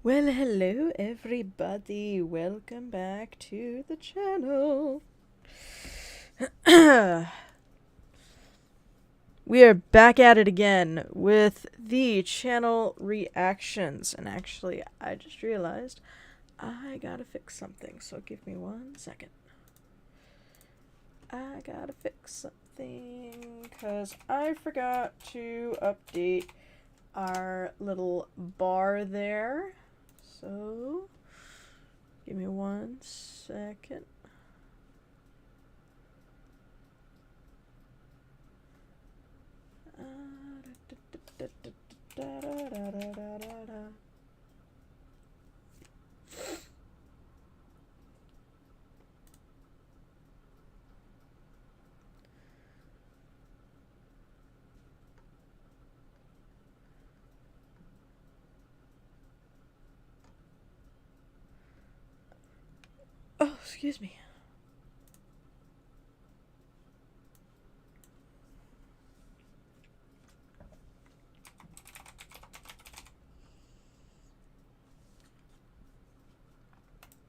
Well, hello everybody. Welcome back to the channel. We are back at it again with the channel reactions. And actually, I just realized I gotta fix something. So give me 1 second. I gotta fix something because I forgot to update our little bar there. So, give me 1 second. Oh, excuse me.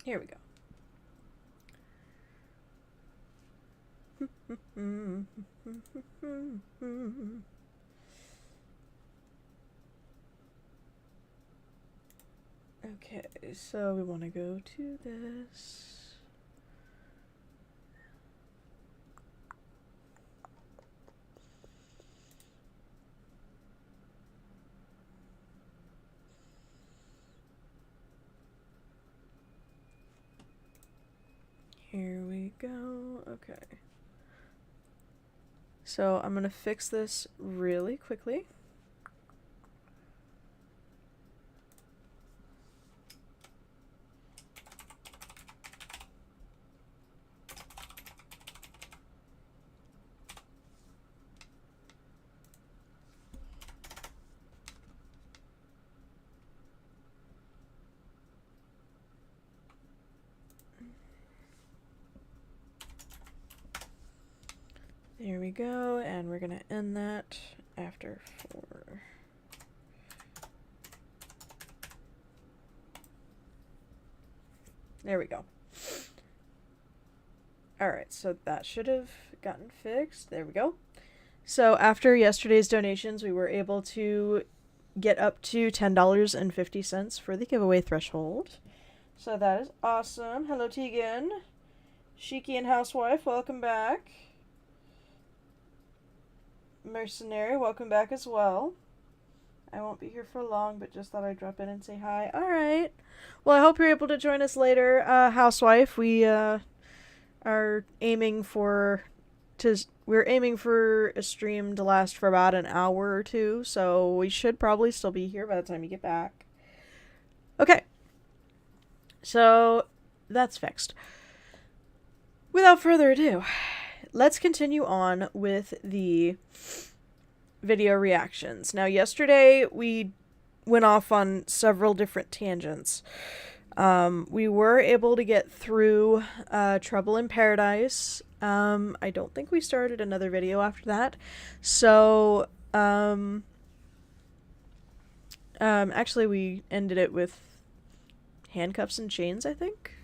Here we go. Okay, so we want to go to this. Here we go. Okay. So I'm gonna fix this really quickly. There we go, and we're gonna end that after 4. There we go. Alright, so that should have gotten fixed. There we go. So after yesterday's donations, we were able to get up to $10.50 for the giveaway threshold. So that is awesome. Hello, Tegan. Shiki and Housewife, welcome back. Mercenary, welcome back as well. I won't be here for long, but just thought I'd drop in and say hi. Alright. Well, I hope you're able to join us later, Housewife. We are aiming for we're aiming for a stream to last for about an hour or 2, so we should probably still be here by the time you get back. Okay. So that's fixed. Without further ado, let's continue on with the video reactions. Now, yesterday we went off on several different tangents. We were able to get through Trouble in Paradise. I don't think we started another video after that. So, actually we ended it with Handcuffs and Chains, I think.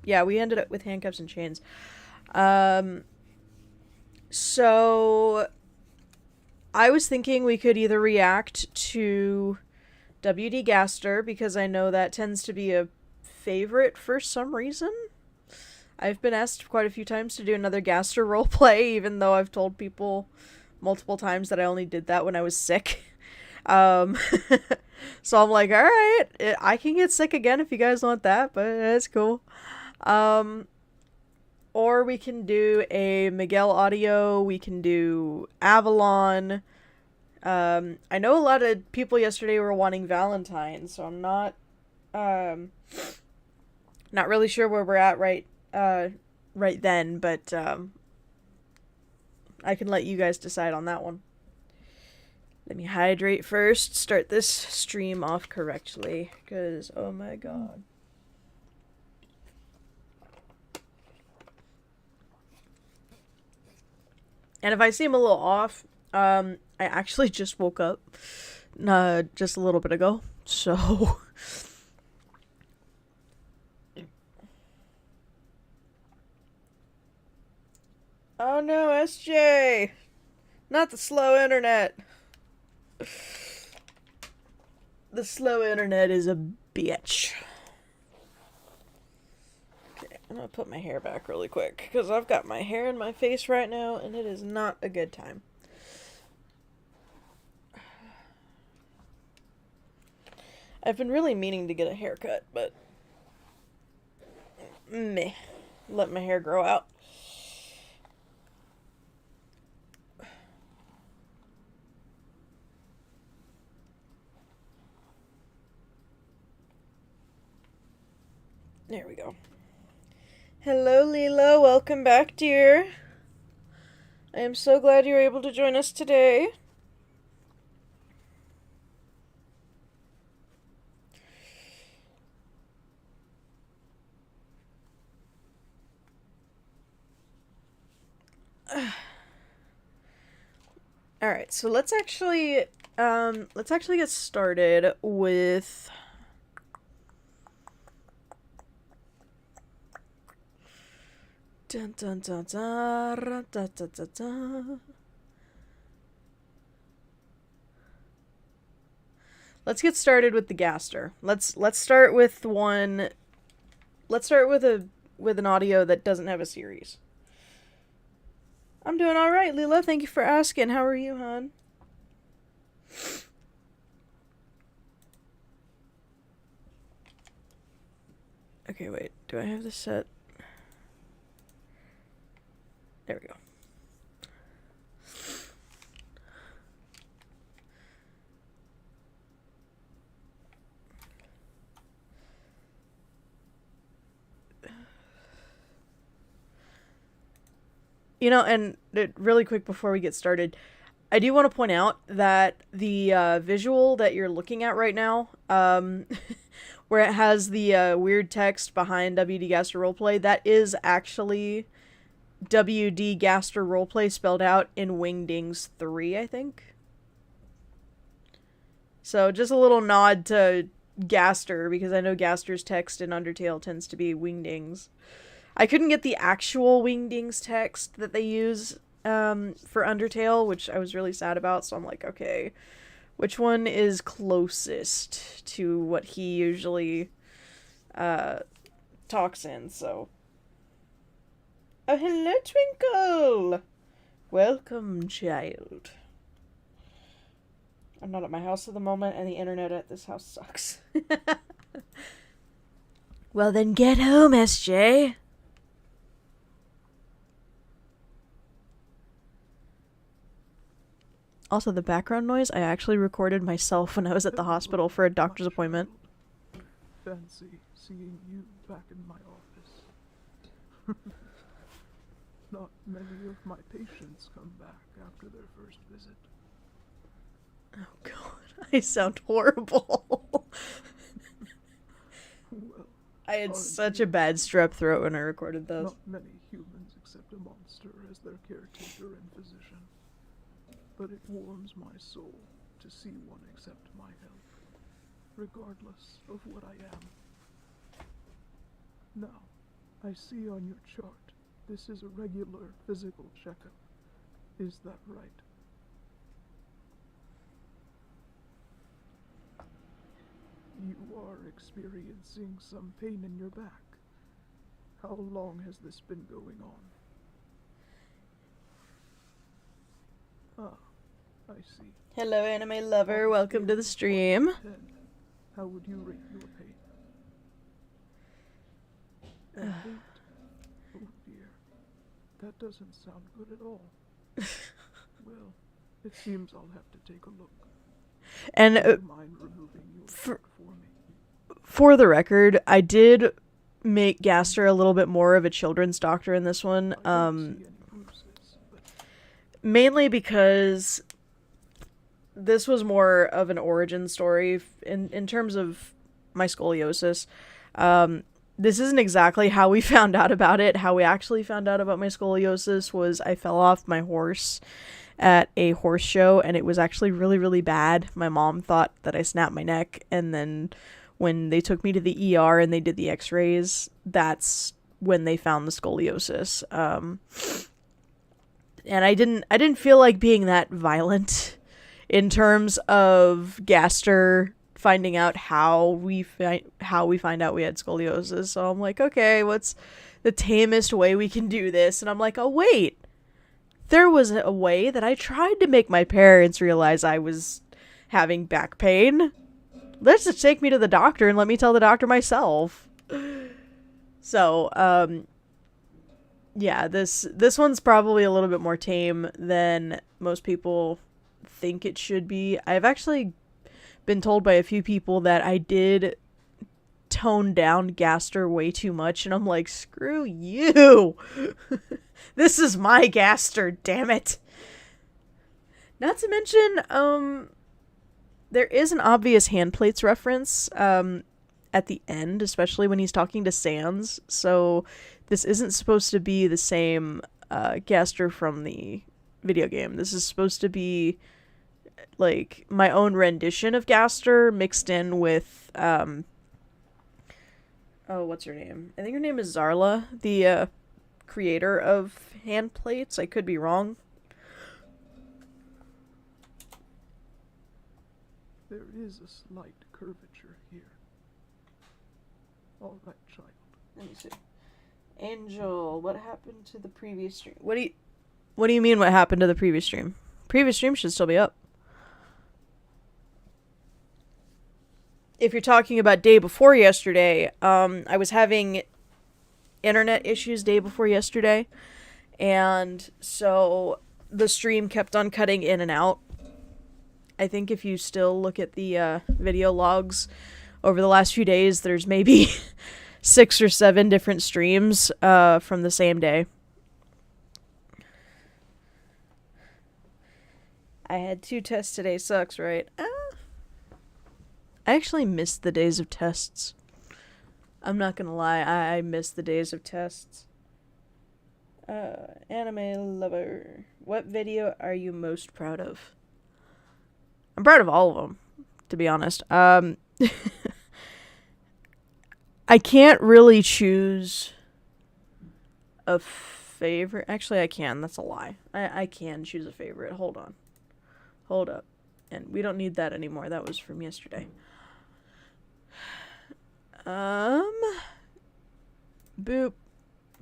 Yeah, we ended it with Handcuffs and Chains. So I was thinking we could either react to WD Gaster, because I know that tends to be a favorite for some reason. I've been asked quite a few times to do another Gaster roleplay, even though I've told people multiple times that I only did that when I was sick. So I'm like, alright, I can get sick again if you guys want that, but that's cool. Or we can do a Miguel audio, we can do Avalon. I know a lot of people yesterday were wanting Valentine, so I'm not really sure where we're at right then, but I can let you guys decide on that one. Let me hydrate first, start this stream off correctly, because, oh my god. And if I seem a little off, I actually just woke up just a little bit ago, so Oh no, SJ! Not the slow internet. The slow internet is a bitch. Okay, I'm gonna put my hair back really quick because I've got my hair in my face right now and it is not a good time. I've been really meaning to get a haircut, but meh. Let my hair grow out. There we go. Hello, Leela. Welcome back, dear. I am so glad you're able to join us today. Alright, so let's actually get started with dun dun dun dun dun dun dun dun. Let's get started with the Gaster. Let's start with one. Let's start with an audio that doesn't have a series. I'm doing all right, Leela. Thank you for asking. How are you, hon? Okay, wait. Do I have this set? There we go. You know, and really quick before we get started, I do want to point out that the visual that you're looking at right now, where it has the weird text behind WD Gaster Roleplay, that is actually WD Gaster Roleplay spelled out in Wingdings 3, I think. So just a little nod to Gaster, because I know Gaster's text in Undertale tends to be Wingdings. I couldn't get the actual Wingdings text that they use for Undertale, which I was really sad about, so I'm like, okay, which one is closest to what he usually talks in, so... Oh, hello, Twinkle! Welcome, child. I'm not at my house at the moment, and the internet at this house sucks. Well, then get home, SJ. Also, the background noise, I actually recorded myself when I was at the hospital for a doctor's appointment. Fancy seeing you back in my office. Not many of my patients come back after their first visit. Oh god, I sound horrible. Well, I had such a bad strep throat when I recorded those. Not many humans accept a monster as their caretaker and physician. But it warms my soul to see one accept my help, regardless of what I am. Now, I see on your chart this is a regular physical checkup. Is that right? You are experiencing some pain in your back. How long has this been going on? Ah, I see. Hello, anime lover. Welcome to the stream. 10. How would you rate your pain? An 8. Oh dear. That doesn't sound good at all. Well, it seems I'll have to take a look. And mind removing your for me? For the record, I did make Gaster a little bit more of a children's doctor in this one. Mainly because this was more of an origin story in terms of my scoliosis. This isn't exactly how we found out about it. How we actually found out about my scoliosis was I fell off my horse at a horse show, and it was actually really, really bad. My mom thought that I snapped my neck, and then when they took me to the ER and they did the x-rays, that's when they found the scoliosis. And I didn't feel like being that violent in terms of Gaster finding out how we find out we had scoliosis. So I'm like, okay, what's the tamest way we can do this? And I'm like, oh wait, there was a way that I tried to make my parents realize I was having back pain. Let's just take me to the doctor and let me tell the doctor myself. So, yeah, this one's probably a little bit more tame than most people think it should be. I've actually been told by a few people that I did tone down Gaster way too much, and I'm like, screw you. This is my Gaster, damn it. Not to mention, there is an obvious hand plates reference at the end, especially when he's talking to Sans. So this isn't supposed to be the same Gaster from the video game. This is supposed to be like my own rendition of Gaster mixed in with oh, what's her name? I think her name is Zarla, the creator of hand plates. I could be wrong. There is a slight curvature here. All right, child. Let me see. Angel, what happened to the previous stream? What do you mean what happened to the previous stream? Previous stream should still be up. If you're talking about day before yesterday, I was having internet issues day before yesterday, and so the stream kept on cutting in and out. I think if you still look at the video logs over the last few days, there's maybe 6 or 7 different streams from the same day. I had 2 tests today. Sucks, right? I actually missed the days of tests. I'm not gonna lie, I missed the days of tests. Anime lover. What video are you most proud of? I'm proud of all of them, to be honest. I can't really choose a favorite. Actually, I can. That's a lie. I can choose a favorite. Hold on. Hold up. And we don't need that anymore. That was from yesterday. Boop.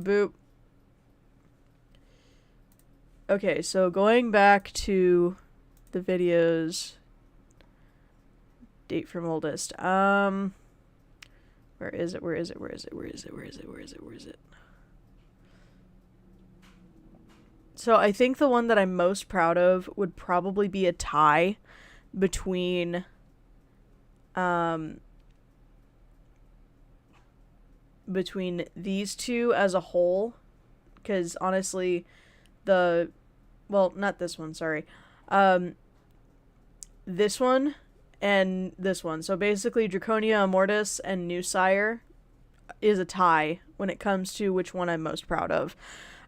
Boop. Okay, so going back to the videos. Date from oldest. Where is it? Where is it? Where is it? Where is it? Where is it? Where is it? Where is it? So I think the one that I'm most proud of would probably be a tie between between these two as a whole, because honestly not this one, sorry. This one and this one. So basically Draconia Immortis and New Sire is a tie when it comes to which one I'm most proud of.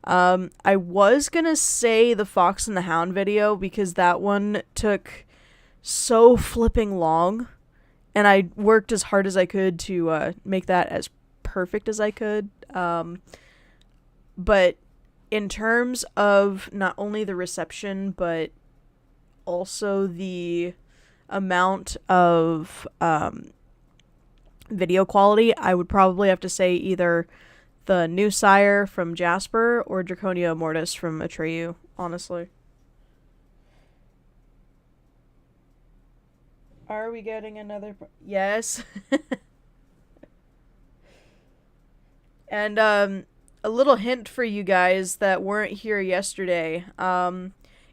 I was gonna say the Fox and the Hound video because that one took so flipping long, and I worked as hard as I could to make that as perfect as I could. But in terms of not only the reception, but also the amount of video quality, I would probably have to say either the New Sire from Jasper or Draconia Immortis from Atreyu, honestly. Are we getting another... Yes. And a little hint for you guys that weren't here yesterday.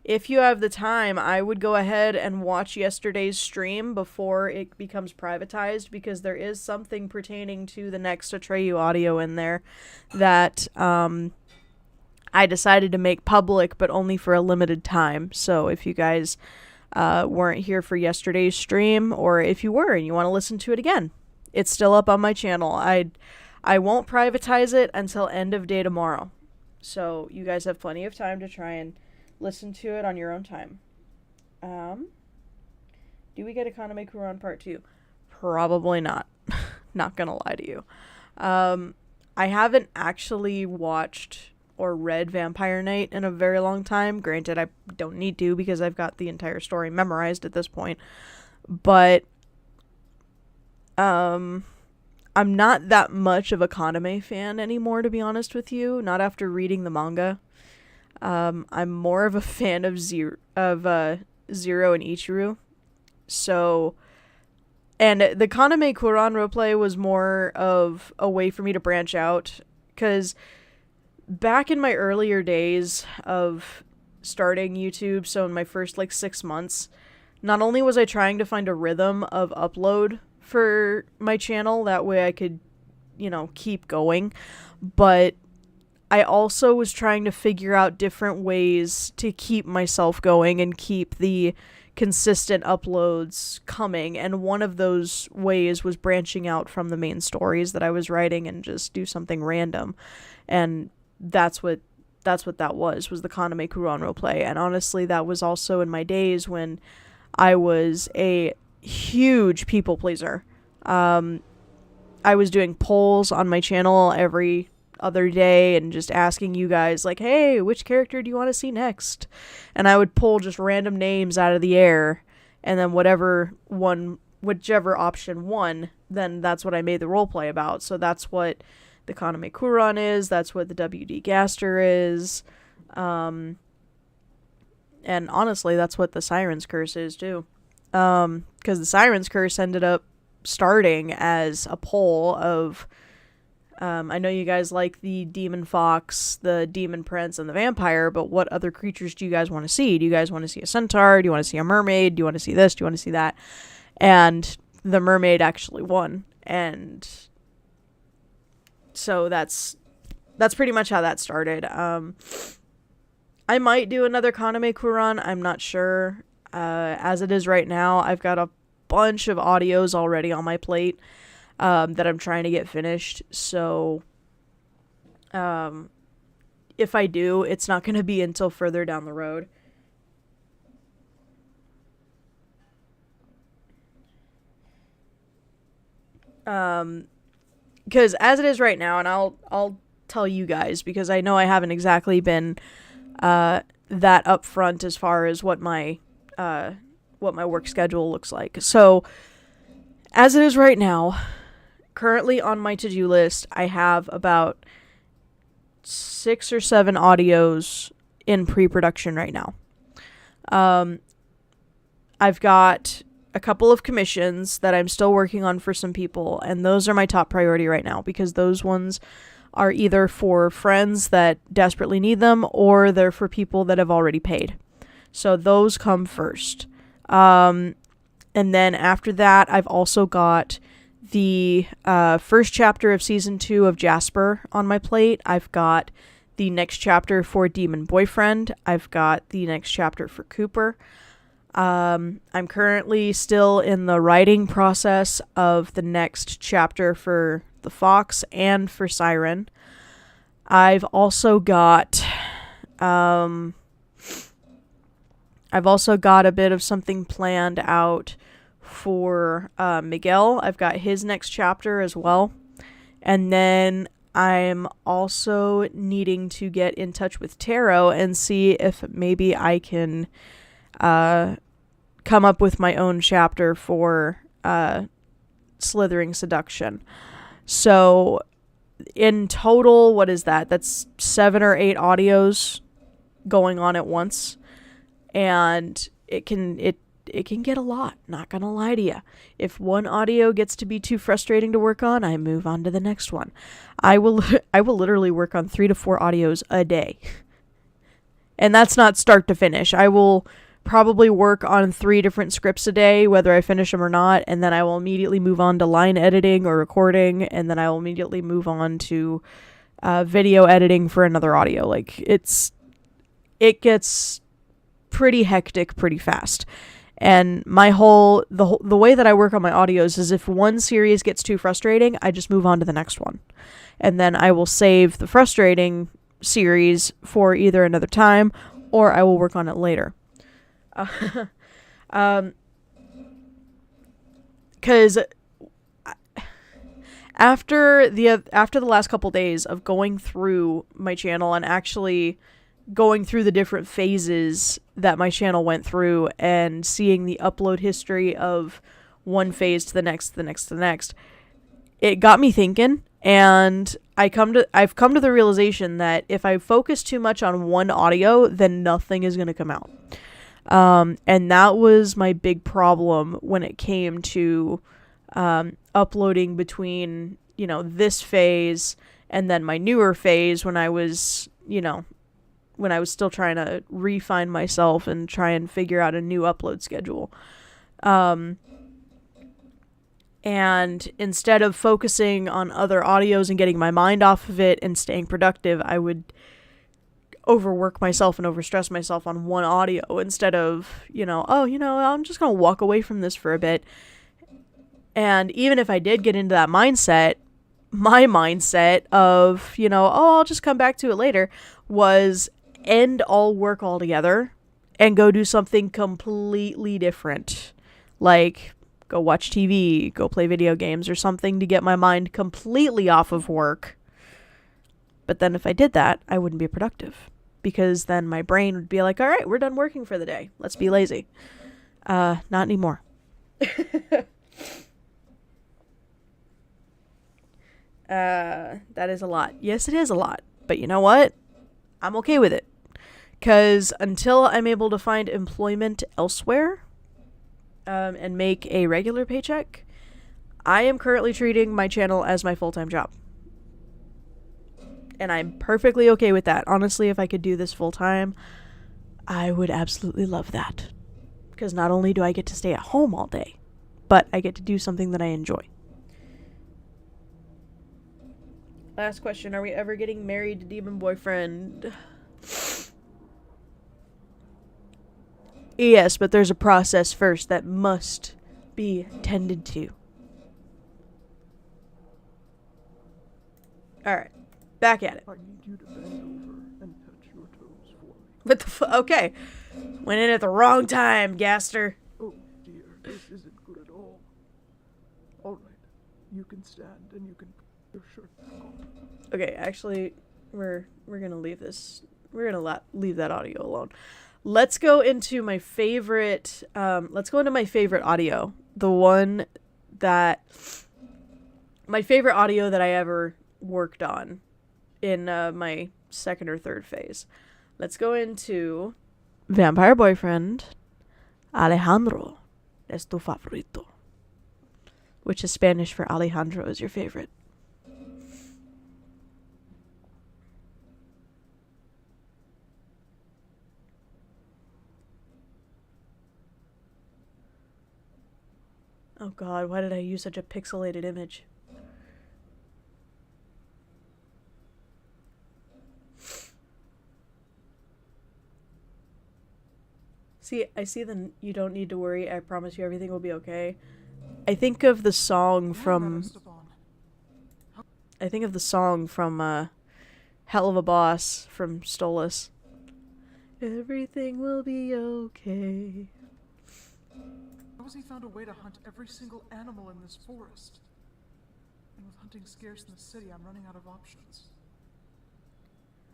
If you have the time, I would go ahead and watch yesterday's stream before it becomes privatized, because there is something pertaining to the next Atreyu audio in there that I decided to make public, but only for a limited time. So if you guys weren't here for yesterday's stream, or if you were and you want to listen to it again, it's still up on my channel. I won't privatize it until end of day tomorrow. So you guys have plenty of time to try and listen to it on your own time. Do we get Economy Kuron Part 2? Probably not. Not gonna lie to you. I haven't actually watched or read Vampire Knight in a very long time. Granted, I don't need to because I've got the entire story memorized at this point. But I'm not that much of a Kaname fan anymore, to be honest with you. Not after reading the manga. I'm more of a fan of Zero and Ichiru. So, and the Kaname Kuran roleplay was more of a way for me to branch out, because back in my earlier days of starting YouTube, so in my first 6 months, not only was I trying to find a rhythm of upload for my channel, that way I could, keep going, but I also was trying to figure out different ways to keep myself going and keep the consistent uploads coming, and one of those ways was branching out from the main stories that I was writing and just do something random. And that's what that was the Kaname Kuran roleplay. And honestly, that was also in my days when I was a huge people pleaser. I was doing polls on my channel every other day and just asking you guys, hey, which character do you want to see next? And I would pull just random names out of the air, and then whichever option won, then that's what I made the roleplay about. So that's what the Kaname Kuran is, that's what the WD Gaster is, and honestly, that's what the Siren's Curse is too. Because the Siren's Curse ended up starting as a poll of, I know you guys like the Demon Fox, the Demon Prince, and the Vampire, but what other creatures do you guys want to see? Do you guys want to see a centaur? Do you want to see a mermaid? Do you want to see this? Do you want to see that? And the mermaid actually won. And so that's pretty much how that started. I might do another Kaname Kuran. I'm not sure. As it is right now, I've got a bunch of audios already on my plate that I'm trying to get finished. So if I do, it's not going to be until further down the road. Because as it is right now, and I'll tell you guys, because I know I haven't exactly been that upfront as far as what my work schedule looks like. So as it is right now, currently on my to-do list, I have about 6 or 7 audios in pre-production right now. I've got a couple of commissions that I'm still working on for some people, and those are my top priority right now, because those ones are either for friends that desperately need them, or they're for people that have already paid. So those come first. And then after that, I've also got the first chapter of season 2 of Jasper on my plate. I've got the next chapter for Demon Boyfriend. I've got the next chapter for Cooper. I'm currently still in the writing process of the next chapter for the Fox and for Siren. I've also got a bit of something planned out for Miguel. I've got his next chapter as well. And then I'm also needing to get in touch with Taro and see if maybe I can come up with my own chapter for Slithering Seduction. So in total, what is that? That's 7 or 8 audios going on at once. And it can get a lot, not gonna lie to you. If one audio gets to be too frustrating to work on, I move on to the next one. I will literally work on 3 to 4 audios a day. And that's not start to finish. I will probably work on 3 different scripts a day, whether I finish them or not, and then I will immediately move on to line editing or recording, and then I will immediately move on to video editing for another audio. It gets pretty hectic pretty fast. And the way that I work on my audios is, if one series gets too frustrating, I just move on to the next one. And then I will save the frustrating series for either another time, or I will work on it later. Because after the last couple days of going through my channel and actually going through the different phases that my channel went through and seeing the upload history of one phase to the next, it got me thinking, and I've come to the realization that if I focus too much on one audio, then nothing is going to come out. And that was my big problem when it came to uploading between, this phase and then my newer phase when I was, when I was still trying to refine myself and try and figure out a new upload schedule. And instead of focusing on other audios and getting my mind off of it and staying productive, I would overwork myself and overstress myself on one audio instead of, I'm just going to walk away from this for a bit. And even if I did get into that mindset, my mindset of, I'll just come back to it later, was end all work altogether and go do something completely different. Like go watch TV, go play video games or something to get my mind completely off of work. But then if I did that, I wouldn't be productive because then my brain would be like, all right, we're done working for the day. Let's be lazy. Not anymore. That is a lot. Yes, it is a lot. But you know what? I'm okay with it. Because until I'm able to find employment elsewhere, and make a regular paycheck, I am currently treating my channel as my full-time job. And I'm perfectly okay with that. Honestly, if I could do this full-time, I would absolutely love that. Because not only do I get to stay at home all day, but I get to do something that I enjoy. Last question. Are we ever getting married to Demon Boyfriend? Yes, but there's a process first that must be tended to. Alright. Back at it. I need you to bend over and touch your toes for me. What the okay. Went in at the wrong time, Gaster. Oh dear, this isn't good at all. Alright, you can stand and you can put your shirt back on. Okay, actually, we're gonna leave this. We're gonna leave that audio alone. Let's go into my favorite. Let's go into my favorite audio. The one that my favorite audio that I ever worked on in my second or third phase. Let's go into Vampire Boyfriend. Alejandro es tu favorito, which is Spanish for Alejandro is your favorite. Oh god, why did I use such a pixelated image? See, I see the you don't need to worry, I promise you everything will be okay. I think of the song from Hell of a Boss from Stolas. Everything will be okay. How has he found a way to hunt every single animal in this forest? And with hunting scarce in the city, I'm running out of options.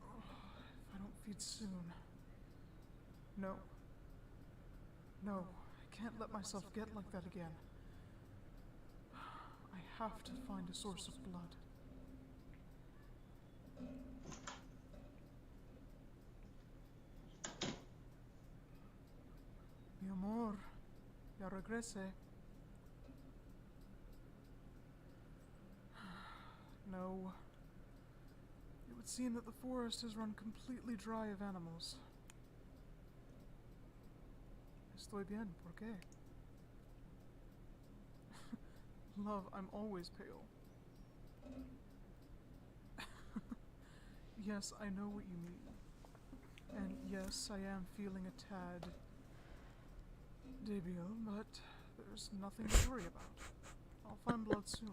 Oh, if I don't feed soon. No. No, I can't let myself get like that again. I have to find a source of blood. Mi amor, ya regrese. No. It would seem that the forest has run completely dry of animals. Estoy bien, ¿por qué? Love, I'm always pale. Yes, I know what you mean. And yes, I am feeling a tad debil, but there's nothing to worry about. I'll find blood soon.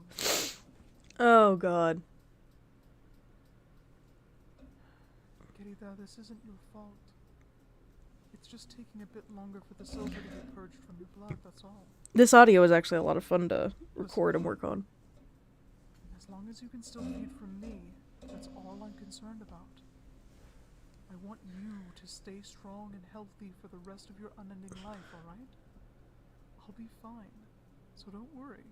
Oh god. Querida, this isn't your fault. It's just taking a bit longer for the silver to be purged from your blood, that's all. This audio is actually a lot of fun to record and work on. As As long as you can still feed from me, that's all I'm concerned about. I want you to stay strong and healthy for the rest of your unending life, alright? I'll be fine, so don't worry.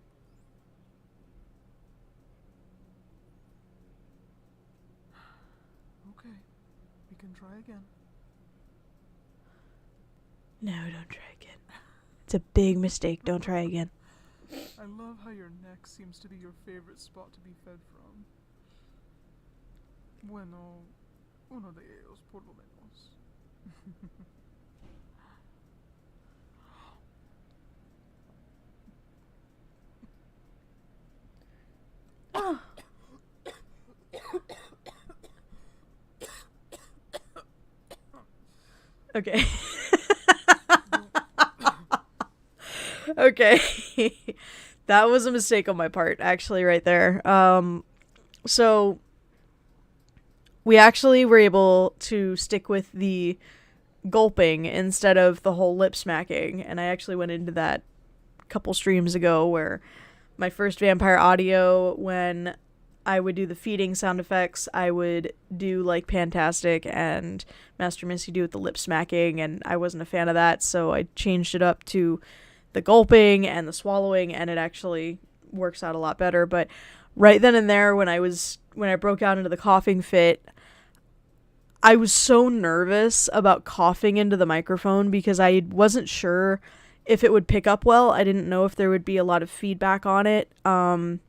Okay, we can try again. No, don't try again. It's a big mistake. Don't try again. I love how your neck seems to be your favorite spot to be fed from. Bueno, uno de ellos, por lo menos. Oh. Okay. Okay. That was a mistake on my part, actually, right there. So we actually were able to stick with the gulping instead of the whole lip smacking, and I actually went into that a couple streams ago where my first vampire audio, when I would do the feeding sound effects, I would do like Pantastic and Master Missy do with the lip smacking, and I wasn't a fan of that, so I changed it up to the gulping and the swallowing, and it actually works out a lot better. But right then and there, when I broke out into the coughing fit, I was so nervous about coughing into the microphone because I wasn't sure if it would pick up well. I didn't know if there would be a lot of feedback on it. And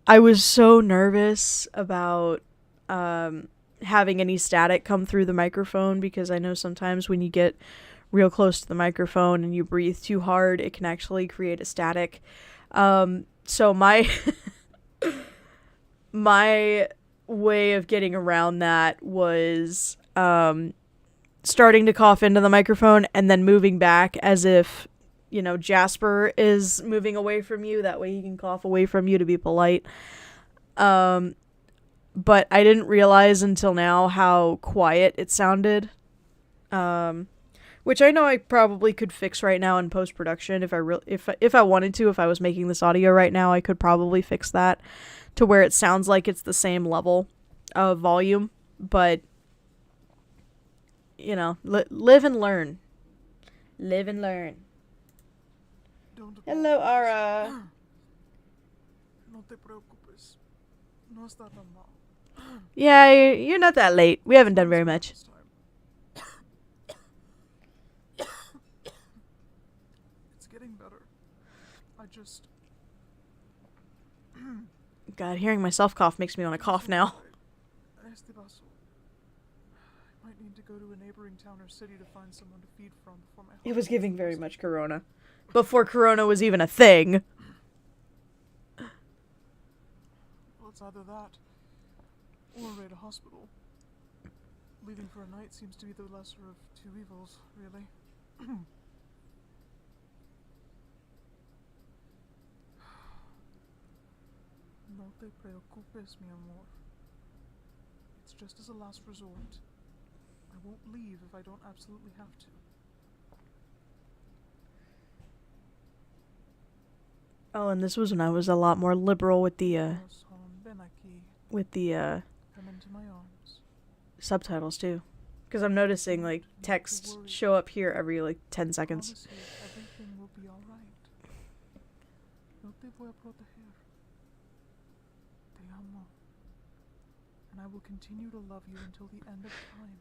I was so nervous about having any static come through the microphone, because I know sometimes when you get real close to the microphone and you breathe too hard, it can actually create a static. So my my way of getting around that was starting to cough into the microphone and then moving back as if, you know, Jasper is moving away from you. That way he can cough away from you to be polite. But I didn't realize until now how quiet it sounded. Which I know I probably could fix right now in post-production if I wanted to. If I was making this audio right now, I could probably fix that to where it sounds like it's the same level of volume. But, you know, live and learn. Live and learn. Hello, Ara. No te preocupes. No está tan mal. Yeah, you're not that late. We haven't done very much. It's getting better. I just... God, hearing myself cough makes me want to cough now. Este vaso. I might need to go to a neighboring town or city to find someone to feed from before my... It was giving very much Corona. Before Corona was even a thing. Well, it's either that or raid a hospital. Leaving for a night seems to be the lesser of two evils, really. No te preocupes, mi amor. It's just as a last resort. I won't leave if I don't absolutely have to. Oh, and this was when I was a lot more liberal with the Ven aquí. Come into my arms. subtitles too. Because I'm noticing like text show up here every like 10 seconds. Promise you, everything will be all right. No te voy a proteger. Te amo. And I will continue to love you until the end of time.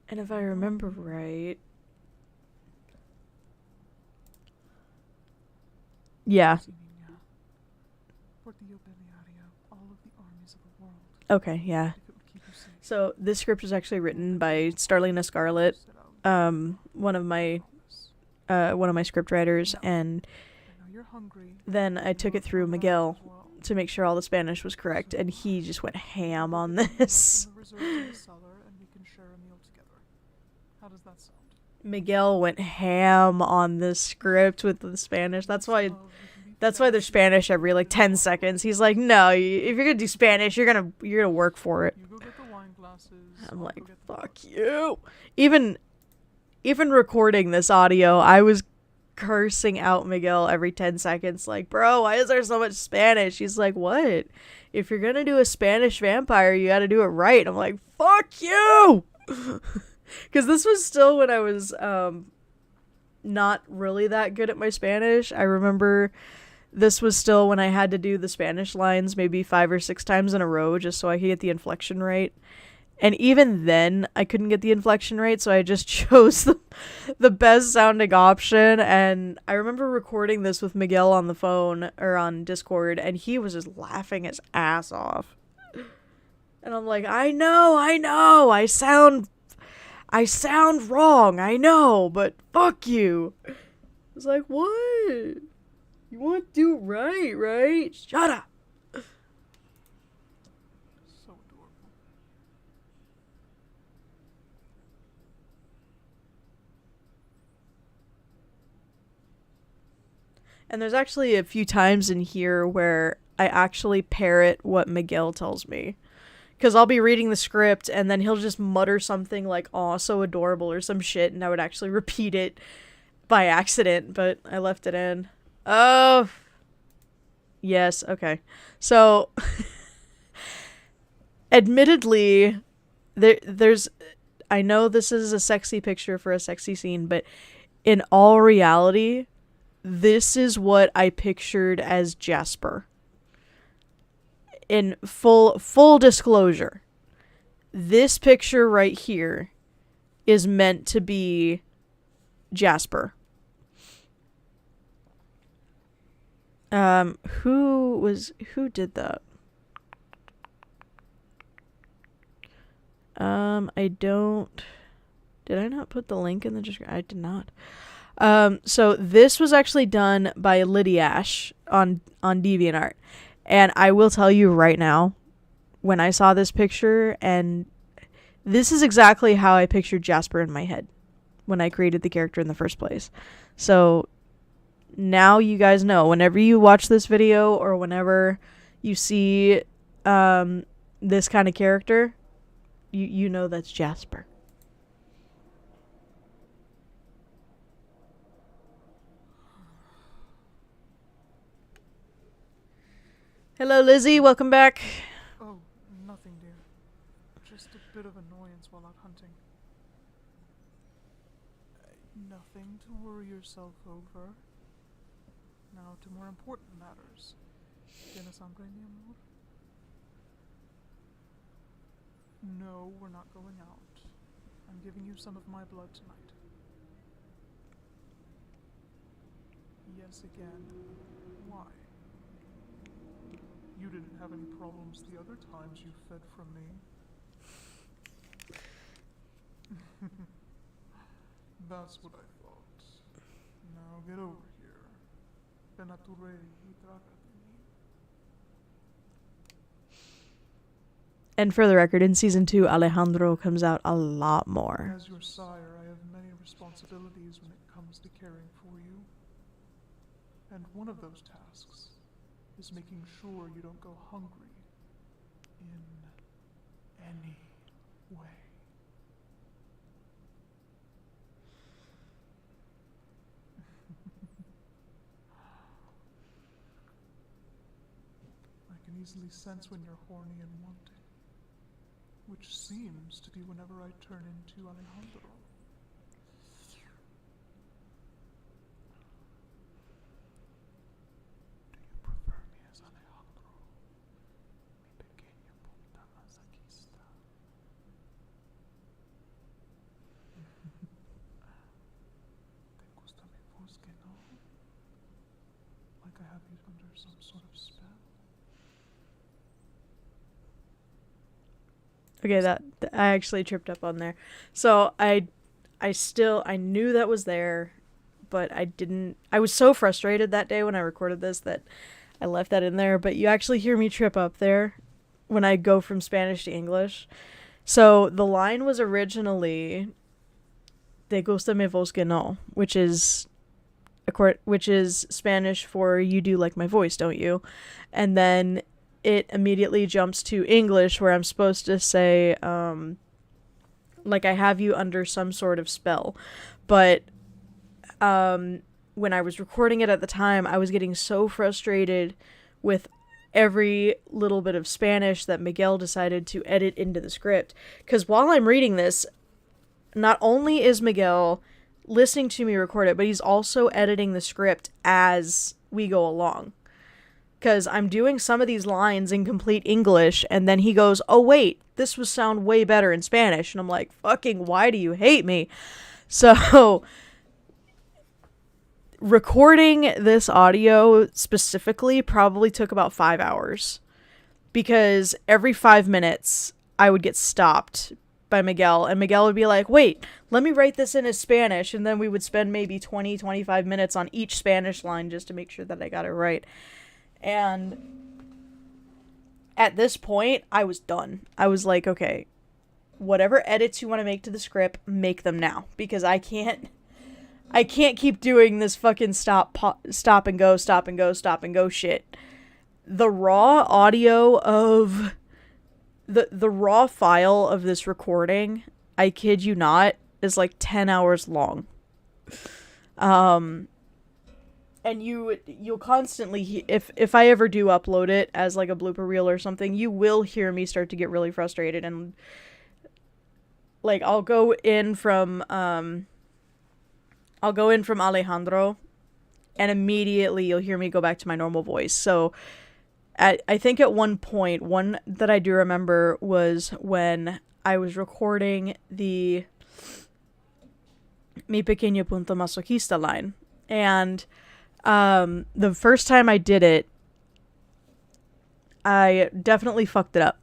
And if I remember right... Yeah. Sí, niña. Por ti yo pelearía all of the armies of the world. Okay, yeah. If it would keep you safe. So this script was actually written by Starlina Scarlett, one of my script writers, and I know you're hungry. then I took it through Miguel to make sure all the Spanish was correct, and he just went ham on this. Look in the reserves in the cellar and we can share a meal together. How does that sound? Miguel went ham on this script with the Spanish. That's why there's Spanish every like 10 seconds. He's like, no, if you're gonna do Spanish, you're gonna work for it. You go get the wine glasses. I'm I'll like, go get the fuck you. Even recording this audio, I was cursing out Miguel every 10 seconds, like, bro, why is there so much Spanish? He's like, what? If you're gonna do a Spanish vampire, you gotta do it right. I'm like, fuck you! Because this was still when I was not really that good at my Spanish. I remember this was still when I had to do the Spanish lines maybe 5 or 6 times in a row just so I could get the inflection right. And even then, I couldn't get the inflection right, so I just chose the best sounding option. And I remember recording this with Miguel on the phone, or on Discord, and he was just laughing his ass off. And I'm like, I know, I sound wrong, I know, but fuck you. I was like, what? You want to do it right? Shut up. So adorable. And there's actually a few times in here where I actually parrot what Miguel tells me. Because I'll be reading the script and then he'll just mutter something like, aw, so adorable or some shit, and I would actually repeat it by accident, but I left it in. Oh. Yes, okay. So, admittedly, there's... I know this is a sexy picture for a sexy scene, but in all reality, this is what I pictured as Jasper. In full disclosure, this picture right here is meant to be Jasper. Who did that? Did I not put the link in the description? I did not. So this was actually done by Lydiash on DeviantArt. And I will tell you right now, when I saw this picture, and this is exactly how I pictured Jasper in my head when I created the character in the first place. So now you guys know, whenever you watch this video or whenever you see this kind of character, you know that's Jasper. Hello, Lizzie. Welcome back. Oh, nothing, dear. Just a bit of annoyance while out hunting. Nothing to worry yourself over. Now to more important matters. ¿Tienes hambre, mi amor? No, we're not going out. I'm giving you some of my blood tonight. Yes, again. Why? You didn't have any problems the other times you fed from me. That's what I thought. Now get over here. Ven a tu rey y trágate mí. And for the record, in season 2, Alejandro comes out a lot more. As your sire, I have many responsibilities when it comes to caring for you. And one of those tasks is making sure you don't go hungry in any way. I can easily sense when you're horny and wanting, which seems to be whenever I turn into Alejandro. Like I have you under some sort of spell. Okay, that I actually tripped up on there. So I knew that was there, but I was so frustrated that day when I recorded this that I left that in there, but you actually hear me trip up there when I go from Spanish to English. So the line was originally "Te gusta mi voz que no," which is Spanish for "you do like my voice, don't you?" And then it immediately jumps to English where I'm supposed to say like I have you under some sort of spell. But when I was recording it at the time, I was getting so frustrated with every little bit of Spanish that Miguel decided to edit into the script. Because while I'm reading this, not only is Miguel listening to me record it, but he's also editing the script as we go along. Because I'm doing some of these lines in complete English, and then he goes, oh wait, this would sound way better in Spanish. And I'm like, fucking, why do you hate me? So, recording this audio specifically probably took about 5 hours. Because every 5 minutes, I would get stopped by Miguel, and Miguel would be like, wait, let me write this in as Spanish, and then we would spend maybe 20-25 minutes on each Spanish line just to make sure that I got it right. And at this point, I was done. I was like, okay, whatever edits you want to make to the script, make them now, because I can't keep doing this fucking stop and go shit. The raw audio of the raw file of this recording, I kid you not, is like 10 hours long. And you'll constantly, if I ever do upload it as like a blooper reel or something, you will hear me start to get really frustrated, and like I'll go in from Alejandro, and immediately you'll hear me go back to my normal voice. So I think at one point, one that I do remember was when I was recording the Mi Pequeño Punto Masoquista line. And the first time I did it, I definitely fucked it up.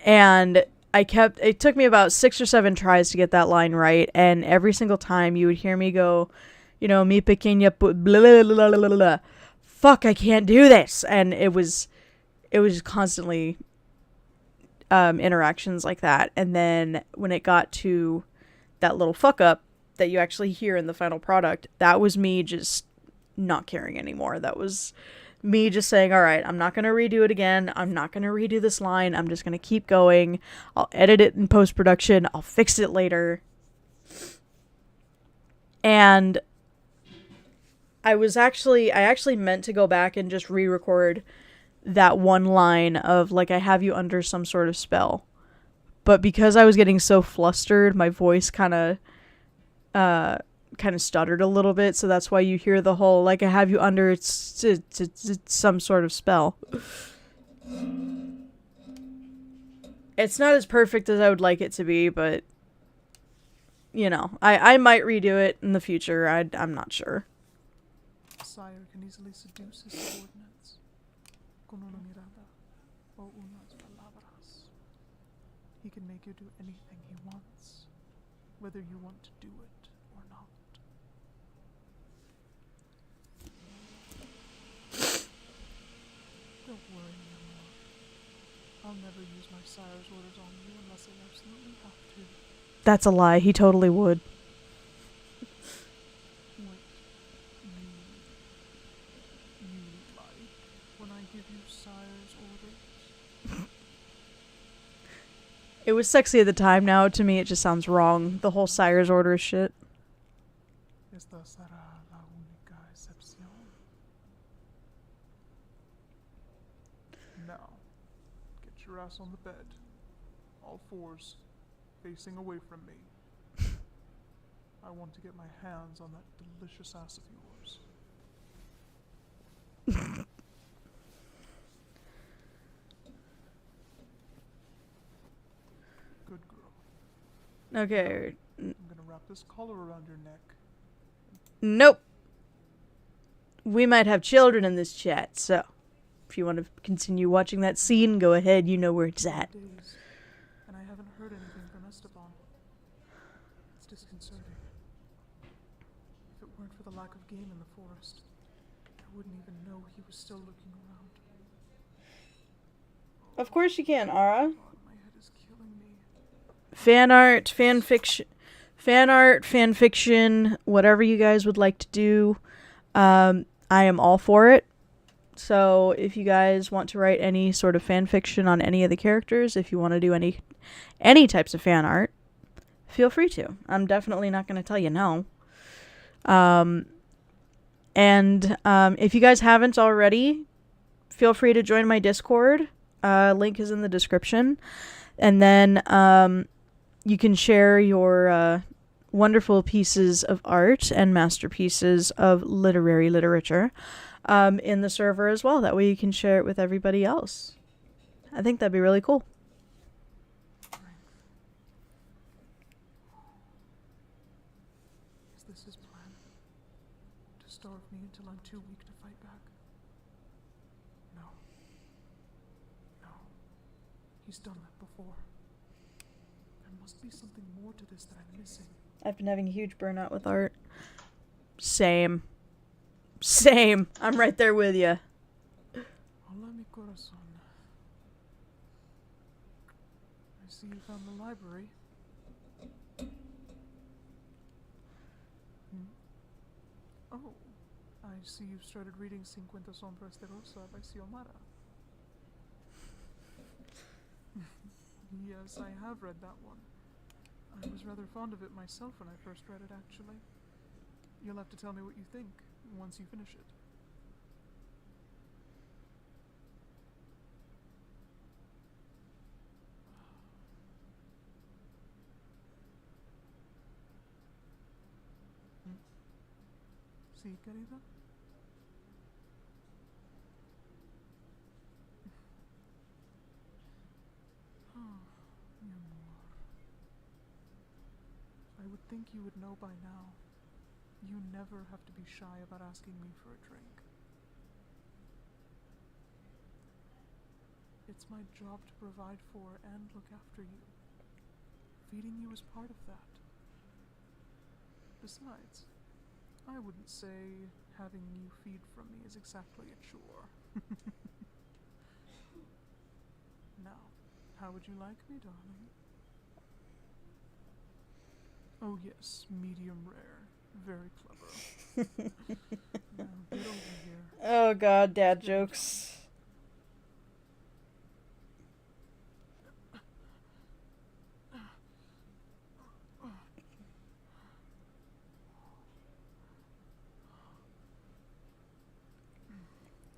And it took me about 6 or 7 tries to get that line right. And every single time you would hear me go, Mi Pequeña blah, blah, blah, blah, blah, blah. Fuck, I can't do this. And it was constantly interactions like that. And then when it got to that little fuck up that you actually hear in the final product, that was me just not caring anymore. That was me just saying, all right, I'm not going to redo it again. I'm not going to redo this line. I'm just going to keep going. I'll edit it in post-production. I'll fix it later. And I actually meant to go back and just re-record that one line of, like, I have you under some sort of spell. But because I was getting so flustered, my voice kind of stuttered a little bit, so that's why you hear the whole, like, I have you under it's some sort of spell. It's not as perfect as I would like it to be, but, I might redo it in the future. I'm not sure. Sire can easily seduce his subordinates con una mirada o unas palabras. He can make you do anything he wants, whether you want to do it or not. Don't worry, mi amor. I'll never use my sire's orders on you unless I absolutely have to. That's a lie. He totally would. It was sexy at the time. Now, to me, it just sounds wrong. The whole sire's orders shit. Esta será la única excepción. Now, get your ass on the bed. All fours, facing away from me. I want to get my hands on that delicious ass of yours. Good girl. Okay. I'm gonna wrap this collar around your neck. Nope. We might have children in this chat, so if you want to continue watching that scene, go ahead. You know where it's at. Days, and I haven't heard anything from Esteban. It's disconcerting. If it weren't for the lack of game in the forest, I wouldn't even know he was still looking around. Of course you can, Ara. God, my head is killing me. Fan art, fan fiction, whatever you guys would like to do. I am all for it. So if you guys want to write any sort of fan fiction on any of the characters, if you want to do any types of fan art, feel free to. I'm definitely not going to tell you no. And if you guys haven't already, feel free to join my Discord. Link is in the description. And then you can share your wonderful pieces of art and masterpieces of literary literature in the server as well. That way you can share it with everybody else. I think that'd be really cool. Is this his plan? To starve me until I'm too weak to fight back? No. No. He's done that before. There must be something more to this that I'm missing. I've been having a huge burnout with art. Same. Same. I'm right there with you. Hola, mi corazón. I see you found the library. Oh, I see you've started reading 50 Sombras de Rosa by Xiomara. Yes, I have read that one. I was rather fond of it myself when I first read it, actually. You'll have to tell me what you think once you finish it. Sí, querida? Oh, mi amor. I would think you would know by now. You never have to be shy about asking me for a drink. It's my job to provide for and look after you. Feeding you is part of that. Besides, I wouldn't say having you feed from me is exactly a chore. Now, how would you like me, darling? Oh yes, medium rare. Very clever. Now, get over here. Oh god, dad jokes.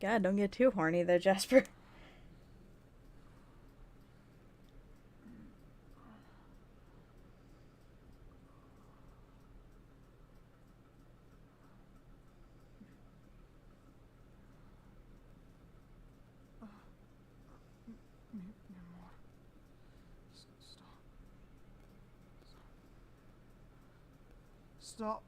God, don't get too horny there, Jasper. Mi amor. Stop. Stop.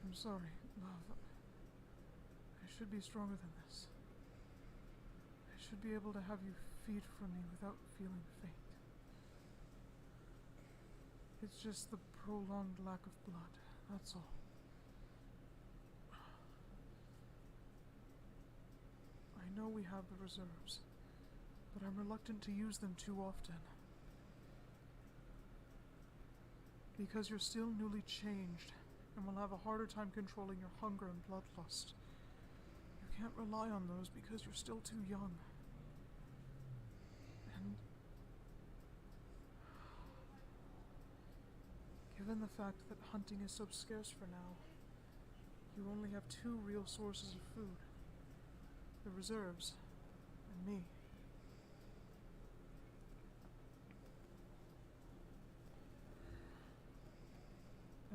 I'm sorry, love. I should be stronger than this. I should be able to have you feed from me without feeling faint. It's just the prolonged lack of blood, that's all. I know we have the reserves, but I'm reluctant to use them too often. Because you're still newly changed, and will have a harder time controlling your hunger and bloodlust. You can't rely on those because you're still too young. And given the fact that hunting is so scarce for now, you only have two real sources of food. The reserves, and me.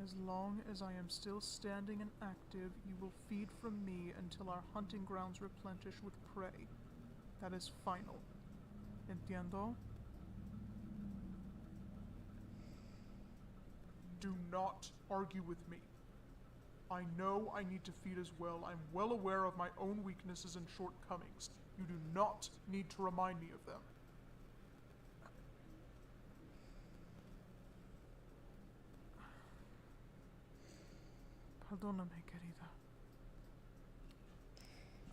As long as I am still standing and active, you will feed from me until our hunting grounds replenish with prey. That is final. Entiendo? Do not argue with me. I know I need to feed as well. I'm well aware of my own weaknesses and shortcomings. You do not need to remind me of them. Perdóname, querida.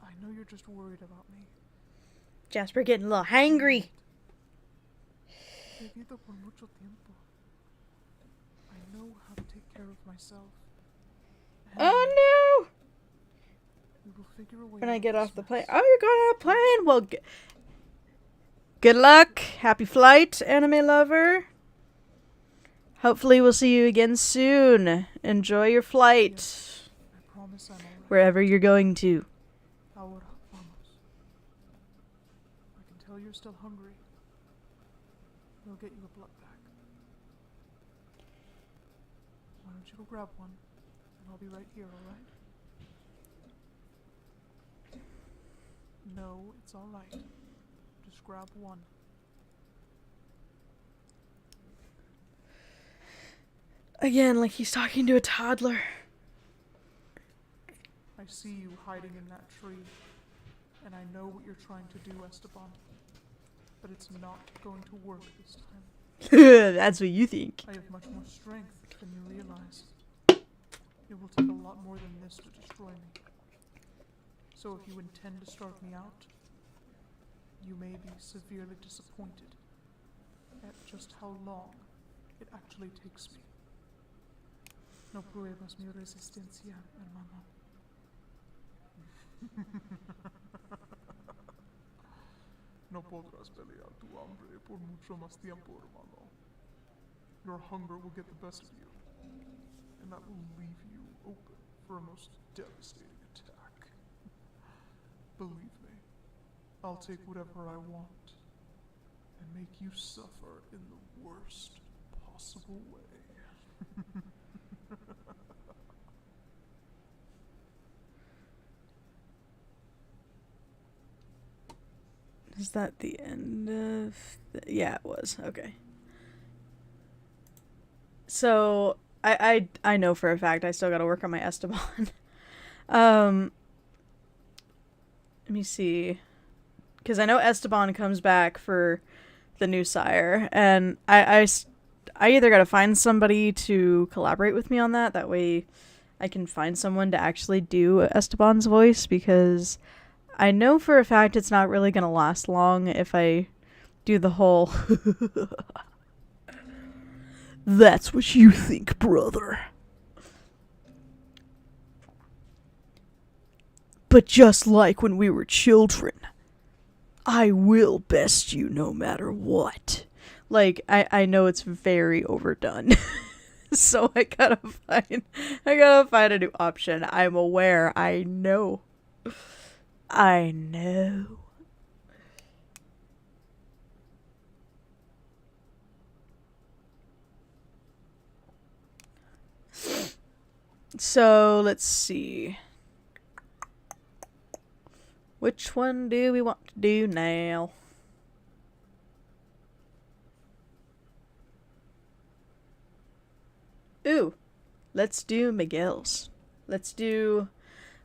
I know you're just worried about me. Jasper getting a little hangry. He vivido por mucho tiempo. I know how to take care of myself. And Oh it We'll figure a way when I out get of off this the mess. plane. Oh, you're going on a plane? Well, good luck. Happy flight, anime lover. Hopefully we'll see you again soon. Enjoy your flight. Yes, I promise I'm alright. Wherever you're going to. Ahora vamos. I can tell you're still hungry. We'll get you a blood bag. Why don't you go grab one, and I'll be right here, alright? No, it's alright. Just grab one. Again, like he's talking to a toddler. I see you hiding in that tree, and I know what you're trying to do, Esteban. But it's not going to work this time. That's what you think. I have much more strength than you realize. It will take a lot more than this to destroy me. So if you intend to starve me out, you may be severely disappointed at just how long it actually takes me. No pruebas mi resistencia, hermano. No podrás pelear tu hambre por mucho más tiempo, hermano. Your hunger will get the best of you, and that will leave you open for a most devastating attack. Believe me, I'll take whatever I want and make you suffer in the worst possible way. Is that the end of... Yeah, it was. Okay. So, I know for a fact I still gotta work on my Esteban. Let me see. Because I know Esteban comes back for the new sire, and I either gotta find somebody to collaborate with me on that, that way I can find someone to actually do Esteban's voice, because I know for a fact it's not really gonna last long if I do the whole "That's what you think, brother. But just like when we were children, I will best you no matter what." Like, I know it's very overdone. So I gotta find a new option. I'm aware. I know. So, let's see. Which one do we want to do now? Ooh, let's do Miguel's. Let's do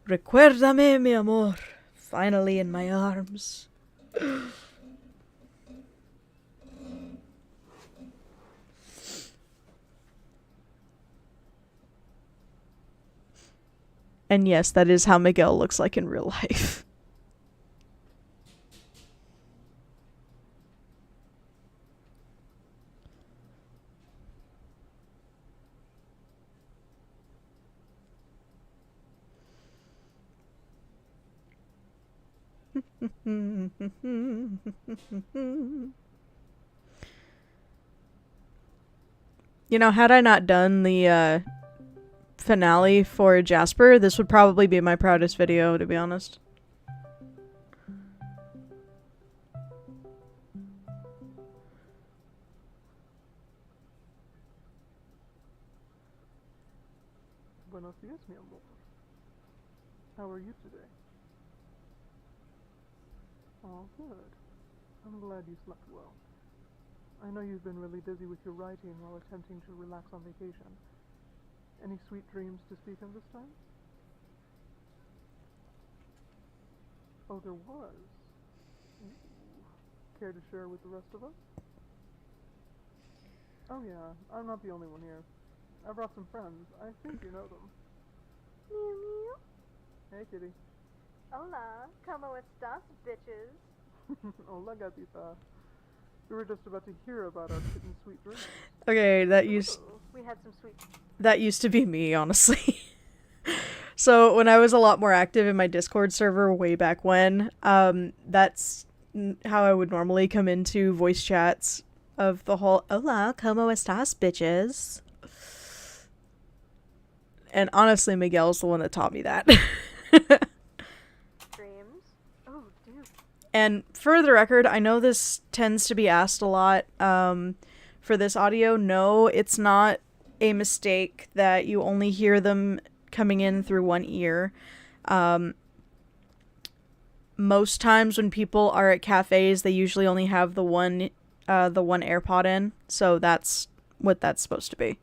Recuérdame, mi amor. Finally in my arms. And yes, that is how Miguel looks like in real life. You know, had I not done the finale for Jasper, this would probably be my proudest video, to be honest. Buenos dias, mi amor. How are you today? Oh, good. I'm glad you slept well. I know you've been really busy with your writing while attempting to relax on vacation. Any sweet dreams to speak of this time? Oh, there was. Care to share with the rest of us? Oh yeah, I'm not the only one here. I brought some friends. I think you know them. Mew mew. Hey, kitty. Hola, como estas, bitches? Hola, gatita. We were just about to hear about our kitten's sweet dreams. Okay, that used We had some sweet... to be me, honestly. So when I was a lot more active in my Discord server way back when, that's how I would normally come into voice chats of the whole "Hola, ¿cómo estás, bitches?" And honestly, Miguel's the one that taught me that. Dreams. Oh, dude. And for the record, I know this tends to be asked a lot for this audio. No, it's not a mistake that you only hear them coming in through one ear. Most times when people are at cafes, they usually only have the one AirPod in, so that's what that's supposed to be.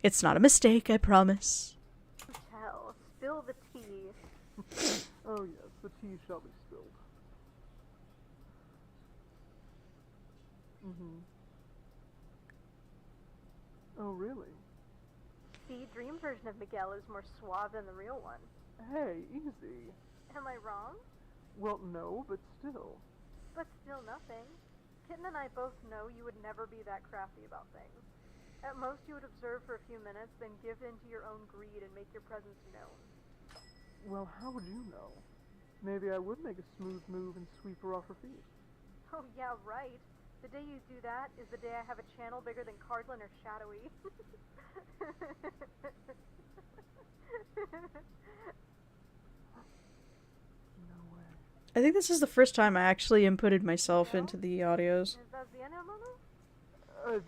It's not a mistake, I promise. Tell. Spill the tea. Oh yes, the tea shall be spilled. Oh really? The dream version of Miguel is more suave than the real one. Hey, easy. Am I wrong? Well, no, but still. But still nothing. Kitten and I both know you would never be that crafty about things. At most, you would observe for a few minutes, then give in to your own greed and make your presence known. Well, how would you know? Maybe I would make a smooth move and sweep her off her feet. Oh yeah, right. The day you do that is the day I have a channel bigger than Cardlin or Shadowy. No way. I think this is the first time I actually inputted myself into the audios. Is that the end, Mono?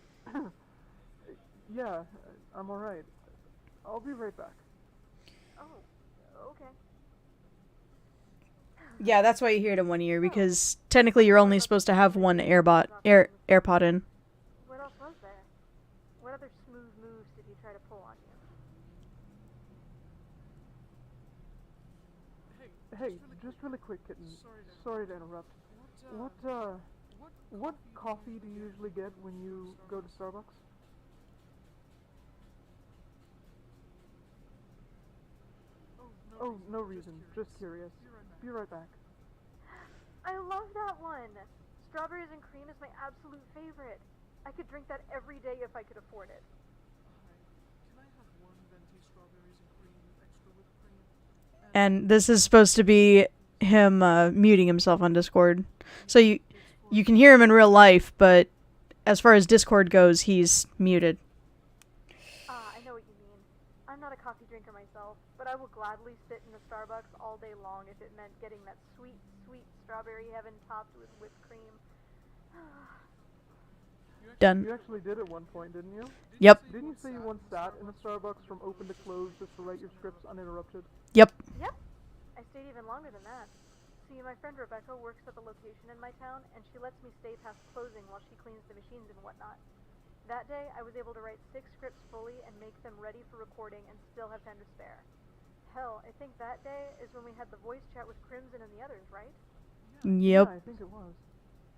Yeah, I'm alright. I'll be right back. Oh, okay. Yeah, that's why you hear it in one ear, because technically you're only supposed to have one AirPod in. What else was there? What other smooth moves did he try to pull on you? Hey, just really quick, kitten. Sorry to interrupt. What coffee do you usually get when you go to Starbucks? Oh, no reason. Just curious. Be right back. I love that one! Strawberries and cream is my absolute favorite. I could drink that every day if I could afford it. Can I have one venti strawberries and cream, extra whipped cream? And this is supposed to be him muting himself on Discord. So you can hear him in real life, but as far as Discord goes, he's muted. I know what you mean. I'm not a coffee drinker myself, but I will gladly sit in a Starbucks all day long if it meant getting that sweet, sweet strawberry heaven topped with whipped cream. Done. You actually did at one point, didn't you? Yep. Didn't you say you once sat in a Starbucks from open to close just to write your scripts uninterrupted? Yep. Yep. I stayed even longer than that. See, my friend Rebecca works at the location in my town, and she lets me stay past closing while she cleans the machines and whatnot. That day, I was able to write 6 scripts fully and make them ready for recording and still have time to spare. Hell, I think that day is when we had the voice chat with Crimson and the others, right? Yep. Yeah, I think it was.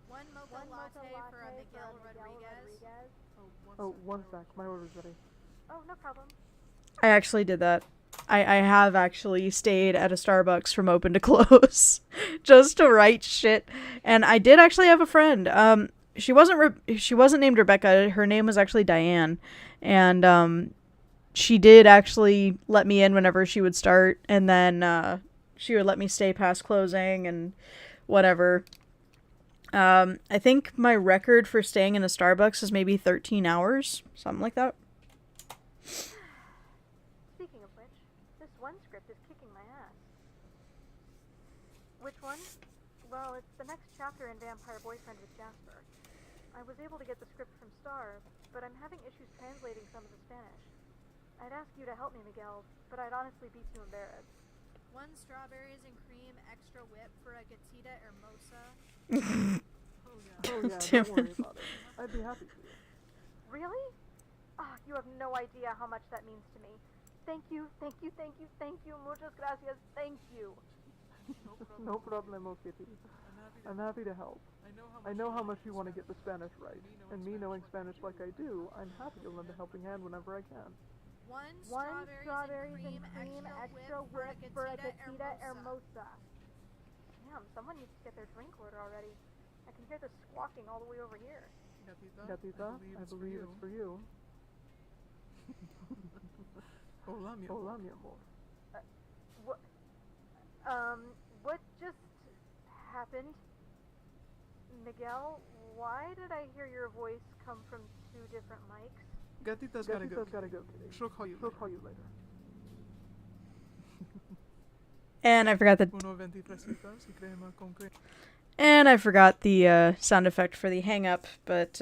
One mocha latte for a Miguel Rodriguez. Oh, one sec. My order's ready. Oh, no problem. I actually did that. I have actually stayed at a Starbucks from open to close just to write shit. And I did actually have a friend. She wasn't named Rebecca. Her name was actually Diane. And she did actually let me in whenever she would start, and then she would let me stay past closing and whatever. I think my record for staying in a Starbucks is maybe 13 hours, something like that. Speaking of which, this one script is kicking my ass. Which one? Well, it's the next chapter in Vampire Boyfriend with Jasper. I was able to get the script from Star, but I'm having issues translating some of the Spanish. I'd ask you to help me, Miguel, but I'd honestly be too embarrassed. One strawberries and cream, extra whip for a gatita hermosa. Oh yeah, don't worry about it. I'd be happy to. Really? Ah, you have no idea how much that means to me. Thank you, thank you, thank you, thank you, muchas gracias, thank you. No problemo, Kitty. I'm happy to help. I know how much you want to get the Spanish right, and me knowing Spanish like I do, I'm happy to lend a helping hand whenever I can. One Strawberries and cream, extra whip for a gatita hermosa. Damn, someone needs to get their drink order already. I can hear the squawking all the way over here. Gatita, I believe it's for you. Hola, mi amor. Hola, mi amor. happened. Miguel, why did I hear your voice come from 2 different mics? Gatita's gotta go. She'll call you later. And I forgot the Uno 20 fresitas y crema con crema. And I forgot the sound effect for the hang up, but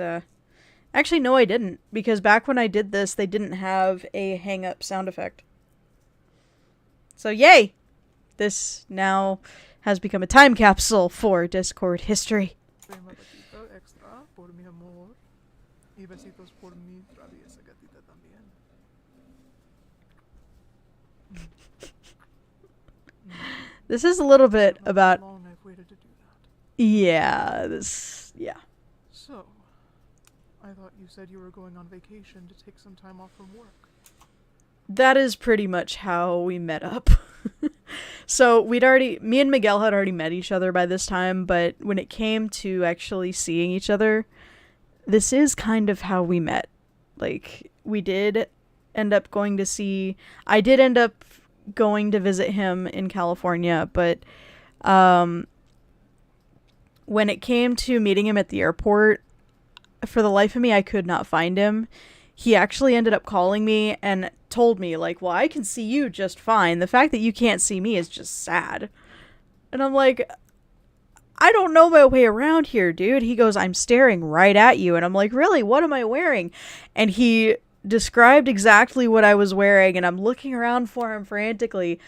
actually no I didn't, because back when I did this they didn't have a hang up sound effect. So yay! This now has become a time capsule for Discord history. Crema gatita extra por mi amor. Y besitos por mi traviesa gatita también. This is a little bit about... How long I've waited to do that. Yeah. So, I thought you said you were going on vacation to take some time off from work. That is pretty much how we met up. So me and Miguel had already met each other by this time, but when it came to actually seeing each other, this is kind of how we met. Like, I did end up going to visit him in California, but when it came to meeting him at the airport, for the life of me, I could not find him. He actually ended up calling me and told me, like, well, I can see you just fine. The fact that you can't see me is just sad. And I'm like, I don't know my way around here, dude. He goes, I'm staring right at you. And I'm like, really? What am I wearing? And he described exactly what I was wearing, and I'm looking around for him frantically.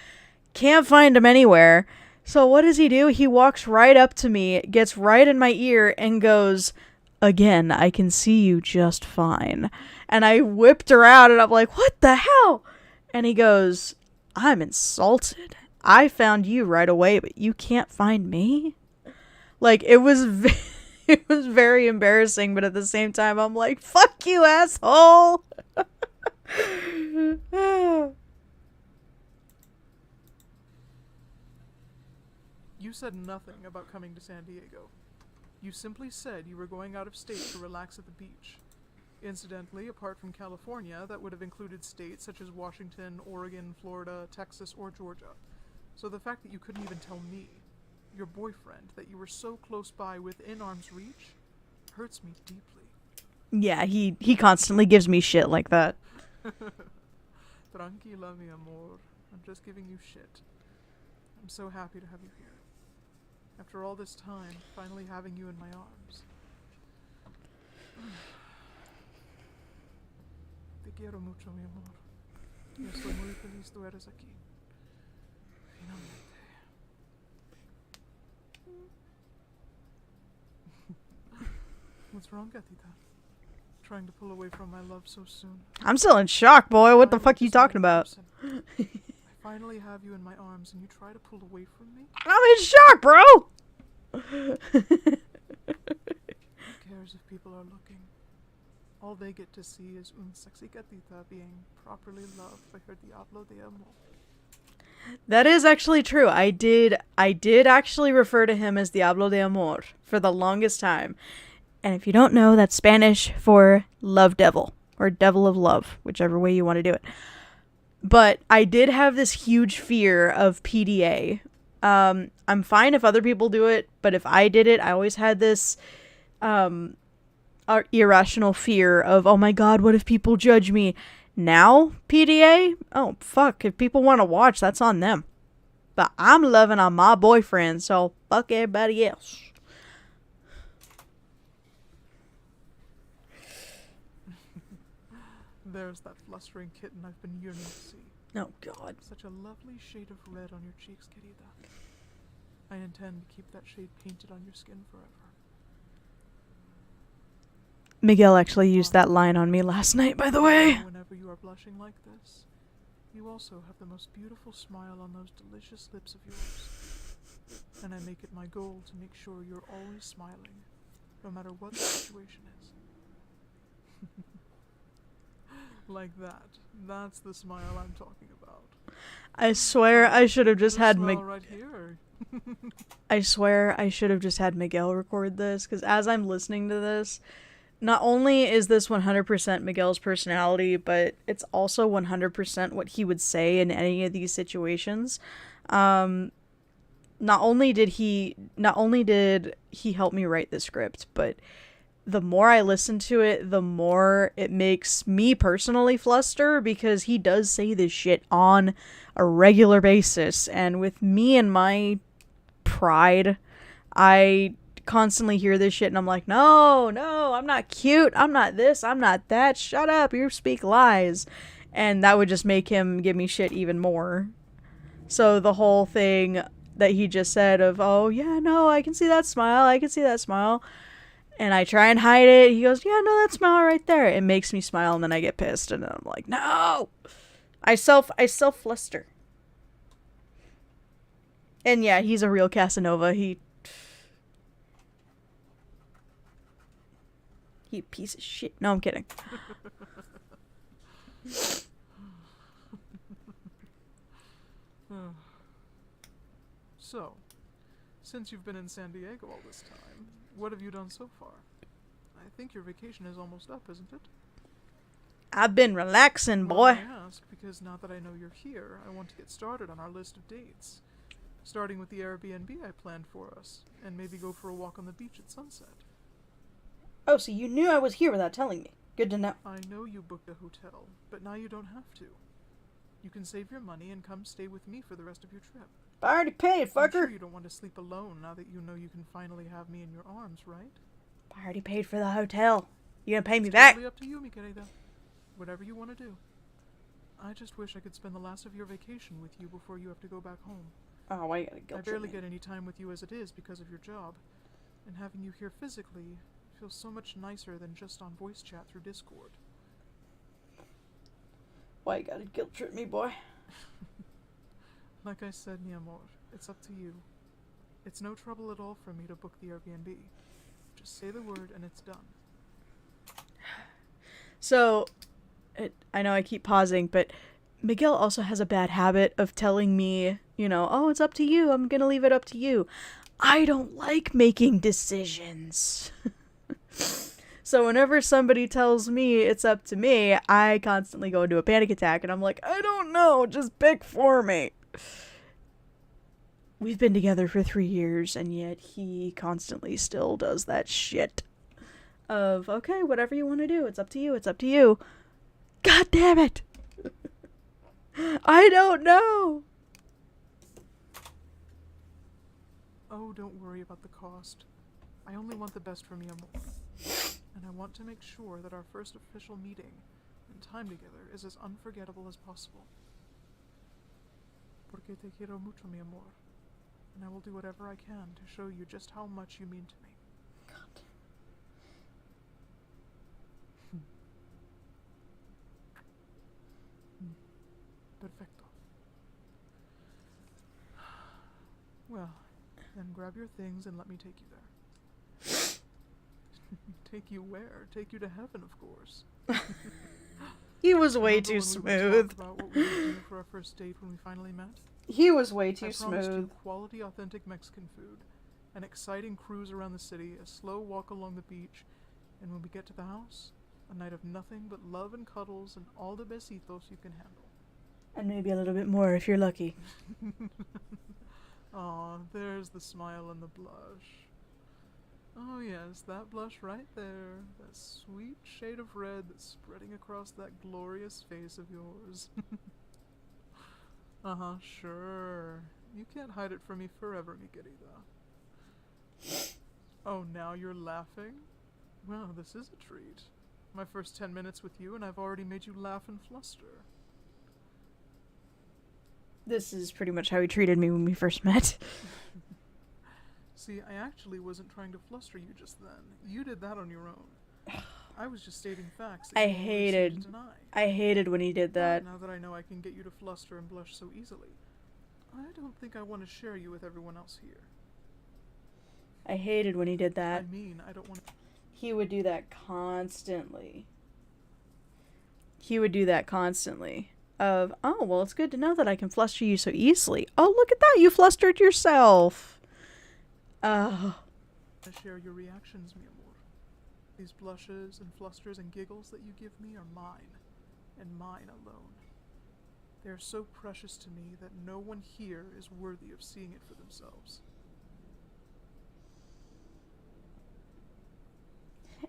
Can't find him anywhere. So what does he do? He walks right up to me, gets right in my ear, and goes, again, I can see you just fine. And I whipped around, and I'm like, what the hell? And he goes, I'm insulted. I found you right away, but you can't find me? Like, it was it was very embarrassing, but at the same time, I'm like, fuck you, asshole! You said nothing about coming to San Diego. You simply said you were going out of state to relax at the beach. Incidentally, apart from California, that would have included states such as Washington, Oregon, Florida, Texas, or Georgia. So the fact that you couldn't even tell me, your boyfriend, that you were so close by within arm's reach, hurts me deeply. Yeah, he constantly gives me shit like that. Tranquila, mi amor. I'm just giving you shit. I'm so happy to have you here. After all this time, finally having you in my arms. Te quiero mucho, mi amor. Y estoy muy feliz tú eres aquí. Finalmente. What's wrong, gatita? Trying to pull away from my love so soon. I'm still in shock, boy. What the fuck are you talking about? I finally have you in my arms and you try to pull away from me? I'm in shock, bro! Who cares if people are looking? All they get to see is un sexy gatita being properly loved by her diablo de amor. That is actually true. I did actually refer to him as Diablo de Amor for the longest time. And if you don't know, that's Spanish for love devil, or devil of love, whichever way you want to do it. But I did have this huge fear of PDA. I'm fine if other people do it, but if I did it, I always had this irrational fear of, oh my god, what if people judge me? Now, PDA? Oh, fuck. If people want to watch, that's on them. But I'm loving on my boyfriend, so fuck everybody else. There's that flustering kitten I've been yearning to see. Oh, God. Such a lovely shade of red on your cheeks, querida. I intend to keep that shade painted on your skin forever. Miguel actually used that line on me last night, by the way. Whenever you are blushing like this, you also have the most beautiful smile on those delicious lips of yours. And I make it my goal to make sure you're always smiling, no matter what the situation is. Like that. That's the smile I'm talking about. I swear I should have just had right here. I swear I should have just had Miguel record this, because as I'm listening to this, not only is this 100% Miguel's personality, but it's also 100% what he would say in any of these situations. not only did he help me write the script, but the more I listen to it, the more it makes me personally fluster, because he does say this shit on a regular basis. And with me and my pride, I constantly hear this shit and I'm like, no, I'm not cute. I'm not this. I'm not that. Shut up. You speak lies. And that would just make him give me shit even more. So the whole thing that he just said of, oh, yeah, no, I can see that smile. I can see that smile. And I try and hide it. He goes, yeah, no, that smile right there. It makes me smile, and then I get pissed, and then I'm like, no! I self-fluster. And yeah, he's a real Casanova. He a piece of shit. No, I'm kidding. So, since you've been in San Diego all this time, what have you done so far? I think your vacation is almost up, isn't it? I've been relaxing, boy. Well, I ask because now that I know you're here, I want to get started on our list of dates. Starting with the Airbnb I planned for us, and maybe go for a walk on the beach at sunset. Oh, so you knew I was here without telling me. Good to know. I know you booked a hotel, but now you don't have to. You can save your money and come stay with me for the rest of your trip. I already paid, fucker. I'm sure you don't want to sleep alone now that you know you can finally have me in your arms, right? I already paid for the hotel. You gonna pay me It's back? totally up to you, mi querida. Whatever you want to do. I just wish I could spend the last of your vacation with you before you have to go back home. Oh, why you gotta guilt I barely trip me? get any time with you as it is because of your job, and having you here physically feels so much nicer than just on voice chat through Discord. Why you gotta guilt trip me, boy? Like I said, mi amor, it's up to you. It's no trouble at all for me to book the Airbnb. Just say the word and it's done. So, I know I keep pausing, but Miguel also has a bad habit of telling me, you know, oh, it's up to you. I'm gonna leave it up to you. I don't like making decisions. So whenever somebody tells me it's up to me, I constantly go into a panic attack, and I'm like, I don't know, just pick for me. We've been together for 3 years, and yet he constantly still does that shit of, okay, whatever you want to do, it's up to you, it's up to you. God damn it! I don't know! Oh, don't worry about the cost. I only want the best for mi amor. And I want to make sure that our first official meeting and time together is as unforgettable as possible. Porque te quiero mucho, mi amor. And I will do whatever I can to show you just how much you mean to me. God. Perfecto. Well, then grab your things and let me take you there. Take you where? Take you to heaven, of course. He was way Remember too when we smooth. talked about what we would do for our first date when we finally met? He was way I too promised you smooth. quality, authentic Mexican food, an exciting cruise around the city, a slow walk along the beach, and when we get to the house, a night of nothing but love and cuddles and all the besitos you can handle. And maybe a little bit more if you're lucky. Aw, there's the smile and the blush. Oh yes, that blush right there. That sweet shade of red that's spreading across that glorious face of yours. Uh-huh, sure. You can't hide it from me forever, mi querida. Oh, now you're laughing? Well, this is a treat. My first 10 minutes with you and I've already made you laugh and fluster. This is pretty much how he treated me when we first met. See, I actually wasn't trying to fluster you just then. You did that on your own. I was just stating facts that I you always seem to hated deny. when he did that. But now that I know I can get you to fluster and blush so easily, I don't think I want to share you with everyone else here. I hated when he did that. I mean, I don't want to... He would do that constantly. He would do that constantly. Of, oh, well, it's good to know that I can fluster you so easily. Oh, look at that, you flustered yourself. Oh. share your reactions, mi amor. These blushes and flusters and giggles that you give me are mine, and mine alone. They are so precious to me that no one here is worthy of seeing it for themselves.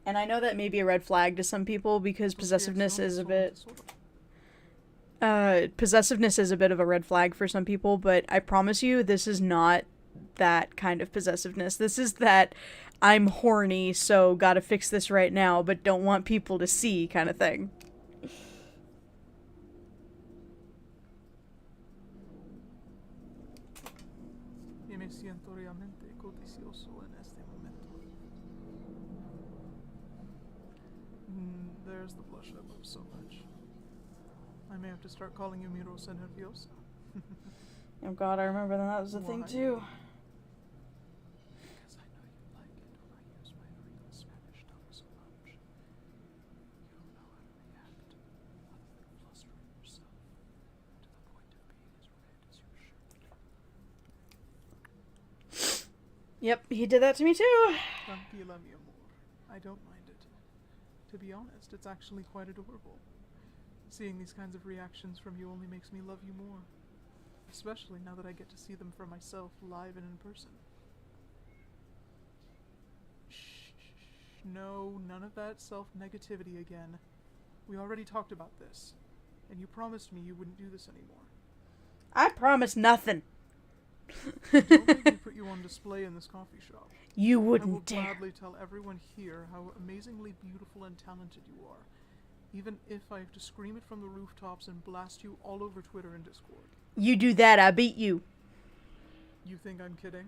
And I know that may be a red flag to some people because possessiveness is a bit... possessiveness is a bit of a red flag for some people, but I promise you this is not that kind of possessiveness. This is that I'm horny, so gotta fix this right now, but don't want people to see kind of thing. Y me siento realmente codicioso en este momento. There's the blush I love so much. I may have to start calling you mi rosa nerviosa. Oh god, I remember that was a thing too. Because I know you like it when I use my real Spanish tongue so much. You don't know how to react other than flustering yourself to the point of being as red as your shirt. Yep, he did that to me too. Tranquila, mi amor. I don't mind it. To be honest, it's actually quite adorable. Seeing these kinds of reactions from you only makes me love you more. Especially now that I get to see them for myself live and in person. Shh. No, none of that self-negativity again. We already talked about this. And you promised me you wouldn't do this anymore. I promise nothing. Don't make me put you on display in this coffee shop. You I will wouldn't dare. gladly tell everyone here how amazingly beautiful and talented you are. Even if I have to scream it from the rooftops and blast you all over Twitter and Discord. You do that, I beat you. You think I'm kidding?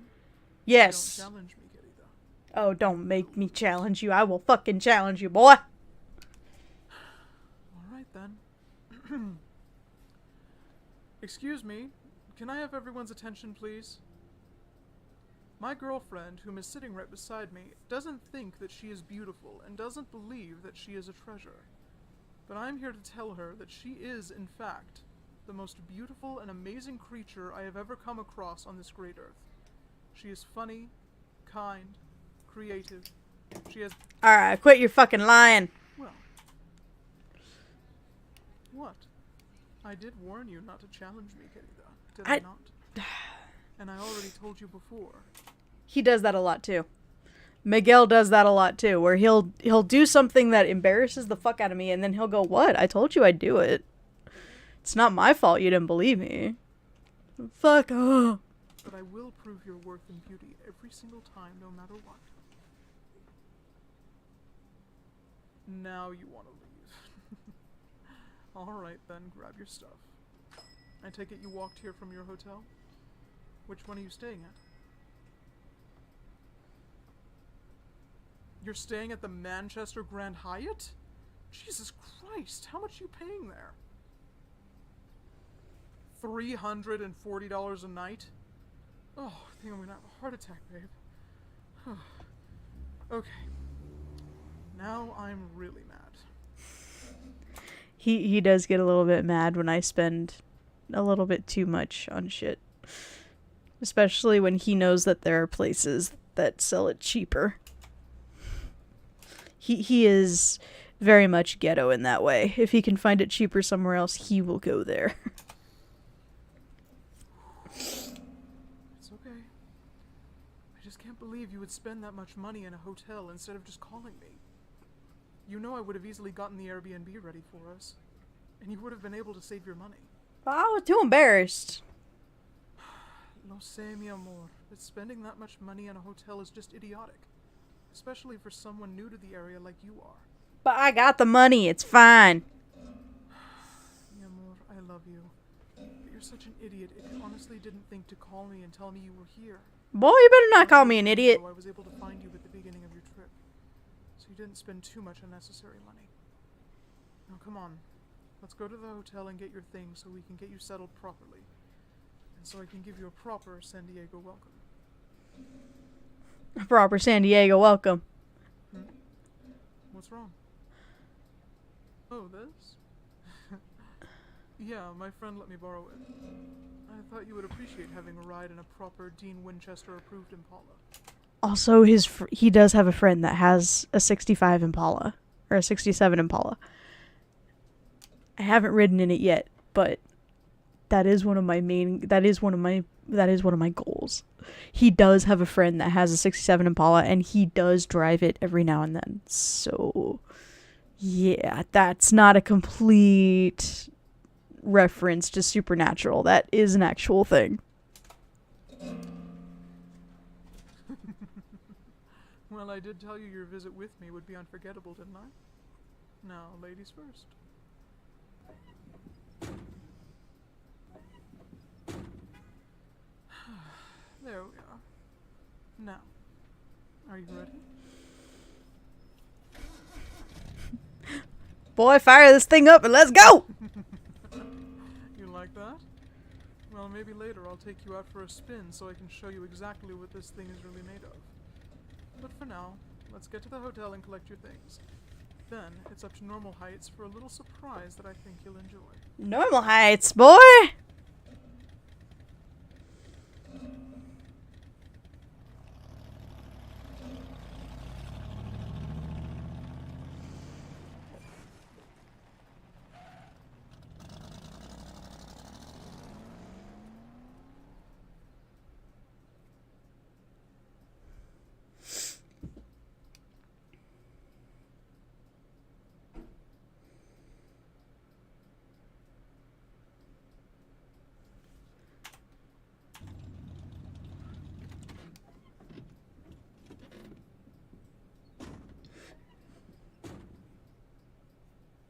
Yes. Don't challenge me, querida. Oh, don't make me challenge you. I will fucking challenge you, boy. Alright then. Excuse me, can I have everyone's attention, please? My girlfriend, whom is sitting right beside me, doesn't think that she is beautiful and doesn't believe that she is a treasure. But I'm here to tell her that she is, in fact, the most beautiful and amazing creature I have ever come across on this great earth. She is funny, kind, creative. She has... Alright, quit your fucking lying. Well... What? I did warn you not to challenge me, querida. Did I not? And I already told you before. He does that a lot too. Miguel does that a lot too, where he'll do something that embarrasses the fuck out of me, and then he'll go, "What? I told you I'd do it. It's not my fault you didn't believe me." Fuck off. But I will prove your worth and beauty every single time, no matter what. Now you want to leave. Alright then, grab your stuff. I take it you walked here from your hotel? Which one are you staying at? You're staying at the Manchester Grand Hyatt? Jesus Christ, how much are you paying there? $340 a night? Oh, I think I'm gonna have a heart attack, babe. Okay. Now I'm really mad. He does get a little bit mad when I spend a little bit too much on shit. Especially when he knows that there are places that sell it cheaper. He is very much ghetto in that way. If he can find it cheaper somewhere else, he will go there. It's okay. I just can't believe you would spend that much money in a hotel instead of just calling me. You know I would have easily gotten the Airbnb ready for us. And you would have been able to save your money. I was too embarrassed. Lo sé, mi amor, but spending that much money in a hotel is just idiotic. Especially for someone new to the area like you are. But I got the money, it's fine. Mi amor, I love you. But you're such an idiot if you honestly didn't think to call me and tell me you were here. Boy, you better not call me an idiot. So I was able to find you at the beginning of your trip. So you didn't spend too much unnecessary money. Now come on. Let's go to the hotel and get your things so we can get you settled properly. And so I can give you a proper San Diego welcome. A proper San Diego welcome. What's wrong? Oh, this? Yeah, my friend let me borrow it. I thought you would appreciate having a ride in a proper Dean Winchester approved Impala. Also, he does have a friend that has a 65 Impala. Or a 67 Impala. I haven't ridden in it yet, but that is one of my main, that is one of my goals. He does have a friend that has a 67 Impala, and he does drive it every now and then. So, yeah, that's not a complete reference to Supernatural. That is an actual thing. Well, I did tell you your visit with me would be unforgettable, didn't I? Now, ladies first. There we are. Now, are you ready? Boy, fire this thing up and let's go! You like that? Well, maybe later I'll take you out for a spin so I can show you exactly what this thing is really made of. But for now, let's get to the hotel and collect your things. Then, it's up to Normal Heights for a little surprise that I think you'll enjoy. Normal Heights, boy!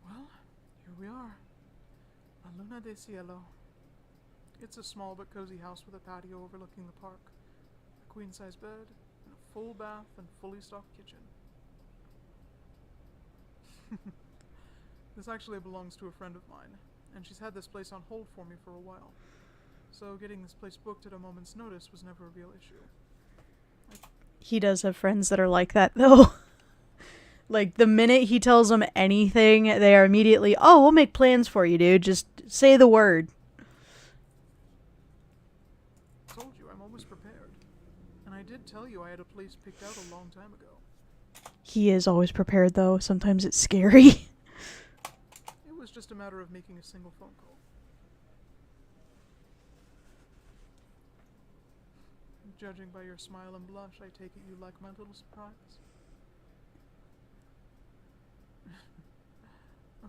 Well, here we are. La Luna de Cielo. It's a small but cozy house with a patio overlooking the park, a queen-size bed, and a full bath and fully stocked kitchen. This actually belongs to a friend of mine, and she's had this place on hold for me for a while. So getting this place booked at a moment's notice was never a real issue. He does have friends that are like that, though. Like, the minute he tells them anything, they are immediately, oh, we'll make plans for you, dude. Just say the word. I told you, I'm always prepared. And I did tell you I had a place picked out a long time ago. He is always prepared, though. Sometimes it's scary. It was just a matter of making a single phone call. Judging by your smile and blush, I take it you like my little surprise.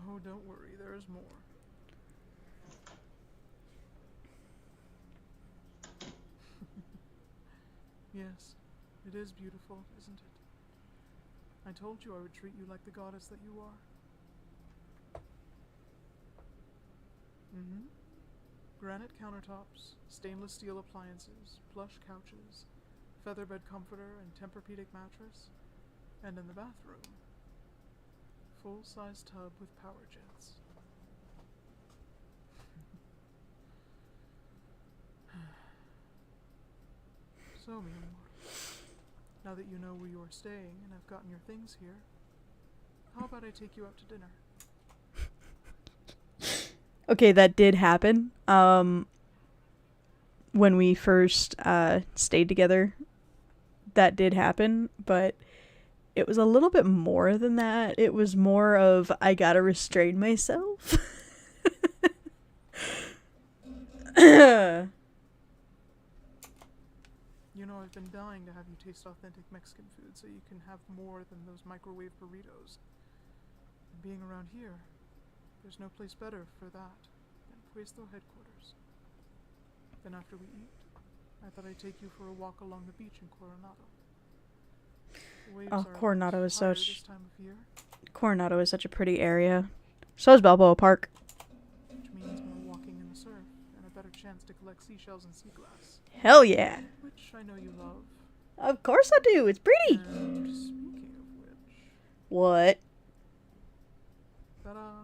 Oh, don't worry, there is more. Yes, it is beautiful, isn't it? I told you I would treat you like the goddess that you are. Granite countertops, stainless steel appliances, plush couches, featherbed comforter and Tempur-Pedic mattress, and in the bathroom, full-size tub with power jets. So, mi amor, now that you know where you are staying and I've gotten your things here, how about I take you out to dinner? Okay, that did happen. When we first stayed together, that did happen, but it was a little bit more than that. It was more of, I gotta restrain myself. You know, I've been dying to have you taste authentic Mexican food so you can have more than those microwave burritos. And being around here, there's no place better for that than Puesto headquarters. Then after we eat, I thought I'd take you for a walk along the beach in Coronado. The waves are Coronado is higher such... this time of year, Coronado is such a pretty area. So is Balboa Park. which means more walking in the surf and a better chance to collect seashells and sea glass, Hell yeah. which I know you love. Of course I do. It's pretty. And speaking of which, What? ta-da!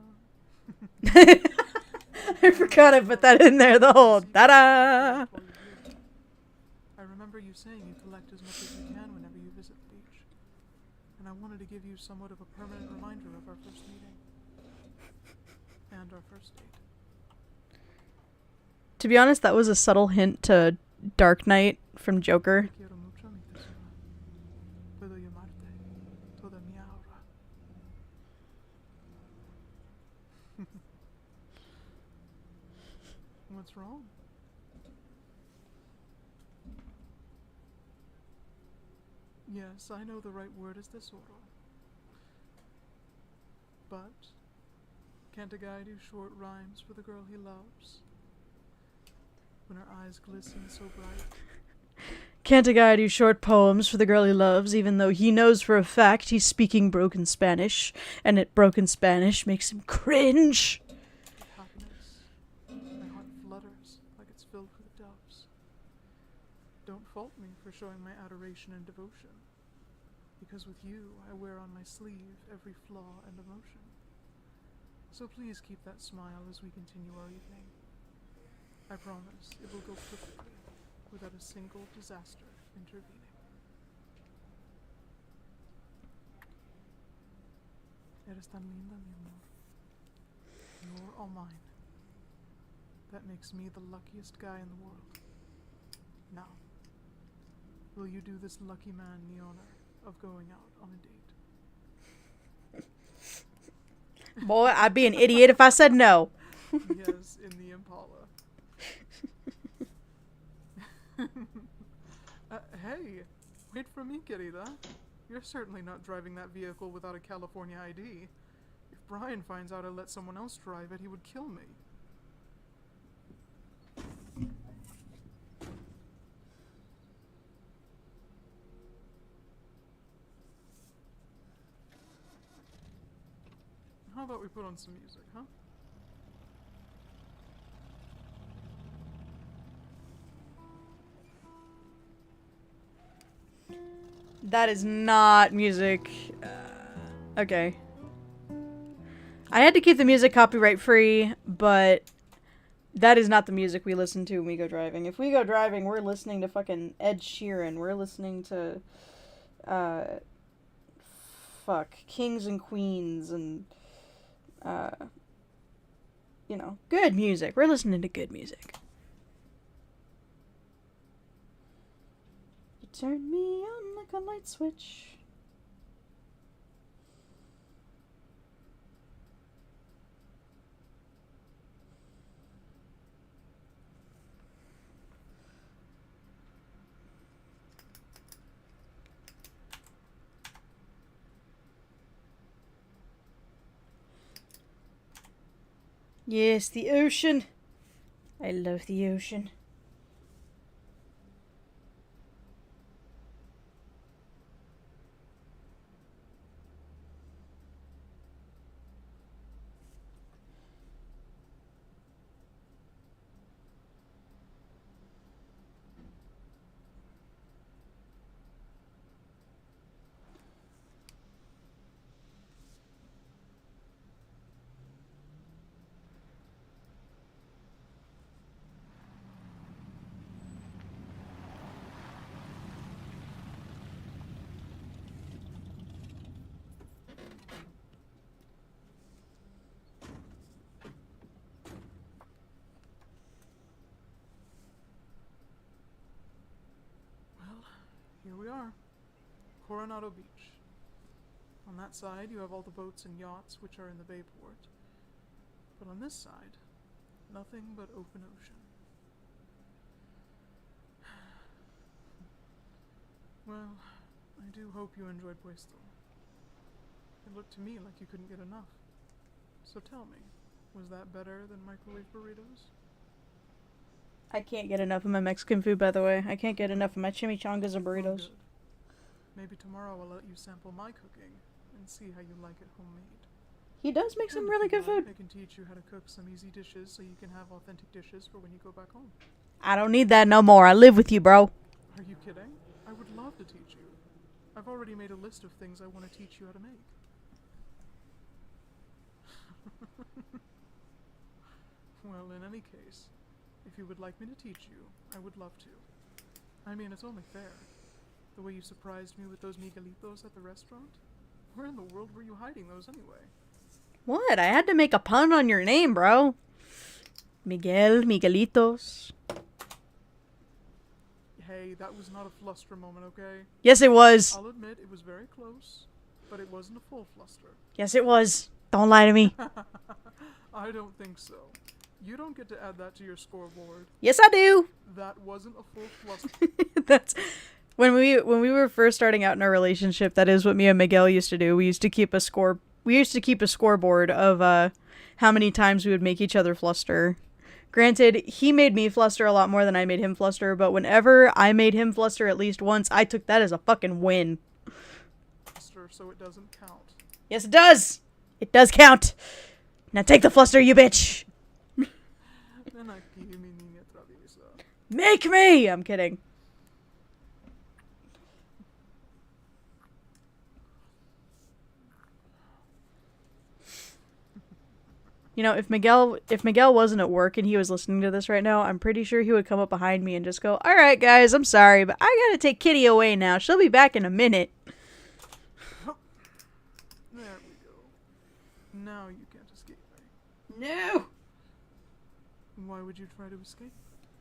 I forgot I put that in there, the whole ta-da! I remember you saying you collect as much as you can whenever you visit the beach. And I wanted to give you somewhat of a permanent reminder of our first meeting. And our first date. To be honest, that was a subtle hint to Dark Knight from Joker. Te quiero mucho, mi tesoro. Puedo llamarte toda mi aura. What's wrong? Yes, I know the right word is tesoro. But can't a guy do short rhymes for the girl he loves? When her eyes glisten so bright. Can't a guy do short poems for the girl he loves, even though he knows for a fact he's speaking broken Spanish, and that broken Spanish makes him cringe? With happiness, my heart flutters like it's filled with doves. Don't fault me for showing my adoration and devotion, because with you I wear on my sleeve every flaw and emotion. So please keep that smile as we continue our evening. I promise it will go perfectly, without a single disaster intervening. Eres tan linda, mi amor. You're all mine. That makes me the luckiest guy in the world. Now, will you do this lucky man the honor of going out on a date? Boy, I'd be an idiot if I said no. Yes, in the Impala. Hey, wait for me, querida. You're certainly not driving that vehicle without a California ID. If Brian finds out I let someone else drive it, he would kill me. How about we put on some music, huh? That is not music. Okay. I had to keep the music copyright free, but that is not the music we listen to when we go driving. If we go driving, we're listening to fucking Ed Sheeran. We're listening to, Kings and Queens and, you know, good music. We're listening to good music. You turn me on like a light switch. Yes, the ocean. I love the ocean. Here we are, Coronado Beach. On that side, you have all the boats and yachts which are in the Bayport. But on this side, nothing but open ocean. Well, I do hope you enjoyed Puesto. It looked to me like you couldn't get enough. So tell me, was that better than microwave burritos? I can't get enough of my Mexican food, by the way. I can't get enough of my chimichangas and Oh, burritos. good. Maybe tomorrow I'll let you sample my cooking and see how you like it homemade. He does make some And if really you'd good like, food. I can teach you how to cook some easy dishes so you can have authentic dishes for when you go back home. I don't need that no more. I live with you, bro. Are you kidding? I would love to teach you. I've already made a list of things I want to teach you how to make. Well, in any case, if you would like me to teach you, I would love to. I mean, it's only fair. The way you surprised me with those Miguelitos at the restaurant? Where in the world were you hiding those anyway? What? I had to make a pun on your name, bro. Miguel, Miguelitos. Hey, that was not a fluster moment, okay? Yes, it was. I'll admit it was very close, but it wasn't a full fluster. Yes, it was. Don't lie to me. I don't think so. You don't get to add that to your scoreboard. Yes, I do. That wasn't a full fluster. That's When we were first starting out in our relationship, that is what me and Miguel used to do. We used to keep a score. We used to keep a scoreboard of how many times we would make each other fluster. Granted, he made me fluster a lot more than I made him fluster, but whenever I made him fluster at least once, I took that as a fucking win. Fluster, so it doesn't count. Yes, it does! It does count! Now take the fluster, you bitch! Ven aquí, mi niña traviesa. Make me! I'm kidding. You know, if Miguel wasn't at work and he was listening to this right now, I'm pretty sure he would come up behind me and just go, "All right, guys, I'm sorry, but I gotta take Kitty away now. She'll be back in a minute." There we go. Now you can't escape me. No! Why would you try to escape?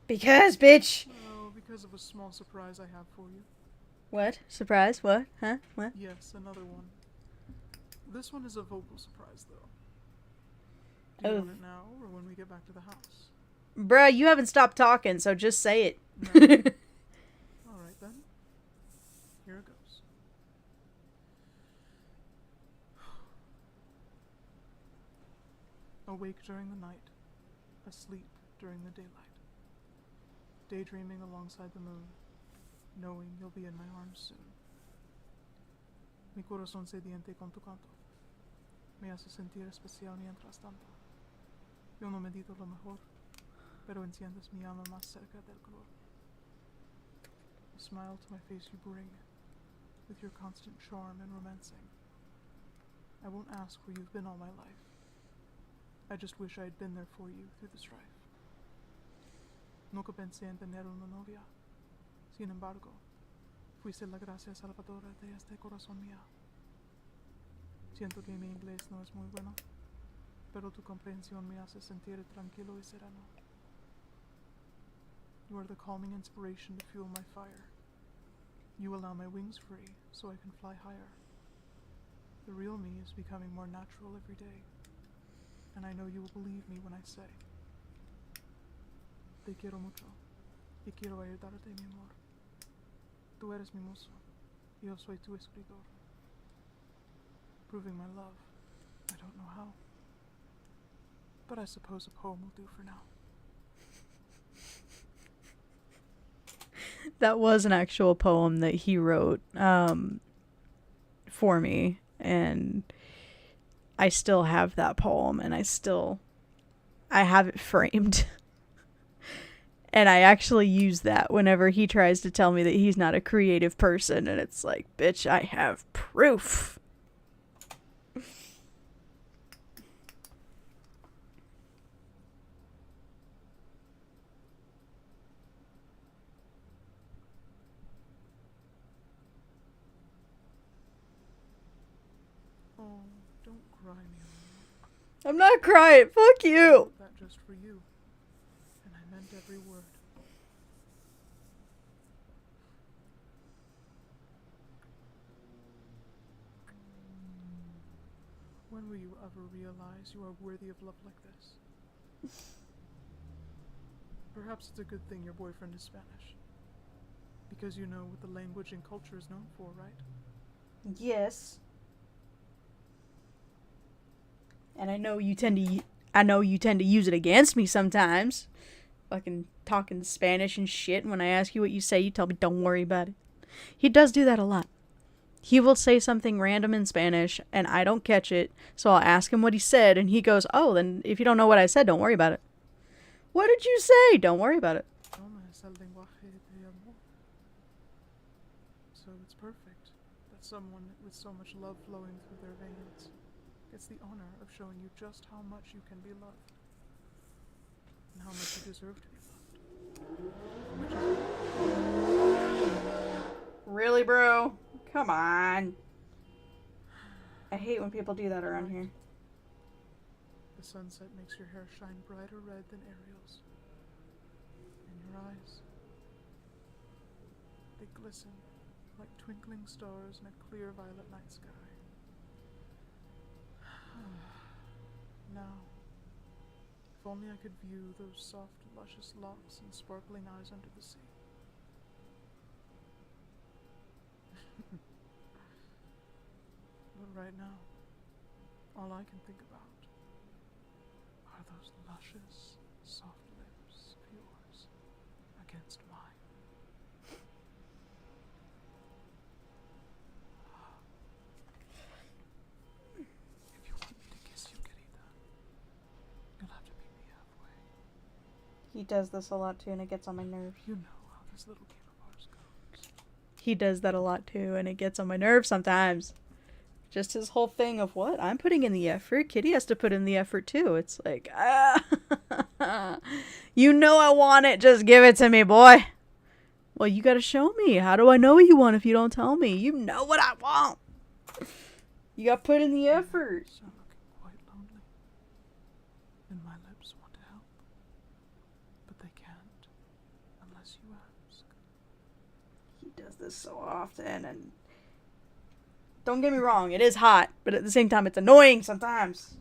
Because, bitch! Oh, because of a small surprise I have for you. What? Surprise? What? Huh? What? Yes, another one. This one is a vocal surprise, though. Do you Oh. want it now, or when we get back to the house? Bruh, you haven't stopped talking, so just say it. No. Alright then. Here it goes. Awake during the night, asleep during the daylight. Daydreaming alongside the moon, knowing you'll be in my arms soon. Mi corazón sediente con tu canto. Me hace sentir especial mientras tanto. Yo no medito lo mejor, pero enciendes mi alma más cerca del calor. A smile to my face you bring, with your constant charm and romancing. I won't ask where you've been all my life. I just wish I had been there for you through the strife. Nunca pensé en tener una novia. Sin embargo, fuiste la gracia salvadora de este corazón mío. Siento que mi inglés no es muy bueno, pero tu comprensión me hace sentir tranquilo y sereno. You are the calming inspiration to fuel my fire. You allow my wings free so I can fly higher. The real me is becoming more natural every day, and I know you will believe me when I say, te quiero mucho, y quiero ayudarte, mi amor. Tú eres mi muso, yo soy tu escritor. Proving my love, I don't know how, but I suppose a poem will do for now. That was an actual poem that he wrote for me, and I still have that poem, and I have it framed. And I actually use that whenever he tries to tell me that he's not a creative person, and it's like, bitch, I have proof. Oh, don't cry, mi amor. I'm not crying. Fuck you. I wrote that just for you, and I meant every word. When will you ever realize you are worthy of love like this? Perhaps it's a good thing your boyfriend is Spanish, because you know what the language and culture is known for, right? Yes. And I know you tend to use it against me sometimes. Fucking talking Spanish and shit. And when I ask you what you say, you tell me don't worry about it. He does do that a lot. He will say something random in Spanish and I don't catch it. So I'll ask him what he said and he goes, "Oh, then if you don't know what I said, don't worry about it." What did you say? Don't worry about it. Toma es el lenguaje de amor. So it's perfect that someone with so much love flowing through their veins gets the honor of showing you just how much you can be loved, and how much you deserve to be loved. Really, bro? Come on. I hate when people do that around here. The sunset makes your hair shine brighter red than Ariel's, and your eyes, they glisten like twinkling stars in a clear violet night sky. Now, if only I could view those soft, luscious locks and sparkling eyes under the sea. right now, all I can think about are those luscious, soft lips of yours against mine. If you want me to kiss you, querida, you'll have to meet me halfway. He does this a lot too, and it gets on my nerves. You know how this little game of ours goes. He does that a lot too, and it gets on my nerves sometimes. Just his whole thing of what? I'm putting in the effort. Kitty has to put in the effort too. It's like, you know I want it. Just give it to me, boy. Well, you gotta show me. How do I know what you want if you don't tell me? You know what I want. You gotta put in the effort. So looking quite lonely, and my lips want to help, but they can't unless you ask. He does this so often, and don't get me wrong, it is hot, but at the same time, it's annoying sometimes.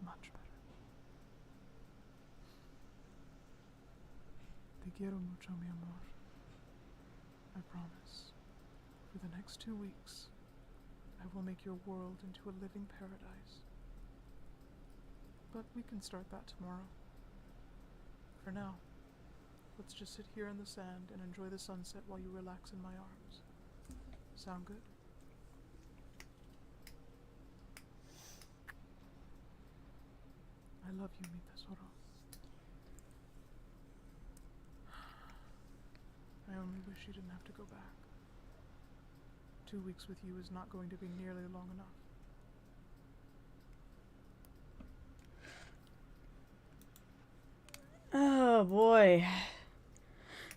Much better. Te quiero mucho, mi amor. I promise. For the next 2 weeks, I will make your world into a living paradise. But we can start that tomorrow. For now, let's just sit here in the sand and enjoy the sunset while you relax in my arms. Sound good? I love you, mi tesoro. I only wish you didn't have to go back. 2 weeks with you is not going to be nearly long enough. Oh boy.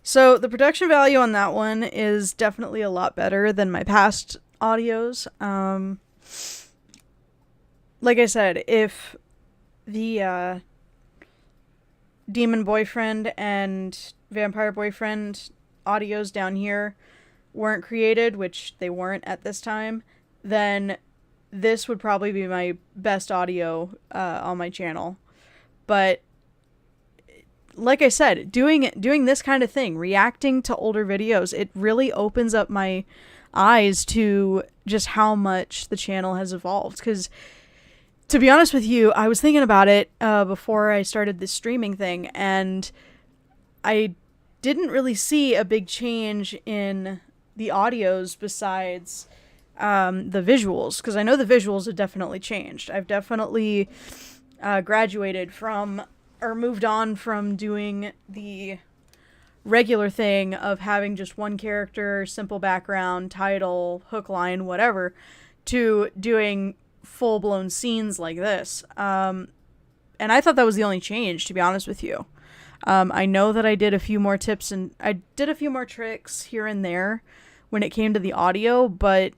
So the production value on that one is definitely a lot better than my past audios. Like I said, if the demon boyfriend and vampire boyfriend audios down here weren't created, which they weren't at this time, then this would probably be my best audio on my channel. But like I said, doing this kind of thing, reacting to older videos, it really opens up my eyes to just how much the channel has evolved. Because, to be honest with you, I was thinking about it before I started this streaming thing, and I didn't really see a big change in the audios besides the visuals. Because I know the visuals have definitely changed. I've definitely graduated from, or moved on from doing the regular thing of having just one character, simple background, title, hook line, whatever, to doing full-blown scenes like this. And I thought that was the only change, to be honest with you. I know that I did a few more tips and I did a few more tricks here and there when it came to the audio, but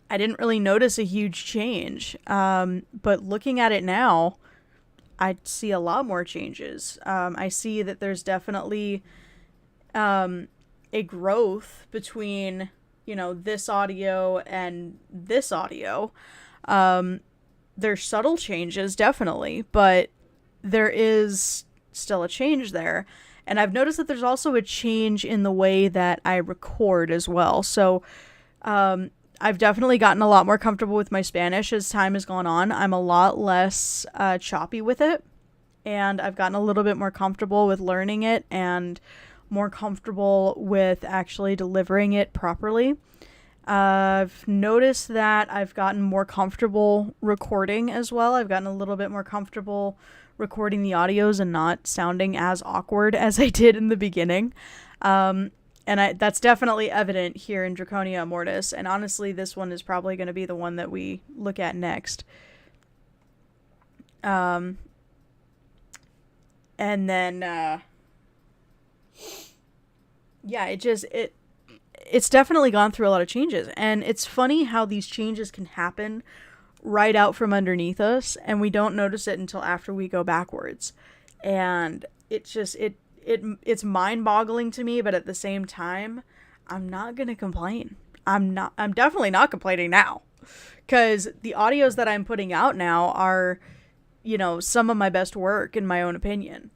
I didn't really notice a huge change. But looking at it now, I see a lot more changes. I see that there's definitely a growth between, you know, this audio and this audio. There's subtle changes, definitely, but there is still a change there. And I've noticed that there's also a change in the way that I record as well. So I've definitely gotten a lot more comfortable with my Spanish as time has gone on. I'm a lot less choppy with it, and I've gotten a little bit more comfortable with learning it and more comfortable with actually delivering it properly. I've noticed that I've gotten more comfortable recording as well. I've gotten a little bit more comfortable recording the audios and not sounding as awkward as I did in the beginning. And that's definitely evident here in Draconia Mortis. And honestly, this one is probably going to be the one that we look at next. And then, yeah, it's definitely gone through a lot of changes. And it's funny how these changes can happen right out from underneath us, and we don't notice it until after we go backwards. And it's just, it's mind-boggling to me, but at the same time, I'm not gonna complain. I'm definitely not complaining now, because the audios that I'm putting out now are, you know, some of my best work in my own opinion.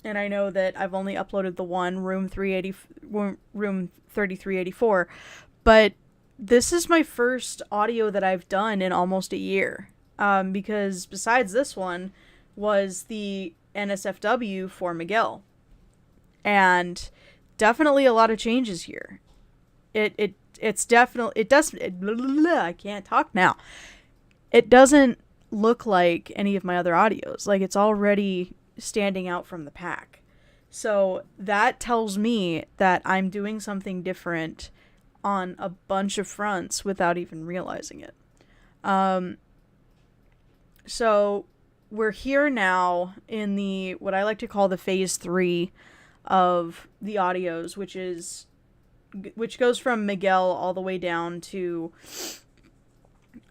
And I know that I've only uploaded the one, room 3384, but this is my first audio that I've done in almost a year. Because besides this one was the NSFW for Miguel. And definitely a lot of changes here. It's definitely, it doesn't, I can't talk now. It doesn't look like any of my other audios. Like, it's already standing out from the pack. So that tells me that I'm doing something different on a bunch of fronts without even realizing it. So we're here now in the, what I like to call the phase 3 of the audios, which goes from Miguel all the way down to,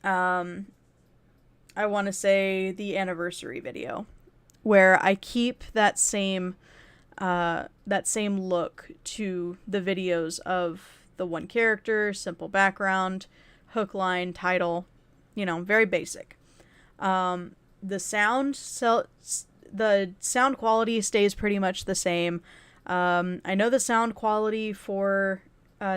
I want to say the anniversary video, where I keep that same look to the videos of the one character, simple background, hook line, title, very basic. The sound quality stays pretty much the same. I know the sound quality for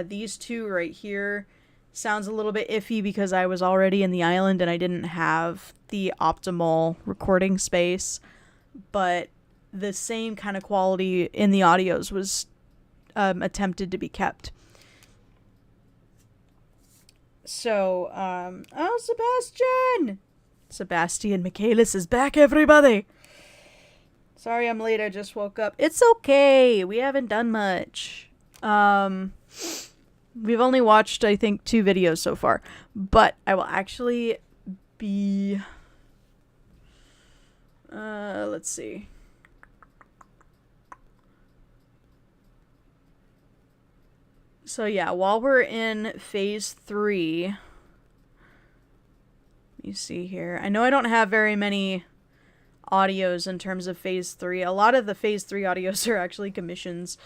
these two right here sounds a little bit iffy because I was already in the island and I didn't have the optimal recording space, but the same kind of quality in the audios was attempted to be kept. So, Sebastian Michaelis is back, everybody! Sorry I'm late, I just woke up. It's okay, we haven't done much. We've only watched, I think, 2 videos so far. But I will actually be... let's see. So yeah, while we're in phase 3... Let me see here. I know I don't have very many audios in terms of phase 3. A lot of the phase 3 audios are actually commissions.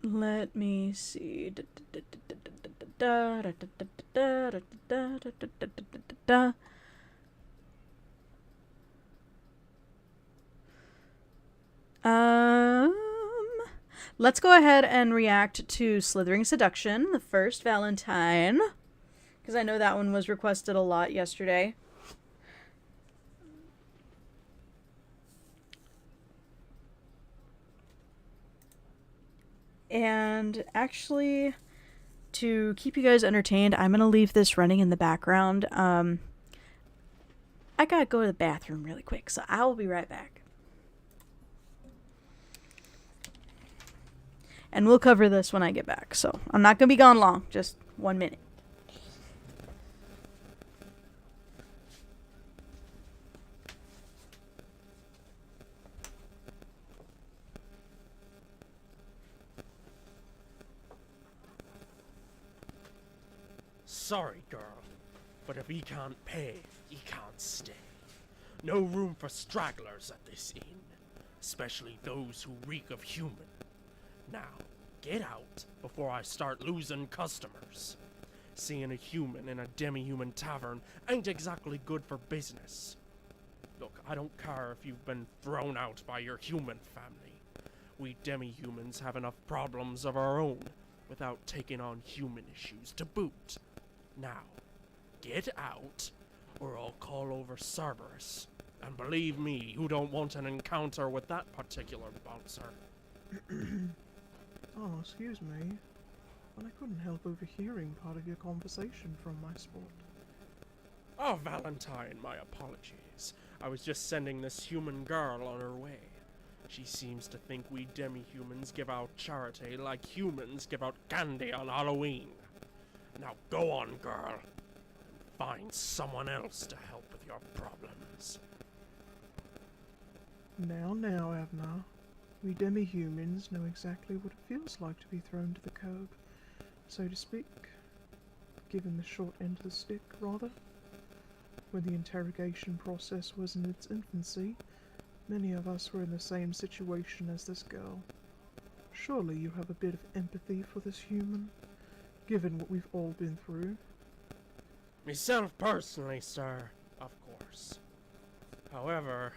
Let me see. Let's go ahead and react to Slithering Seduction, the first Valentine, because I know that one was requested a lot yesterday. And actually, to keep you guys entertained, I'm going to leave this running in the background. I gotta go to the bathroom really quick, so I will be right back. And we'll cover this when I get back, so I'm not going to be gone long, just 1 minute. Sorry, girl, but if he can't pay, he can't stay. No room for stragglers at this inn, especially those who reek of human. Now, get out before I start losing customers. Seeing a human in a demi-human tavern ain't exactly good for business. Look, I don't care if you've been thrown out by your human family. We demi-humans have enough problems of our own without taking on human issues to boot. Now, get out, or I'll call over Cerberus. And believe me, you don't want an encounter with that particular bouncer. Oh, excuse me, but I couldn't help overhearing part of your conversation from my spot. Oh, Valentine, my apologies. I was just sending this human girl on her way. She seems to think we demi-humans give out charity like humans give out candy on Halloween. Now go on, girl, and find someone else to help with your problems. Now, Avner. We demi-humans know exactly what it feels like to be thrown to the curb, so to speak. Given the short end of the stick, rather. When the interrogation process was in its infancy, many of us were in the same situation as this girl. Surely you have a bit of empathy for this human, given what we've all been through. Myself personally, sir, of course. However,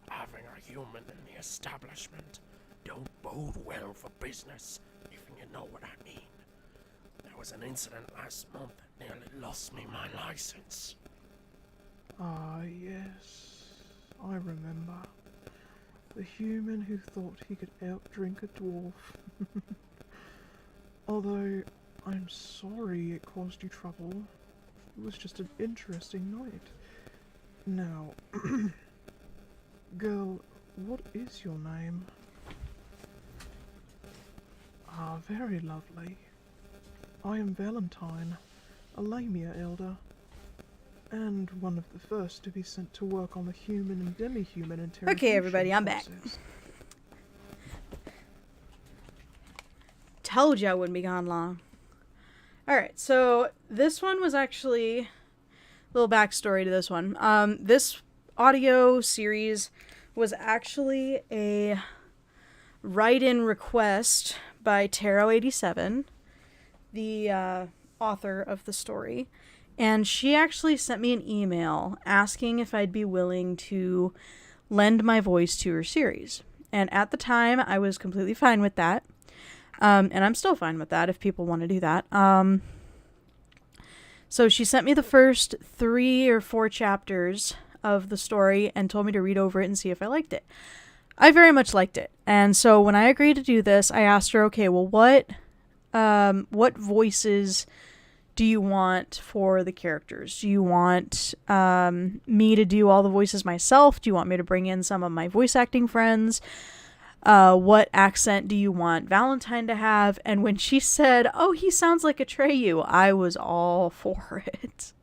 having a human in the establishment don't bode well for business, if you know what I mean. There was an incident last month that nearly lost me my license. Ah, yes, I remember. The human who thought he could outdrink a dwarf. Although, I'm sorry it caused you trouble. It was just an interesting night. Now, girl, what is your name? Ah, very lovely. I am Valentine, a Lamia elder, and one of the first to be sent to work on the human and demi-human interrogation Okay, everybody, I'm back. process. Told you I wouldn't be gone long. Alright, so this one was actually a little backstory to this one. This audio series was actually a write-in request by Taro87, the author of the story. And she actually sent me an email asking if I'd be willing to lend my voice to her series. And at the time, I was completely fine with that. And I'm still fine with that if people want to do that. So she sent me the first 3 or 4 chapters of the story and told me to read over it and see if I liked it. I very much liked it. And so when I agreed to do this, I asked her, okay, well, what voices do you want for the characters? Do you want me to do all the voices myself? Do you want me to bring in some of my voice acting friends? What accent do you want Valentine to have? And when she said, oh, he sounds like Atreyu, I was all for it.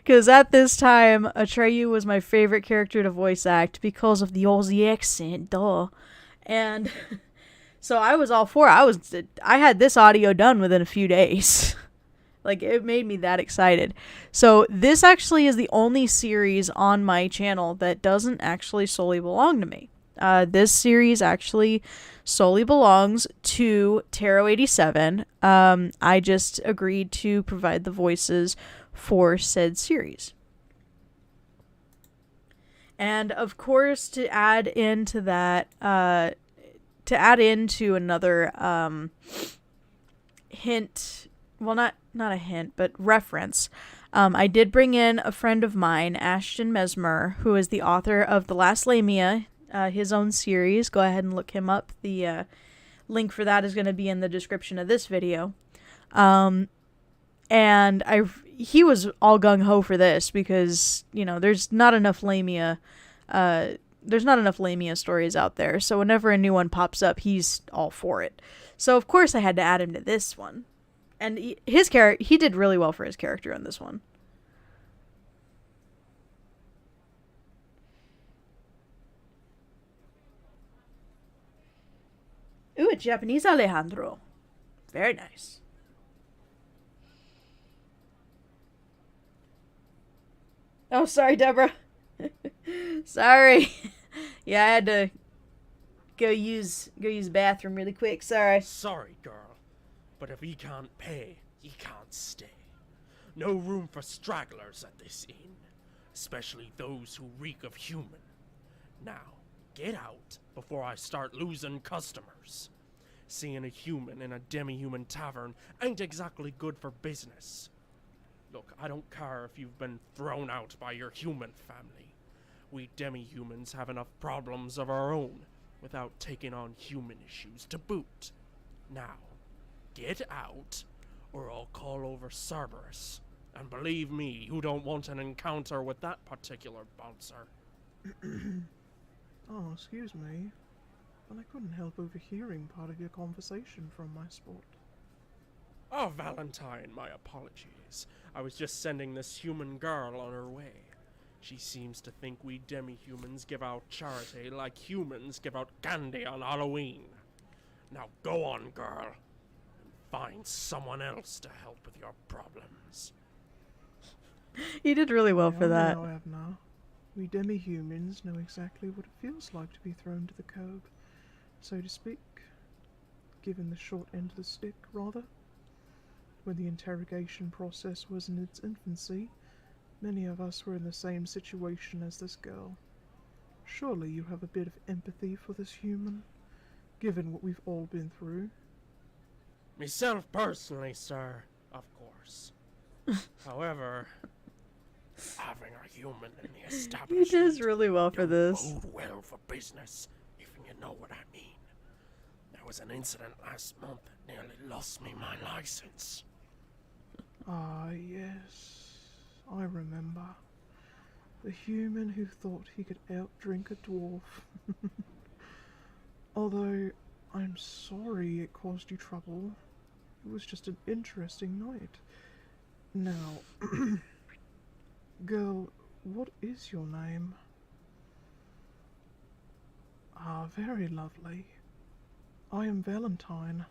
Because at this time, Atreyu was my favorite character to voice act because of the Aussie accent, duh. And so I was all for it. I had this audio done within a few days. Like, it made me that excited. So this actually is the only series on my channel that doesn't actually solely belong to me. This series actually solely belongs to Taro87. I just agreed to provide the voices for said series. And of course, to add into that, another hint, well, not a hint, but reference, I did bring in a friend of mine, Ashton Mesmer, who is the author of The Last Lamia, his own series. Go ahead and look him up. The link for that is going to be in the description of this video. And he was all gung-ho for this because, you know, there's not enough Lamia stories out there. So whenever a new one pops up, he's all for it. So of course I had to add him to this one. And he did really well for his character in this one. Ooh, a Japanese Alejandro. Very nice. Oh, sorry, Deborah. Sorry. Yeah, I had to go use the bathroom really quick. Sorry. Sorry, girl, but if he can't pay, he can't stay. No room for stragglers at this inn, especially those who reek of human. Now, get out before I start losing customers. Seeing a human in a demi-human tavern ain't exactly good for business. Look, I don't care if you've been thrown out by your human family. We demi-humans have enough problems of our own without taking on human issues to boot. Now, get out, or I'll call over Cerberus. And believe me, you don't want an encounter with that particular bouncer. Oh, excuse me, but I couldn't help overhearing part of your conversation from my spot. Oh, Valentine, my apologies. I was just sending this human girl on her way. She seems to think we demi-humans give out charity like humans give out candy on Halloween. Now go on, girl, and find someone else to help with your problems. You did really well for that. Now, Abner, we demi-humans know exactly what it feels like to be thrown to the curb, so to speak. given the short end of the stick, rather. When the interrogation process was in its infancy, many of us were in the same situation as this girl. Surely you have a bit of empathy for this human, given what we've all been through. Myself personally, sir, of course. However, having a human in the He establishment does really well for don't this. bode well for business, if you know what I mean. There was an incident last month that nearly lost me my license. Ah, yes, I remember. The human who thought he could outdrink a dwarf. Although, I'm sorry it caused you trouble. It was just an interesting night. Now, girl, what is your name? Ah, very lovely. I am Valentine,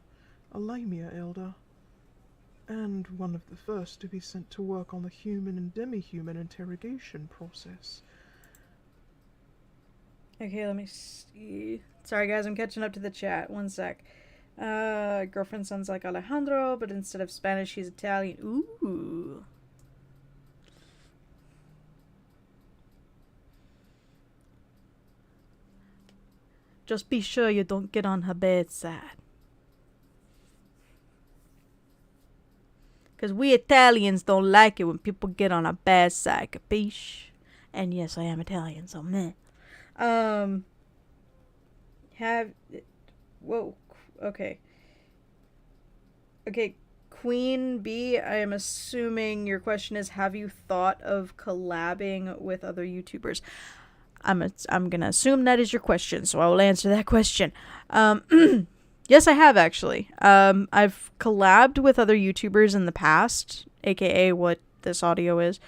a Lamia elder, and one of the first to be sent to work on the human and demi-human interrogation process. Okay, let me see. Sorry guys, I'm catching up to the chat. One sec. Girlfriend sounds like Alejandro, but instead of Spanish, she's Italian. Ooh. Just be sure you don't get on her bad side. Because we Italians don't like it when people get on our bad side, capiche? And yes, I am Italian, so meh. Whoa, okay. Okay, Queen B, I am assuming your question is, have you thought of collabing with other YouTubers? I'm gonna assume that is your question, so I will answer that question. Yes, I have actually. I've collabed with other YouTubers in the past, aka what this audio is.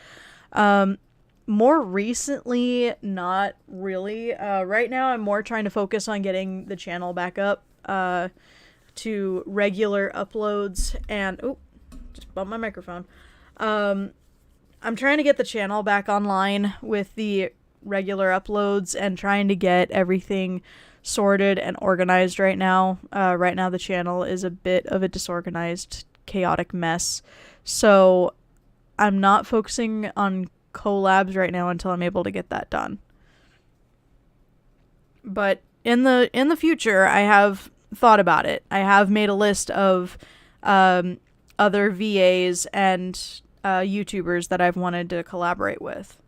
More recently, not really. Right now, I'm more trying to focus on getting the channel back up to regular uploads. And, oh, just bumped my microphone. I'm trying to get the channel back online with the regular uploads and trying to get everything sorted and organized right now. Right now, the channel is a bit of a disorganized, chaotic mess. So, I'm not focusing on collabs right now until I'm able to get that done. But in the future, I have thought about it. I have made a list of other VAs and YouTubers that I've wanted to collaborate with.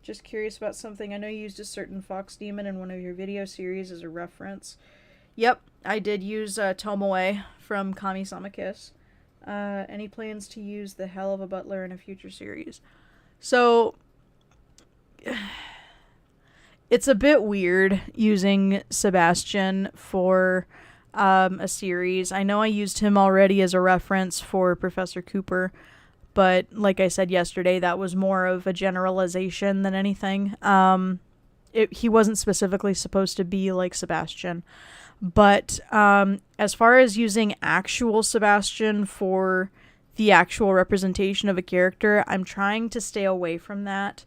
Just curious about something. I know you used a certain fox demon in one of your video series as a reference. Yep, I did use Tomoe from Kami-sama Kiss. Any plans to use the hell of a butler in a future series? So, it's a bit weird using Sebastian for a series. I know I used him already as a reference for Professor Cooper, but like I said yesterday, that was more of a generalization than anything. He wasn't specifically supposed to be like Sebastian. But as far as using actual Sebastian for the actual representation of a character, I'm trying to stay away from that.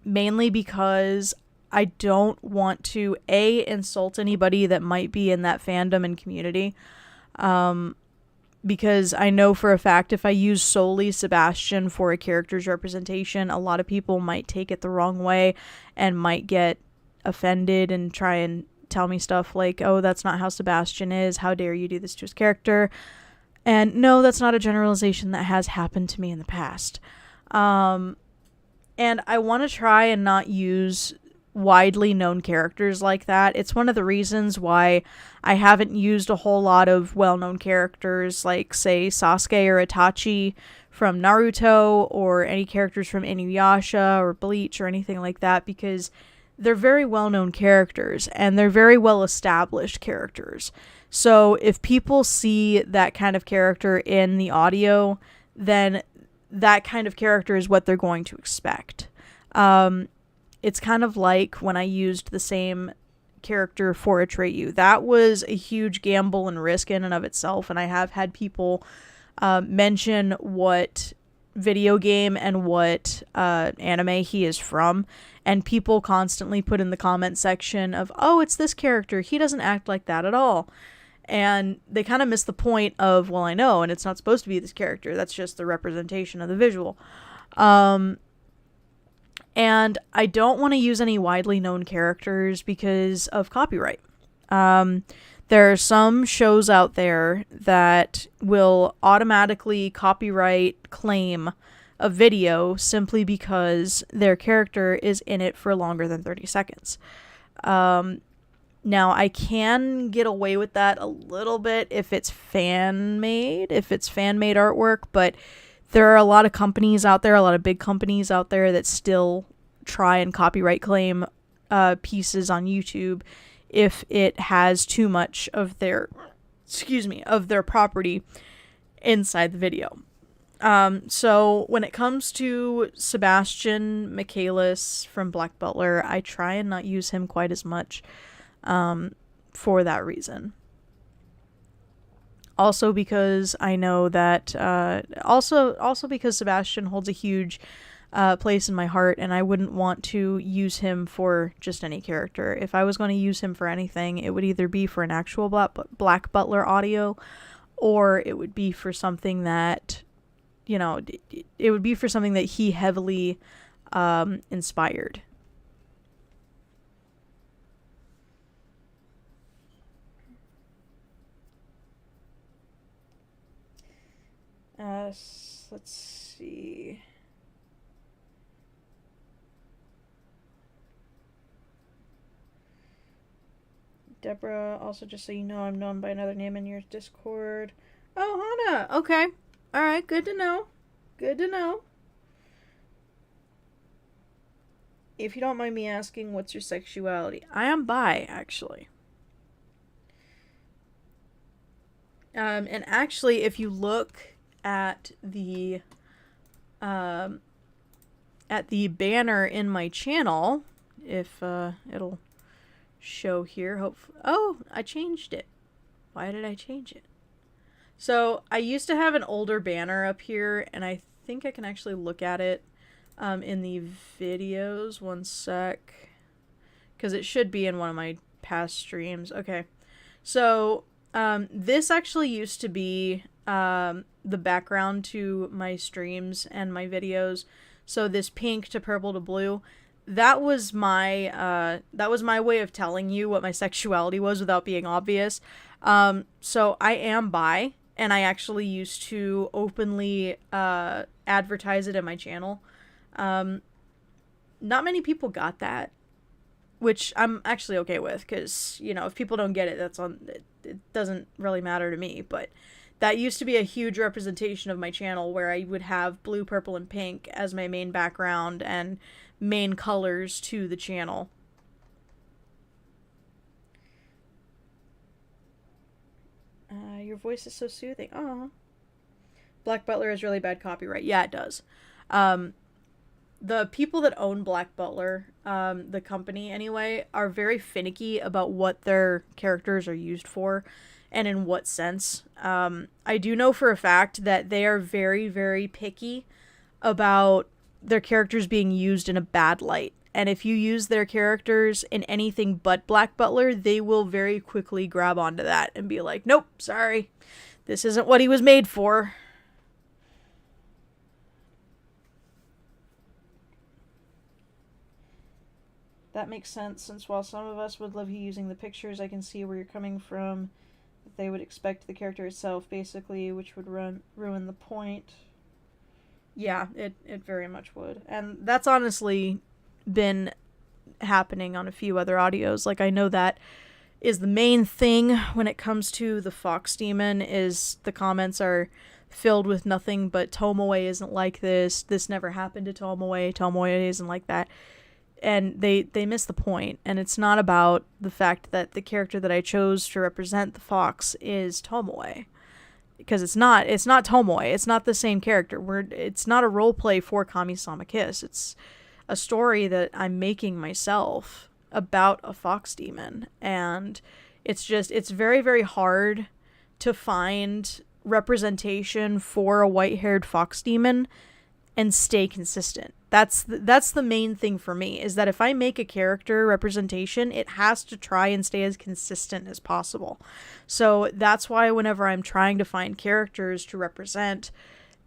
Mainly because I don't want to, A, insult anybody that might be in that fandom and community. Because I know for a fact if I use solely Sebastian for a character's representation, a lot of people might take it the wrong way and might get offended and try and tell me stuff like, oh, that's not how Sebastian is, how dare you do this to his character. And no, that's not a generalization that has happened to me in the past. And I want to try and not use widely known characters like that. It's one of the reasons why I haven't used a whole lot of well-known characters like, say, Sasuke or Itachi from Naruto, or any characters from Inuyasha or Bleach or anything like that, because they're very well-known characters and they're very well-established characters. So if people see that kind of character in the audio, then that kind of character is what they're going to expect. It's kind of like when I used the same character for Atreyu. That was a huge gamble and risk in and of itself, and I have had people mention what video game and what anime he is from, and people constantly put in the comment section of, oh, it's this character, he doesn't act like that at all. And they kind of miss the point of, well, I know, and it's not supposed to be this character, that's just the representation of the visual. And I don't want to use any widely known characters because of copyright. There are some shows out there that will automatically copyright claim a video simply because their character is in it for longer than 30 seconds. Now, I can get away with that a little bit if it's fan-made artwork, but there are a lot of companies out there, a lot of big companies out there that still try and copyright claim pieces on YouTube if it has too much of their property inside the video. So when it comes to Sebastian Michaelis from Black Butler, I try and not use him quite as much for that reason. Also because I know that also because Sebastian holds a huge place in my heart, and I wouldn't want to use him for just any character. If I was going to use him for anything, it would either be for an actual Black Butler audio, or it would be for something that, it would be for something that he heavily inspired. Let's see. Deborah, also just so you know, I'm known by another name in your Discord. Oh, Hana. Okay. Alright, good to know. Good to know. If you don't mind me asking, what's your sexuality? I am bi, actually. And actually, if you look at the banner in my channel, if it'll show here, hopefully. Oh, I changed it. Why did I change it? So I used to have an older banner up here, and I think I can actually look at it in the videos. One sec, because it should be in one of my past streams. Okay, so this actually used to be the background to my streams and my videos. So this pink to purple to blue, that was my way of telling you what my sexuality was without being obvious. So I am bi, and I actually used to openly advertise it in my channel. Not many people got that, which I'm actually okay with, because, if people don't get it, it doesn't really matter to me. But that used to be a huge representation of my channel, where I would have blue, purple, and pink as my main background and main colors to the channel. Your voice is so soothing. Oh, Black Butler has really bad copyright. Yeah, it does. The people that own Black Butler, the company anyway, are very finicky about what their characters are used for and in what sense. I do know for a fact that they are very, very picky about their characters being used in a bad light. And if you use their characters in anything but Black Butler, they will very quickly grab onto that and be like, nope, sorry, this isn't what he was made for. That makes sense, since while some of us would love you using the pictures, I can see where you're coming from. They would expect the character itself, basically, which would ruin the point. Yeah, it very much would. And that's honestly been happening on a few other audios. Like, I know that is the main thing when it comes to the Fox Demon, is the comments are filled with nothing but Tomoe isn't like this never happened to Tomoe isn't like that. And they miss the point, and it's not about the fact that the character that I chose to represent the fox is Tomoe, because it's not Tomoe. It's not the same character. It's not a role play for Kami-sama Kiss. It's a story that I'm making myself about a fox demon, and it's very, very hard to find representation for a white-haired fox demon and stay consistent. That's the main thing for me, is that if I make a character representation, it has to try and stay as consistent as possible. So that's why whenever I'm trying to find characters to represent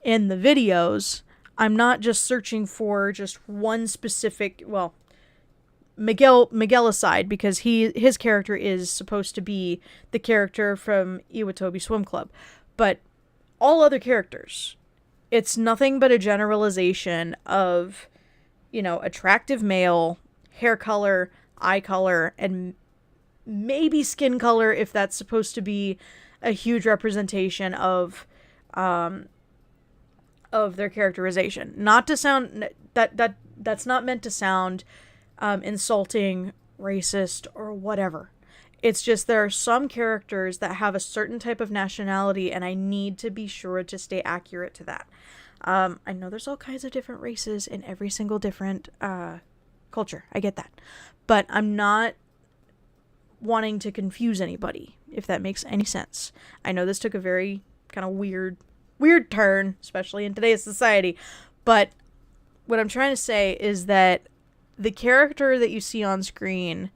in the videos, I'm not just searching for just one specific, well, Miguel aside, because his character is supposed to be the character from Iwatobi Swim Club, but all other characters, it's nothing but a generalization of, you know, attractive male, hair color, eye color, and maybe skin color, if that's supposed to be a huge representation of their characterization. Not to sound that's not meant to sound insulting, racist, or whatever. It's just there are some characters that have a certain type of nationality, and I need to be sure to stay accurate to that. I know there's all kinds of different races in every single different culture. I get that. But I'm not wanting to confuse anybody, if that makes any sense. I know this took a very kind of weird turn, especially in today's society. But what I'm trying to say is that the character that you see on screen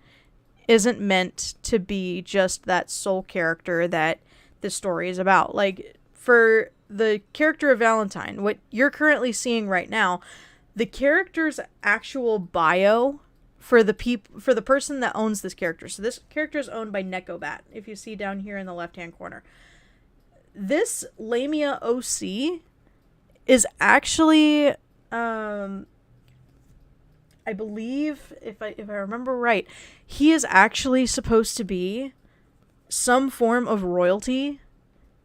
isn't meant to be just that sole character that the story is about. Like, for the character of Valentine, what you're currently seeing right now, the character's actual bio for the person that owns this character. So this character is owned by Nekobat, if you see down here in the left-hand corner. This Lamia OC is actually, I believe, if I remember right, he is actually supposed to be some form of royalty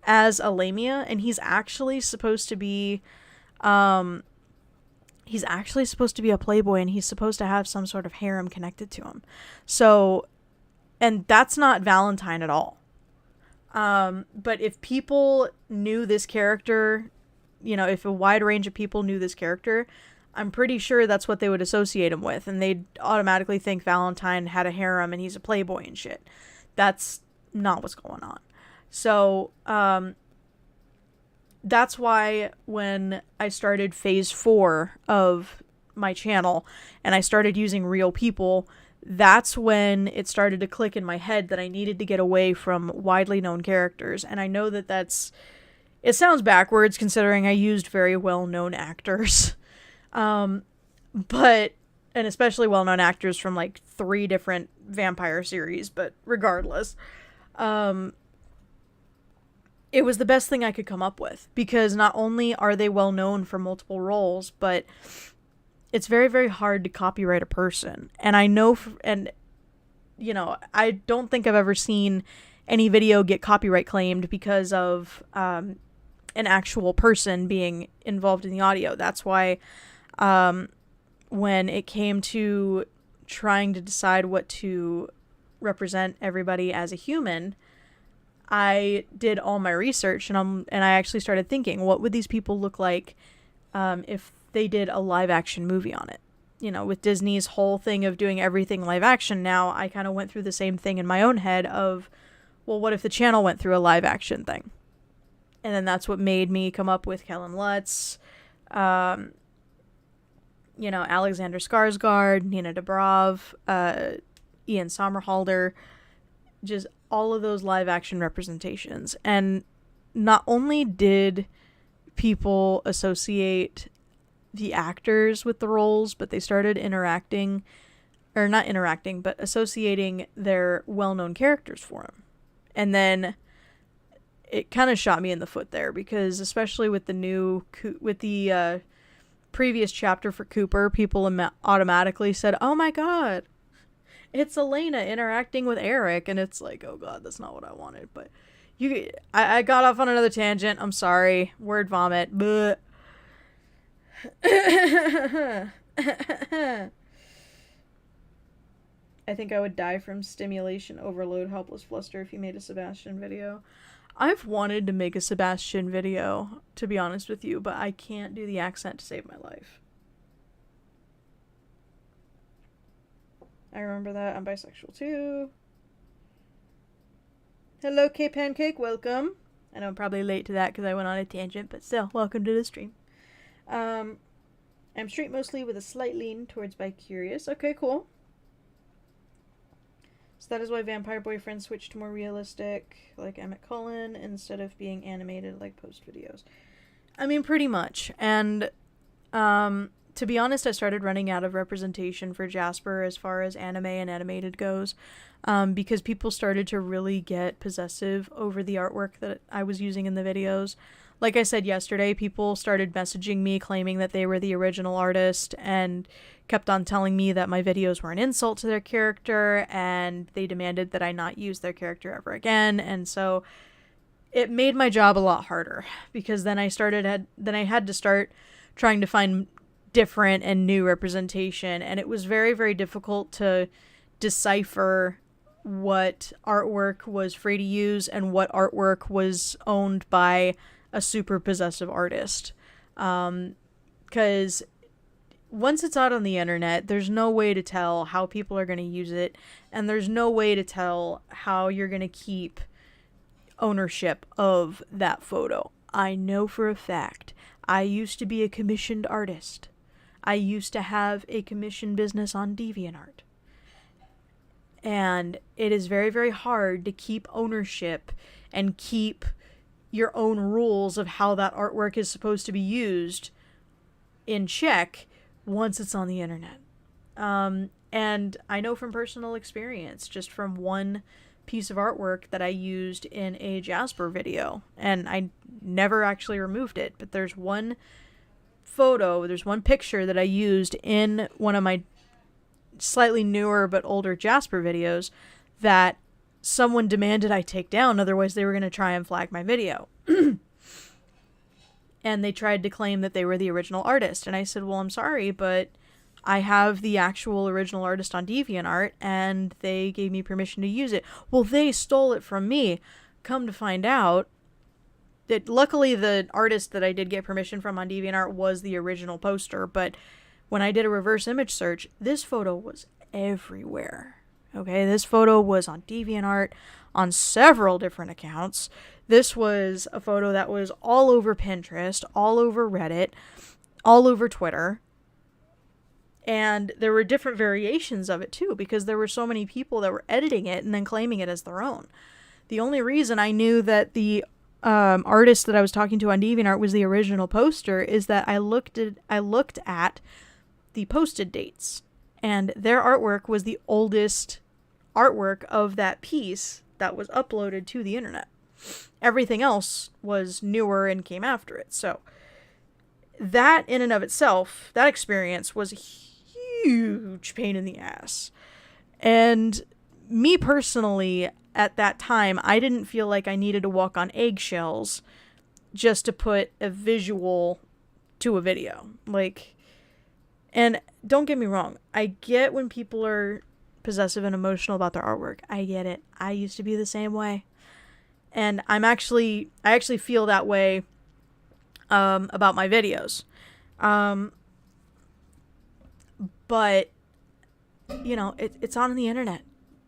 as a Lamia, and he's actually supposed to be a playboy, and he's supposed to have some sort of harem connected to him. So, and that's not Valentine at all. But if people knew this character, you know, if a wide range of people knew this character, I'm pretty sure that's what they would associate him with, and they'd automatically think Valentine had a harem and he's a playboy and shit. That's not what's going on. So, that's why when I started phase 4 of my channel and I started using real people, that's when it started to click in my head that I needed to get away from widely known characters. And I know that it sounds backwards considering I used very well-known actors. But, and especially well-known actors from like 3 different vampire series, but regardless, it was the best thing I could come up with, because not only are they well-known for multiple roles, but it's very, very hard to copyright a person. And I know, and you know, I don't think I've ever seen any video get copyright claimed because of, an actual person being involved in the audio. That's why, when it came to trying to decide what to represent everybody as a human, I did all my research, and I actually started thinking, what would these people look like if they did a live action movie on it? You know, with Disney's whole thing of doing everything live action now, I kind of went through the same thing in my own head of, well, what if the channel went through a live action thing? And then that's what made me come up with Kellen Lutz, you know, Alexander Skarsgård, Nina Dobrev, Ian Somerhalder, just all of those live action representations. And not only did people associate the actors with the roles, but they started associating their well-known characters for them. And then it kind of shot me in the foot there, because especially with the previous chapter for Cooper, people automatically said, oh my god, it's Elena interacting with Eric, and it's like, oh god, that's not what I wanted. But I got off on another tangent. I'm sorry. Word vomit. Bleh. I think I would die from stimulation overload, helpless fluster if you made a Sebastian video. I've wanted to make a Sebastian video, to be honest with you, but I can't do the accent to save my life. I remember that. I'm bisexual too. Hello, K-Pancake. Welcome. I know I'm probably late to that because I went on a tangent, but still, welcome to the stream. I'm straight mostly with a slight lean towards bi-curious. Okay, cool. So that is why Vampire Boyfriend switched to more realistic, like Emmett Cullen, instead of being animated like post videos. I mean, pretty much. And to be honest, I started running out of representation for Jasper as far as anime and animated goes, because people started to really get possessive over the artwork that I was using in the videos. Like I said yesterday, people started messaging me claiming that they were the original artist and kept on telling me that my videos were an insult to their character, and they demanded that I not use their character ever again. And so it made my job a lot harder, because then I had to start trying to find different and new representation, and it was very, very difficult to decipher what artwork was free to use and what artwork was owned by a super possessive artist. Because once it's out on the internet, there's no way to tell how people are going to use it, and there's no way to tell how you're going to keep ownership of that photo. I know for a fact, I used to be a commissioned artist. I used to have a commission business on DeviantArt. And it is very, very hard to keep ownership and keep your own rules of how that artwork is supposed to be used in check once it's on the internet. And I know from personal experience, just from one piece of artwork that I used in a Jasper video, and I never actually removed it, but there's one picture that I used in one of my slightly newer but older Jasper videos that someone demanded I take down, otherwise they were going to try and flag my video. And they tried to claim that they were the original artist, and I said, well, I'm sorry, but I have the actual original artist on DeviantArt, and they gave me permission to use it. Well, they stole it from me. Come to find out that luckily the artist that I did get permission from on DeviantArt was the original poster, but when I did a reverse image search, this photo was everywhere. Okay, this photo was on DeviantArt on several different accounts. This was a photo that was all over Pinterest, all over Reddit, all over Twitter. And there were different variations of it too, because there were so many people that were editing it and then claiming it as their own. The only reason I knew that the artist that I was talking to on DeviantArt was the original poster is that I looked at the posted dates, and their artwork was the oldest artwork of that piece that was uploaded to the internet. Everything else was newer and came after it. So that in and of itself, that experience was a huge pain in the ass. And me personally, at that time, I didn't feel like I needed to walk on eggshells just to put a visual to a video. And don't get me wrong, I get when people are possessive and emotional about their artwork. I get it. I used to be the same way. And I actually feel that way about my videos. But you know, it's on the internet.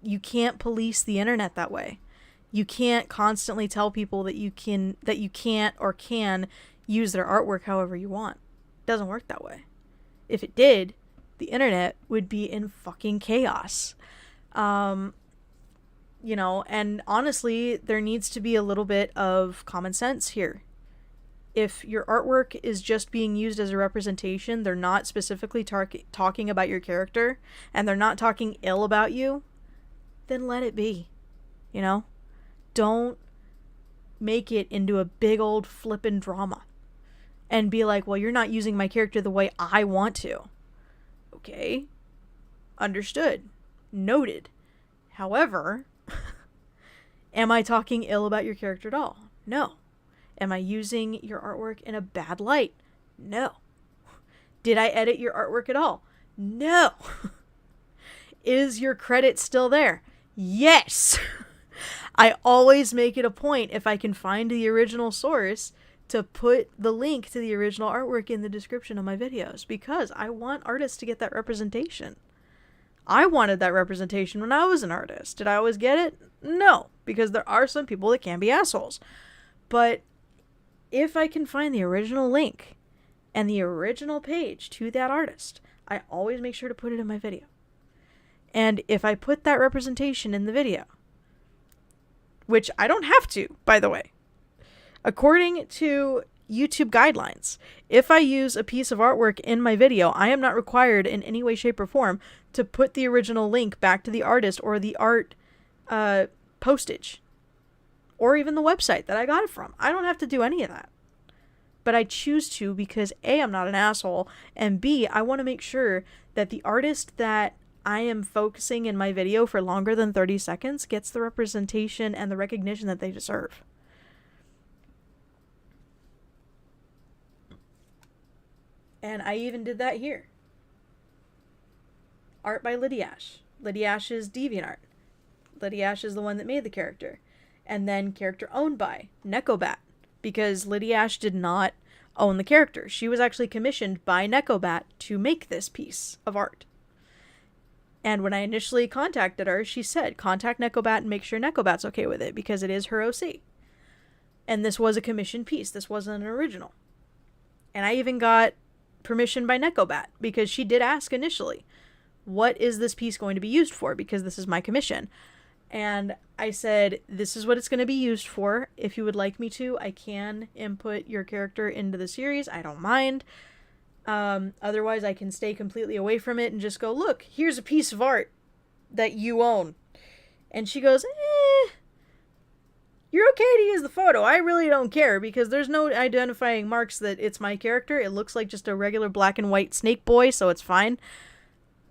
You can't police the internet that way. You can't constantly tell people that you can't or can use their artwork however you want. It doesn't work that way. If it did, the internet would be in fucking chaos. You know, and honestly, there needs to be a little bit of common sense here. If your artwork is just being used as a representation, they're not specifically talking about your character, and they're not talking ill about you, then let it be. You know? Don't make it into a big old flippin' drama. And be like, well, you're not using my character the way I want to. Okay. Understood. Noted. However, am I talking ill about your character at all? No. Am I using your artwork in a bad light? No. Did I edit your artwork at all? No. Is your credit still there? Yes. I always make it a point, if I can find the original source, to put the link to the original artwork in the description of my videos, because I want artists to get that representation. I wanted that representation when I was an artist. Did I always get it? No, because there are some people that can be assholes. But if I can find the original link and the original page to that artist, I always make sure to put it in my video. And if I put that representation in the video, which I don't have to, by the way, according to YouTube guidelines, if I use a piece of artwork in my video, I am not required in any way, shape, or form to put the original link back to the artist or the art postage or even the website that I got it from. I don't have to do any of that. But I choose to because A, I'm not an asshole, and B, I want to make sure that the artist that I am focusing in my video for longer than 30 seconds gets the representation and the recognition that they deserve. And I even did that here. Art by Lydiash. Lydiash is DeviantArt. Lydiash is the one that made the character. And then character owned by Nekobat. Because Lydiash did not own the character. She was actually commissioned by Nekobat to make this piece of art. And when I initially contacted her, she said, contact Nekobat and make sure Nekobat's okay with it, because it is her OC. And this was a commissioned piece. This wasn't an original. And I even got permission by Nekobat, because she did ask initially, what is this piece going to be used for? Because this is my commission. And I said, this is what it's going to be used for. If you would like me to, I can input your character into the series. I don't mind. Otherwise, I can stay completely away from it and just go, look, here's a piece of art that you own. And she goes, you're okay to use the photo. I really don't care, because there's no identifying marks that it's my character. It looks like just a regular black and white snake boy, so it's fine.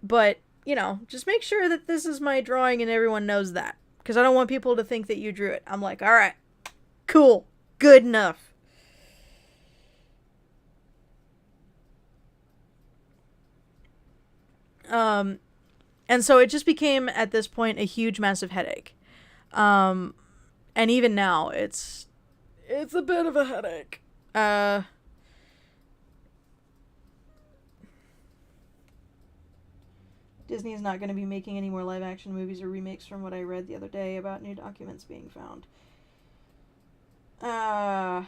But, you know, just make sure that this is my drawing and everyone knows that. Because I don't want people to think that you drew it. I'm like, alright, cool, good enough. And so it just became, at this point, a huge, massive headache. And even now, it's a bit of a headache. Disney is not going to be making any more live-action movies or remakes, from what I read the other day about new documents being found. I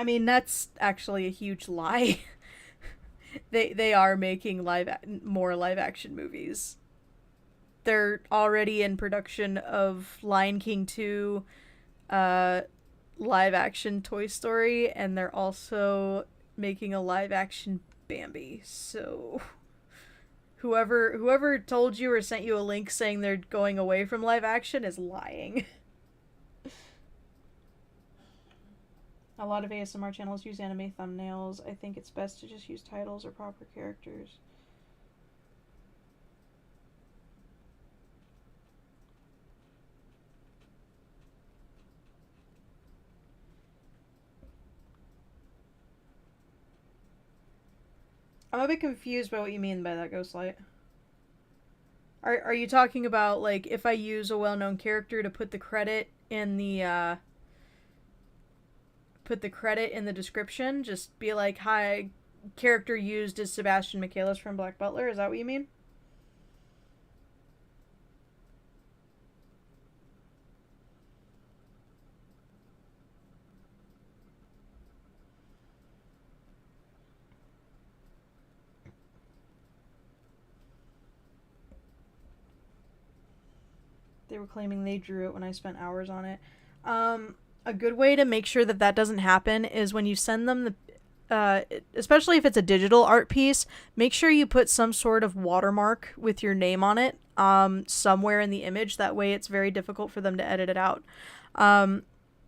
mean, that's actually a huge lie. They are making more live-action movies. They're already in production of Lion King 2, live-action Toy Story, and they're also making a live-action Bambi. So whoever told you or sent you a link saying they're going away from live-action is lying. A lot of ASMR channels use anime thumbnails. I think it's best to just use titles or proper characters. I'm a bit confused by what you mean by that, Ghostlight. Are you talking about, like, if I use a well-known character to put the credit in the, description? Just be like, hi, character used is Sebastian Michaelis from Black Butler? Is that what you mean? They were claiming they drew it when I spent hours on it. A good way to make sure that that doesn't happen is when you send them especially if it's a digital art piece, make sure you put some sort of watermark with your name on it somewhere in the image. That way it's very difficult for them to edit it out.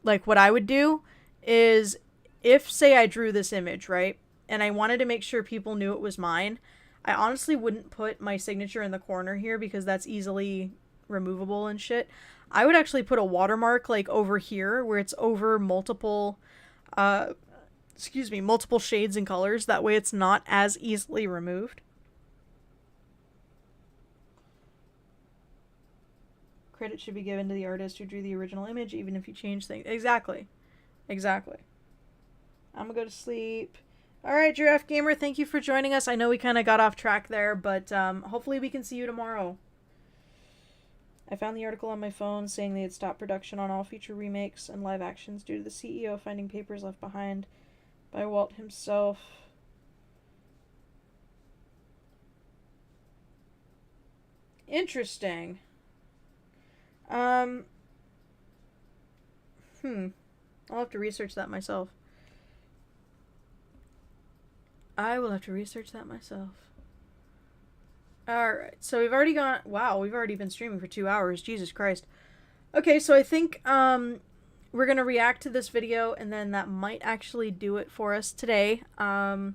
Like what I would do is, if, say, I drew this image, right, and I wanted to make sure people knew it was mine, I honestly wouldn't put my signature in the corner here, because that's easily removable and shit. I would actually put a watermark like over here, where it's over multiple multiple shades and colors. That way it's not as easily removed. Credit should be given to the artist who drew the original image, even if you change things. Exactly. I'm gonna go to sleep. Alright, Giraffe Gamer, thank you for joining us. I know we kind of got off track there, but hopefully we can see you tomorrow. I found the article on my phone saying they had stopped production on all feature remakes and live actions due to the CEO finding papers left behind by Walt himself. Interesting. I'll have to research that myself. I will have to research that myself. Alright, so we've already gone... Wow, we've already been streaming for 2 hours. Jesus Christ. Okay, so I think we're going to react to this video, and then that might actually do it for us today. Because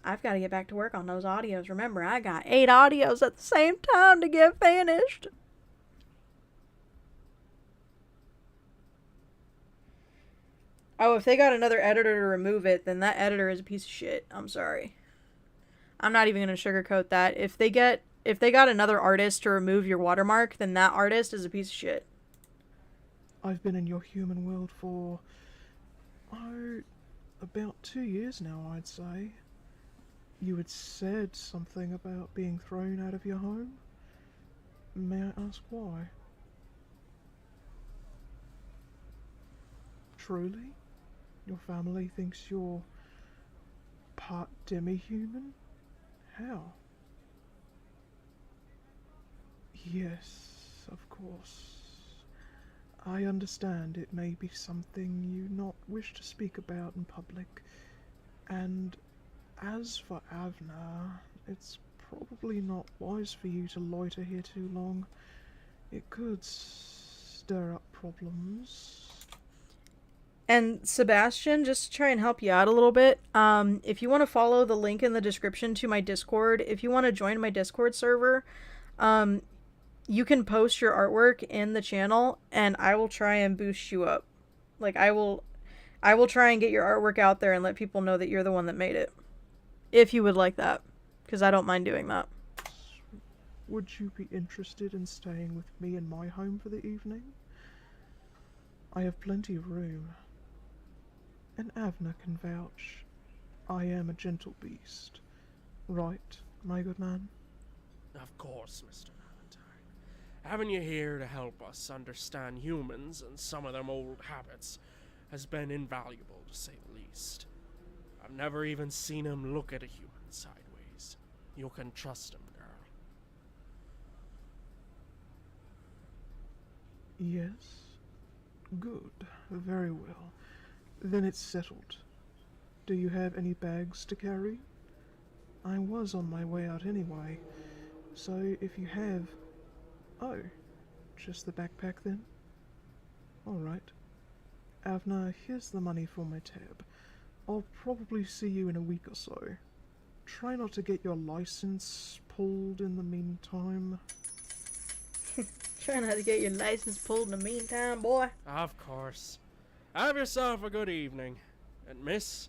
I've got to get back to work on those audios. Remember, I got 8 audios at the same time to get finished. Oh, if they got another editor to remove it, then that editor is a piece of shit. I'm sorry. I'm not even going to sugarcoat that. If they got another artist to remove your watermark, then that artist is a piece of shit. I've been in your human world for, about 2 years now, I'd say. You had said something about being thrown out of your home. May I ask why? Truly? Your family thinks you're part demi-human? How? Yes, of course. I understand it may be something you not wish to speak about in public. And as for Avner, it's probably not wise for you to loiter here too long. It could stir up problems. And Sebastian, just to try and help you out a little bit, if you want to follow the link in the description to my Discord, if you want to join my Discord server, you can post your artwork in the channel, and I will try and boost you up. Like, I will try and get your artwork out there and let people know that you're the one that made it. If you would like that, because I don't mind doing that. Would you be interested in staying with me in my home for the evening? I have plenty of room. And Avner can vouch. I am a gentle beast. Right, my good man? Of course, Mr. Valentine. Having you here to help us understand humans and some of their old habits has been invaluable, to say the least. I've never even seen him look at a human sideways. You can trust him, girl. Yes? Good. Very well. Then it's settled. Do you have any bags to carry? I was on my way out anyway, so if you have... Oh, just the backpack then? Alright. Avner, here's the money for my tab. I'll probably see you in a week or so. Try not to get your license pulled in the meantime. Try not to get your license pulled in the meantime, boy. Of course. Have yourself a good evening. And miss,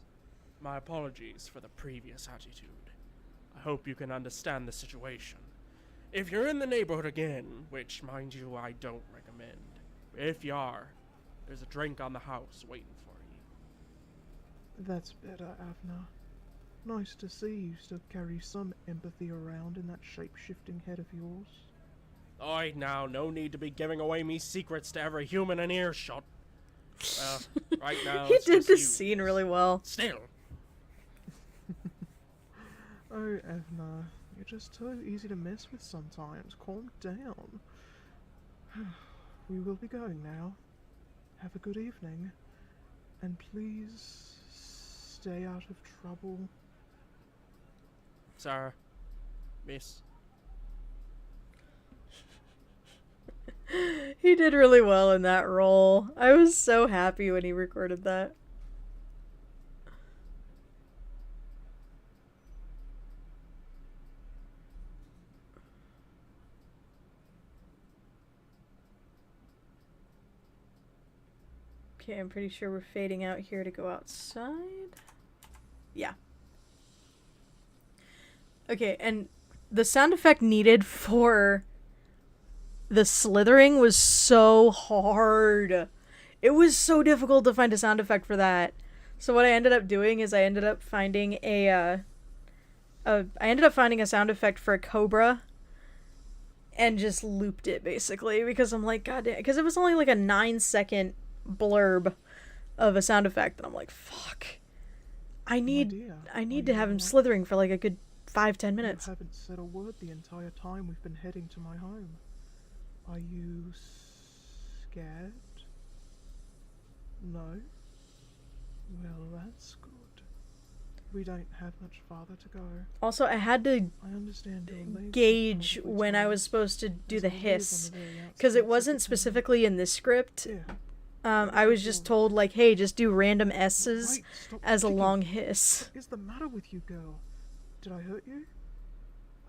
my apologies for the previous attitude. I hope you can understand the situation. If you're in the neighborhood again, which, mind you, I don't recommend, if you are, there's a drink on the house waiting for you. That's better, Avner. Nice to see you still carry some empathy around in that shape-shifting head of yours. Oi, now, no need to be giving away me secrets to every human in earshot. Well, right now, He it's did just this you. scene really well. Still. Oh, Avner, you're just too easy to mess with sometimes. Calm down. We will be going now. Have a good evening. And please stay out of trouble. Sir. Miss. He did really well in that role. I was so happy when he recorded that. Okay, I'm pretty sure we're fading out here to go outside. Yeah. Okay, and the sound effect needed for the slithering was so hard. It was so difficult to find a sound effect for that. So what I ended up doing is I ended up finding a sound effect for a cobra. and just looped it basically because I'm like, god damn, because it was only like a 9-second blurb of a sound effect, and I'm like, fuck, I need to have him slithering for like a good 5-10 minutes. You haven't said a word the entire time we've been heading to my home. Are you scared? No? Well, that's good. We don't have much farther to go. Also, I had to I understand gauge when I was supposed to do the hiss, because it wasn't specifically in this script. Yeah. I was just told, like, hey, just do random S's as a long hiss. What is the matter with you, girl? Did I hurt you?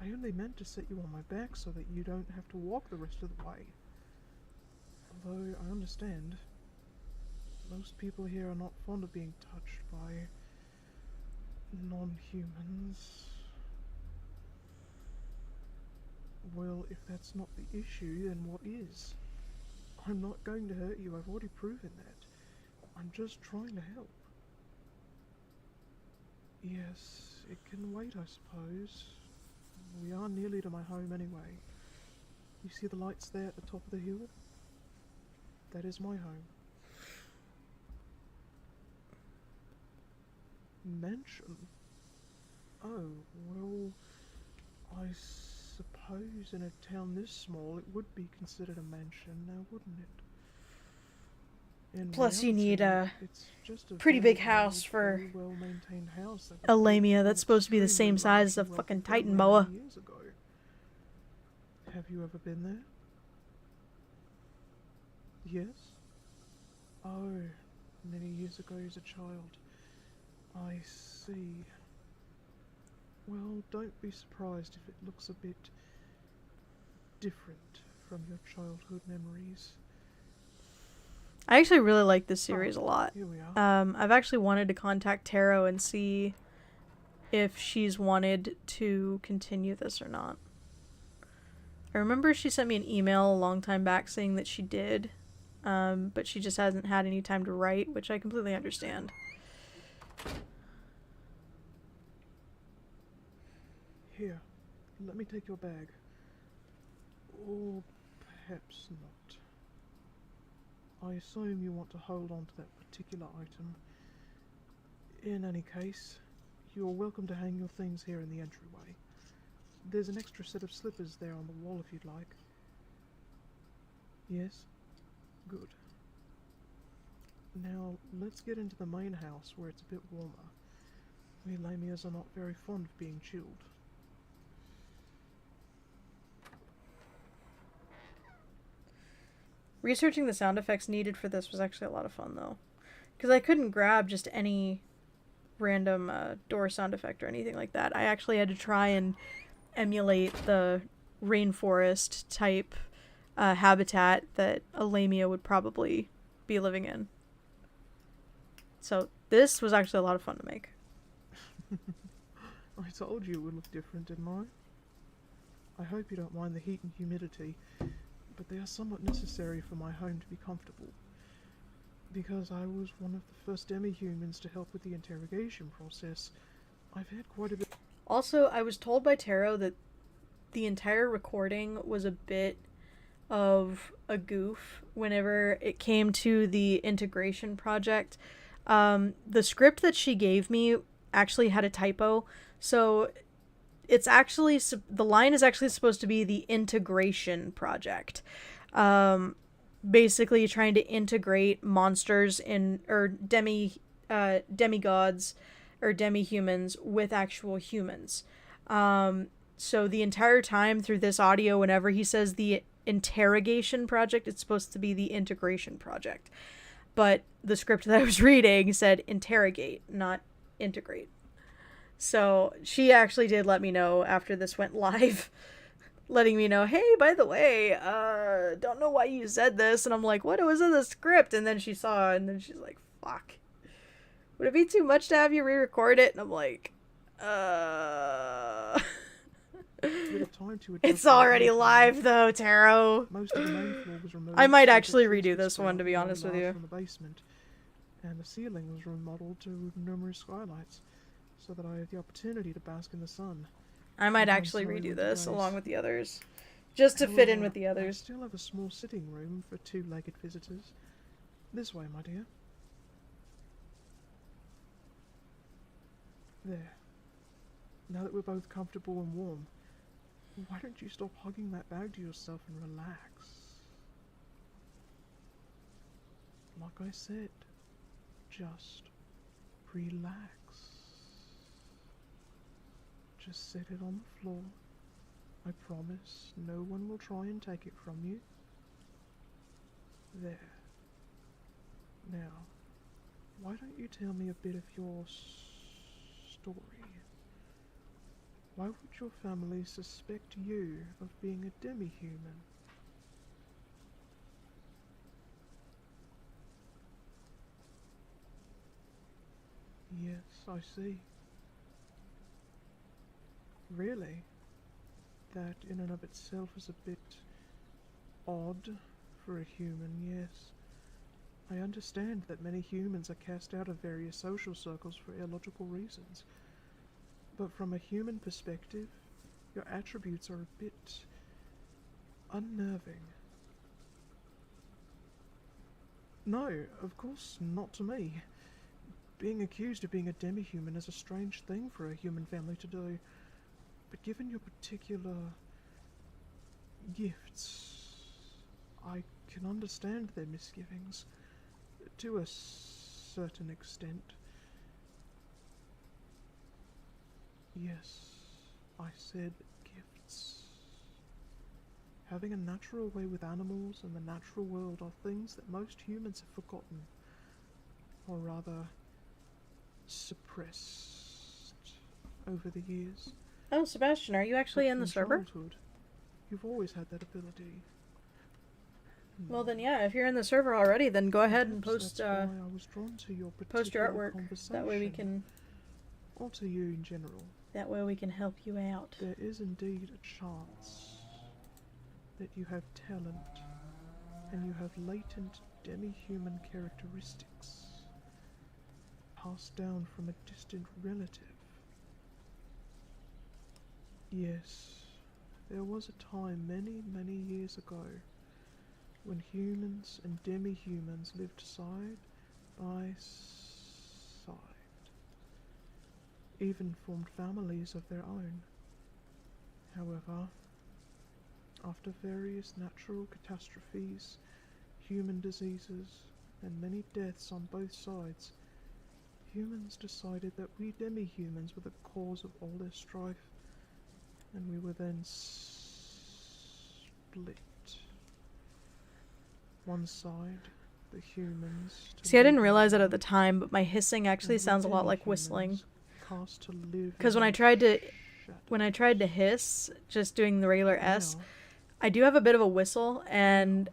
I only meant to set you on my back so that you don't have to walk the rest of the way. Although, I understand. Most people here are not fond of being touched by non-humans. Well, if that's not the issue, then what is? I'm not going to hurt you, I've already proven that. I'm just trying to help. Yes, it can wait, I suppose. We are nearly to my home anyway. You see the lights there at the top of the hill? That is my home. Mansion? Oh, well, I suppose in a town this small it would be considered a mansion now, wouldn't it? Plus you need a it's just a pretty very big house old, for very well-maintained house that was a built Lamia that's supposed to be the same extremely size as a large and fucking well-built Titan many boa. years ago. Have you ever been there? Yes? Oh, many years ago as a child. I see. Well, don't be surprised if it looks a bit different from your childhood memories. I actually really like this series a lot. Here we are. I've actually wanted to contact Taro and see if she's wanted to continue this or not. I remember she sent me an email a long time back saying that she did, but she just hasn't had any time to write, which I completely understand. Here, let me take your bag. Or perhaps not. I assume you want to hold on to that particular item. In any case, you're welcome to hang your things here in the entryway. There's an extra set of slippers there on the wall if you'd like. Yes? Good. Now, let's get into the main house where it's a bit warmer. We Lamias are not very fond of being chilled. Researching the sound effects needed for this was actually a lot of fun, though. Because I couldn't grab just any random door sound effect or anything like that. I actually had to try and emulate the rainforest type habitat that a Lamia would probably be living in. So this was actually a lot of fun to make. I told you it would look different, didn't I? I hope you don't mind the heat and humidity, but they are somewhat necessary for my home to be comfortable. Because I was one of the first demi-humans to help with the interrogation process, I've had quite a bit... Also, I was told by Taro that the entire recording was a bit of a goof whenever it came to the integration project. The script that she gave me actually had a typo, so it's actually, the line is actually supposed to be the integration project. Basically trying to integrate monsters or demigods or demi-humans with actual humans. So the entire time through this audio, whenever he says the interrogation project, it's supposed to be the integration project. But the script that I was reading said interrogate, not integrate. So she actually did let me know after this went live, letting me know, hey, by the way, don't know why you said this. And I'm like, what? It was in the script. And then she saw it, and then she's like, fuck. Would it be too much to have you re-record it? And I'm like, It's already live though, Taro. Most of the main floor was removed. I might actually redo this one, to be honest with you. From the basement, and the ceiling was remodeled to numerous skylights, so that I had the opportunity to bask in the sun. I might actually redo this along with the others, Just to fit in However, with the I others. still have a small sitting room for two-legged visitors. This way, my dear. There. Now that we're both comfortable and warm, why don't you stop hugging that bag to yourself and relax? Like I said, just relax. Just set it on the floor. I promise no one will try and take it from you. There. Now, why don't you tell me a bit of your story? Why would your family suspect you of being a demi-human? Yes, I see. Really? That in and of itself is a bit odd for a human, yes. I understand that many humans are cast out of various social circles for illogical reasons. But from a human perspective, your attributes are a bit unnerving. No, of course not to me. Being accused of being a demi-human is a strange thing for a human family to do. But given your particular gifts, I can understand their misgivings, to a certain extent. Yes, I said gifts. Having a natural way with animals and the natural world are things that most humans have forgotten, or rather, suppressed over the years. Oh, Sebastian, are you actually in the From server? childhood, you've always had that ability. Well then, yeah, if you're in the server already, then go ahead and Perhaps post that's why I was drawn to your post your particular artwork. That way we conversation, can or to you in general. help you out. There is indeed a chance that you have talent, and you have latent demi-human characteristics passed down from a distant relative. Yes, there was a time many, many years ago when humans and demi-humans lived side by side, even formed families of their own. However, after various natural catastrophes, human diseases, and many deaths on both sides, humans decided that we demi-humans were the cause of all their strife, and we were then split. One side, the humans. See, I didn't realize it at the time, but my hissing actually and we sounds a lot like demi-humans whistling. cast to live Because in when I the tried to shadows. hiss, just doing the regular S, Now, I do have a bit of a whistle, and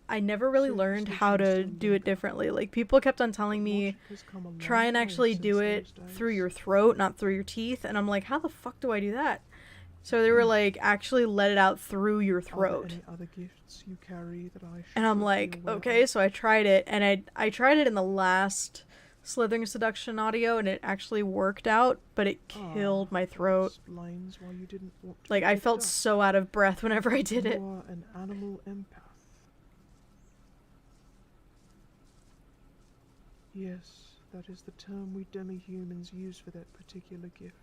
I never really so learned this how to restrictions do it linger. differently. Like, people kept on telling me, Logic has come a long try and way actually do since it those through days. your throat, not through your teeth. And I'm like, how the fuck do I do that? So they were like, actually let it out through your Are there throat. any other gifts you carry that I should And I'm be like, aware okay, of? so I tried it, and I tried it in the last Slithering Seduction audio, and it actually worked out, but it killed my That throat. explains why you didn't want to Like, be I picked felt up. so out of breath whenever I did You it. are an animal empath. Yes, that is the term we demi-humans use for that particular gift.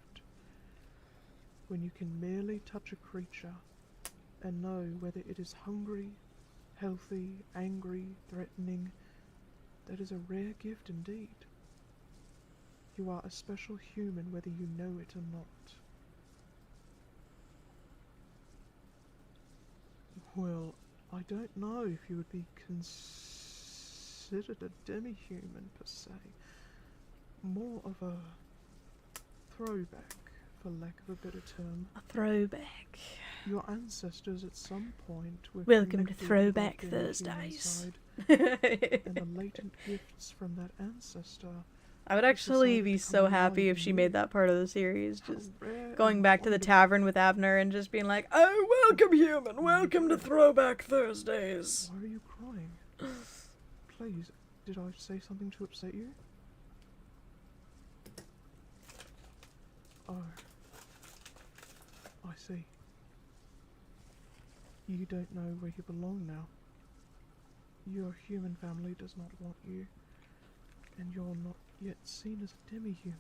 When you can merely touch a creature and know whether it is hungry, healthy, angry, threatening, that is a rare gift indeed. You are a special human whether you know it or not. Well, I don't know if you would be considered a demi-human per se. More of a throwback, for lack of a better term. A throwback. Your ancestors at some point were Welcome to connected with Throwback their demi-human Thursdays. side, and the latent gifts from that ancestor. I would actually decided be to so come happy alive if in she you. made that part of the series. How Just rare going and back to the wonderful. tavern with Abner and just being like, oh, welcome, human. Welcome to Throwback Thursdays. Why are you crying? Please, did I say something to upset you? Oh. I see. You don't know where you belong now. Your human family does not want you, and you're not yet seen as a demi-human.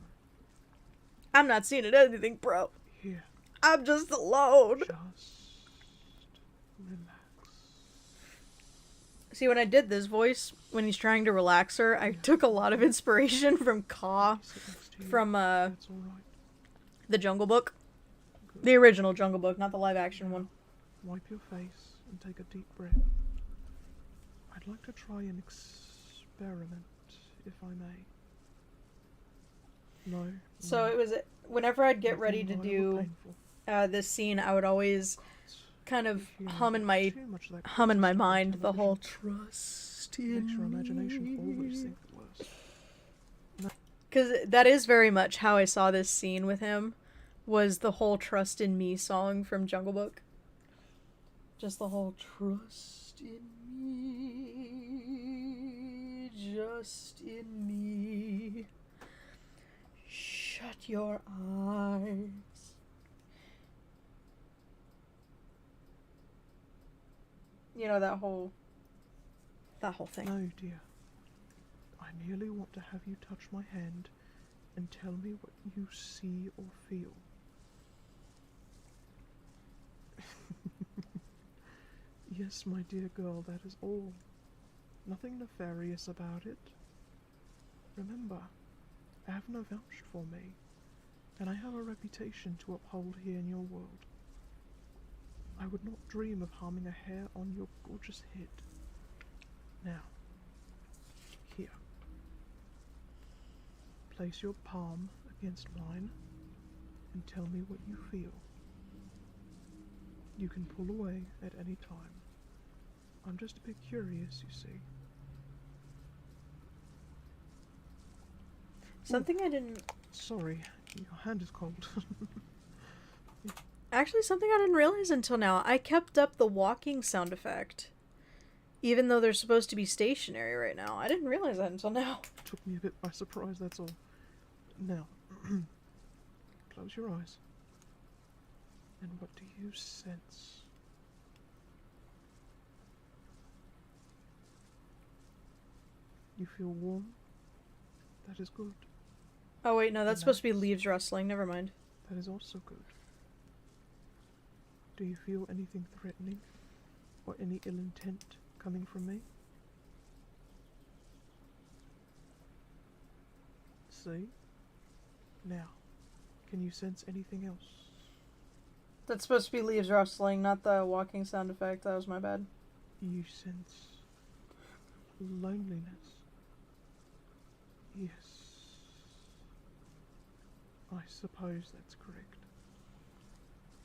I'm not seeing it anything, bro. Here, I'm just alone. just relax. See, when I did this voice, when he's trying to relax her, I took a lot of inspiration from Ka Sit next to you. from That's all right. the Jungle Book. The original Jungle Book, not the live action one. Wipe your face and take a deep breath. I'd like to try an experiment, if I may. No. So no, it was whenever I'd get nothing ready to violent or do painful. this scene, I would always kind of If you hum in my too much like hum in my Christmas mind the television, whole trust in makes your imagination always me. think the worst. Because that is very much how I saw this scene with him, was the whole Trust in Me song from Jungle Book. Just the whole trust in me, just in me. Shut your eyes. You know, that whole thing. No, dear. I merely want to have you touch my hand and tell me what you see or feel. Yes, my dear girl, that is all. Nothing nefarious about it. Remember, Avner vouched for me, and I have a reputation to uphold here in your world. I would not dream of harming a hair on your gorgeous head. Now, here. Place your palm against mine and tell me what you feel. You can pull away at any time. I'm just a bit curious, you see. Something I didn't... Sorry, your hand is cold. Actually, something I didn't realize until now. I kept up the walking sound effect. Even though they're supposed to be stationary right now. I didn't realize that until now. Took me a bit by surprise, that's all. Now, close your eyes. And what do you sense? You feel warm? That is good. Oh wait, no, that's supposed to be leaves rustling. Never mind. That is also good. Do you feel anything threatening? Or any ill intent coming from me? See? Now, can you sense anything else? That's supposed to be leaves rustling, not the walking sound effect. That was my bad. You sense loneliness. Yes. I suppose that's correct.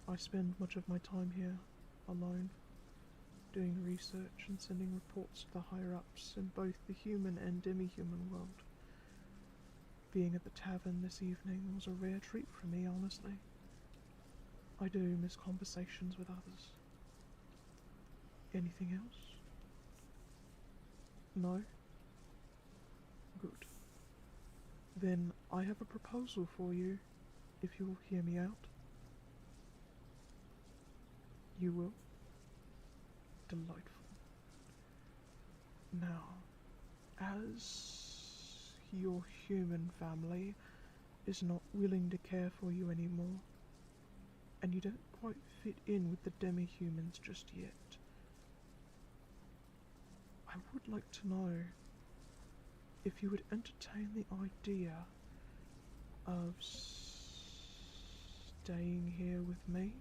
I spend much of my time here, alone, doing research and sending reports to the higher-ups in both the human and demi-human world. Being at the tavern this evening was a rare treat for me, honestly. I do miss conversations with others. Anything else? No? Good. Then I have a proposal for you, if you'll hear me out. You will? Delightful. Now, as your human family is not willing to care for you anymore, and you don't quite fit in with the demi-humans just yet, I would like to know if you would entertain the idea of staying here with me.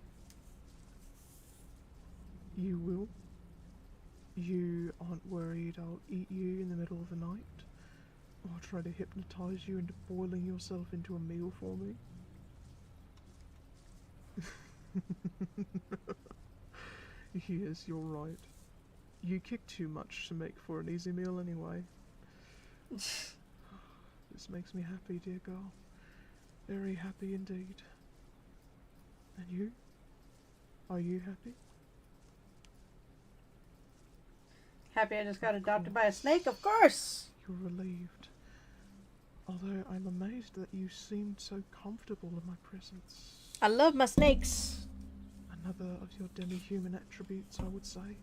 You will? You aren't worried I'll eat you in the middle of the night? Or try to hypnotize you into boiling yourself into a meal for me? Yes, you're right. You kick too much to make for an easy meal anyway. This makes me happy, dear girl. Very happy indeed. And you? Are you happy? Happy I just got adopted by a snake, of course! You're relieved. Although I'm amazed that you seemed so comfortable in my presence. I love my snakes. And Another of your demi-human attributes, I would say.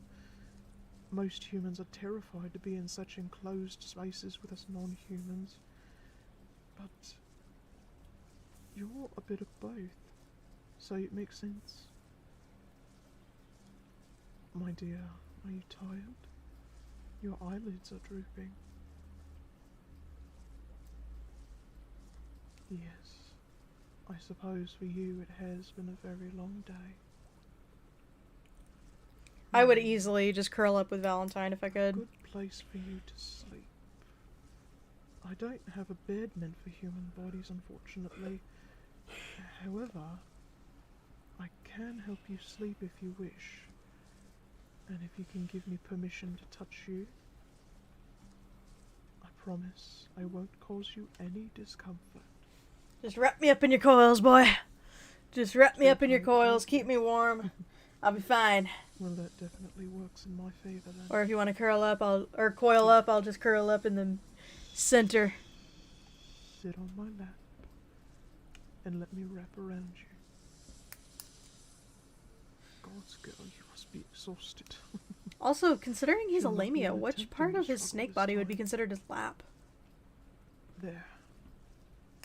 Most humans are terrified to be in such enclosed spaces with us non-humans. But you're a bit of both, so it makes sense. My dear, are you tired? Your eyelids are drooping. Yes, I suppose for you it has been a very long day. I would easily just curl up with Valentine if I could. Good place for you to sleep. I don't have a bed meant for human bodies, unfortunately. However, I can help you sleep if you wish. And if you can give me permission to touch you, I promise I won't cause you any discomfort. Just wrap me up in your coils, boy. Just wrap me up in your coils. Keep me warm. I'll be fine. Well, that definitely works in my favor then. Or if you want to curl up, or coil up, I'll just curl up in the center. Sit on my lap and let me wrap around you. God's girl, you must be exhausted. Also, considering he's a You're not lamia, even which attempting part to of his struggle snake this body would be time. considered his lap? There.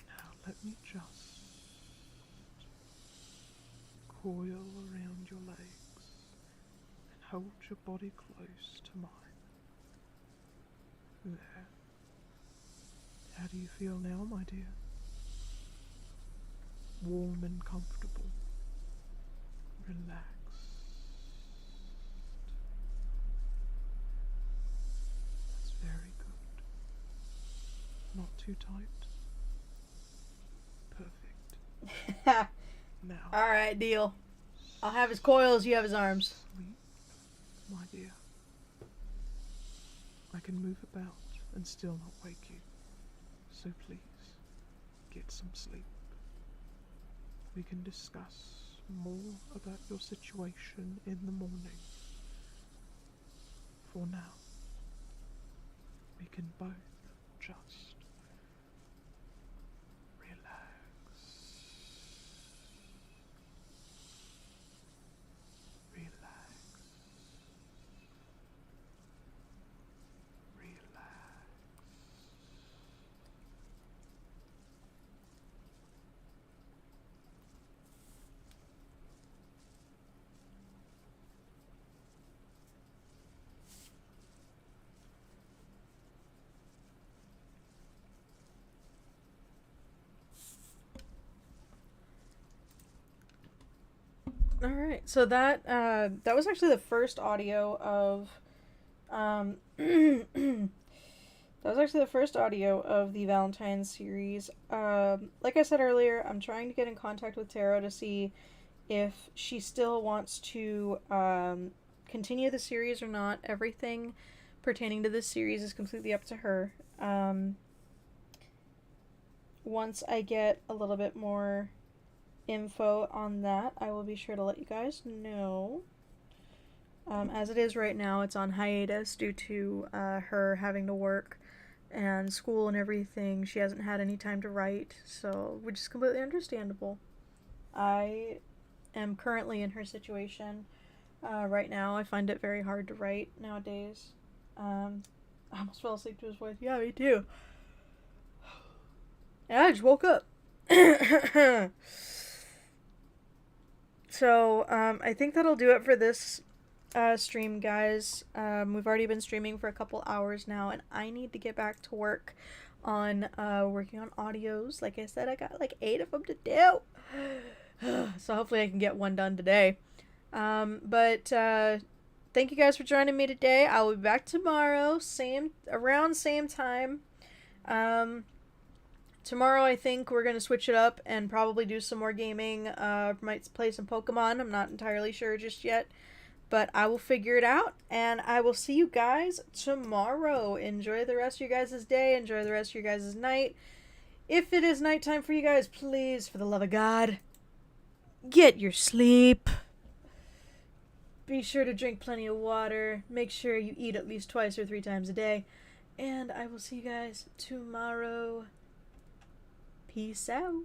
Now let me just coil around your legs and hold your body close to mine. There. How do you feel now, my dear? Warm and comfortable. Relaxed. That's very good. Not too tight. Perfect. Now, Alright, deal. I'll have his coils, you have his arms. sleep, my dear. I can move about and still not wake you. So please, get some sleep. We can discuss more about your situation in the morning. For now, we can both just relax. Relax. Relax. All right, so that was actually the first audio of that was actually the first audio of the Valentine's series. Like I said earlier, I'm trying to get in contact with Tara to see if she still wants to continue the series or not. Everything pertaining to this series is completely up to her. Once I get a little bit more info on that, I will be sure to let you guys know. As it is right now, it's on hiatus due to her having to work and school and everything. She hasn't had any time to write, so which is completely understandable. I am currently in her situation right now. I find it very hard to write nowadays. I almost fell asleep to his voice. Yeah, me too. And I just woke up. So, I think that'll do it for this stream, guys. We've already been streaming for a couple hours now, and I need to get back to work on working on audios. Like I said, I got like 8 of them to do. So hopefully I can get one done today. But thank you guys for joining me today. I will be back tomorrow, around same time. Tomorrow I think we're going to switch it up and probably do some more gaming. Might play some Pokemon. I'm not entirely sure just yet. But I will figure it out. And I will see you guys tomorrow. Enjoy the rest of your guys' day. Enjoy the rest of your guys' night. If it is nighttime for you guys, please, for the love of God, get your sleep. Be sure to drink plenty of water. Make sure you eat at least 2 or 3 times a day. And I will see you guys tomorrow. Peace out.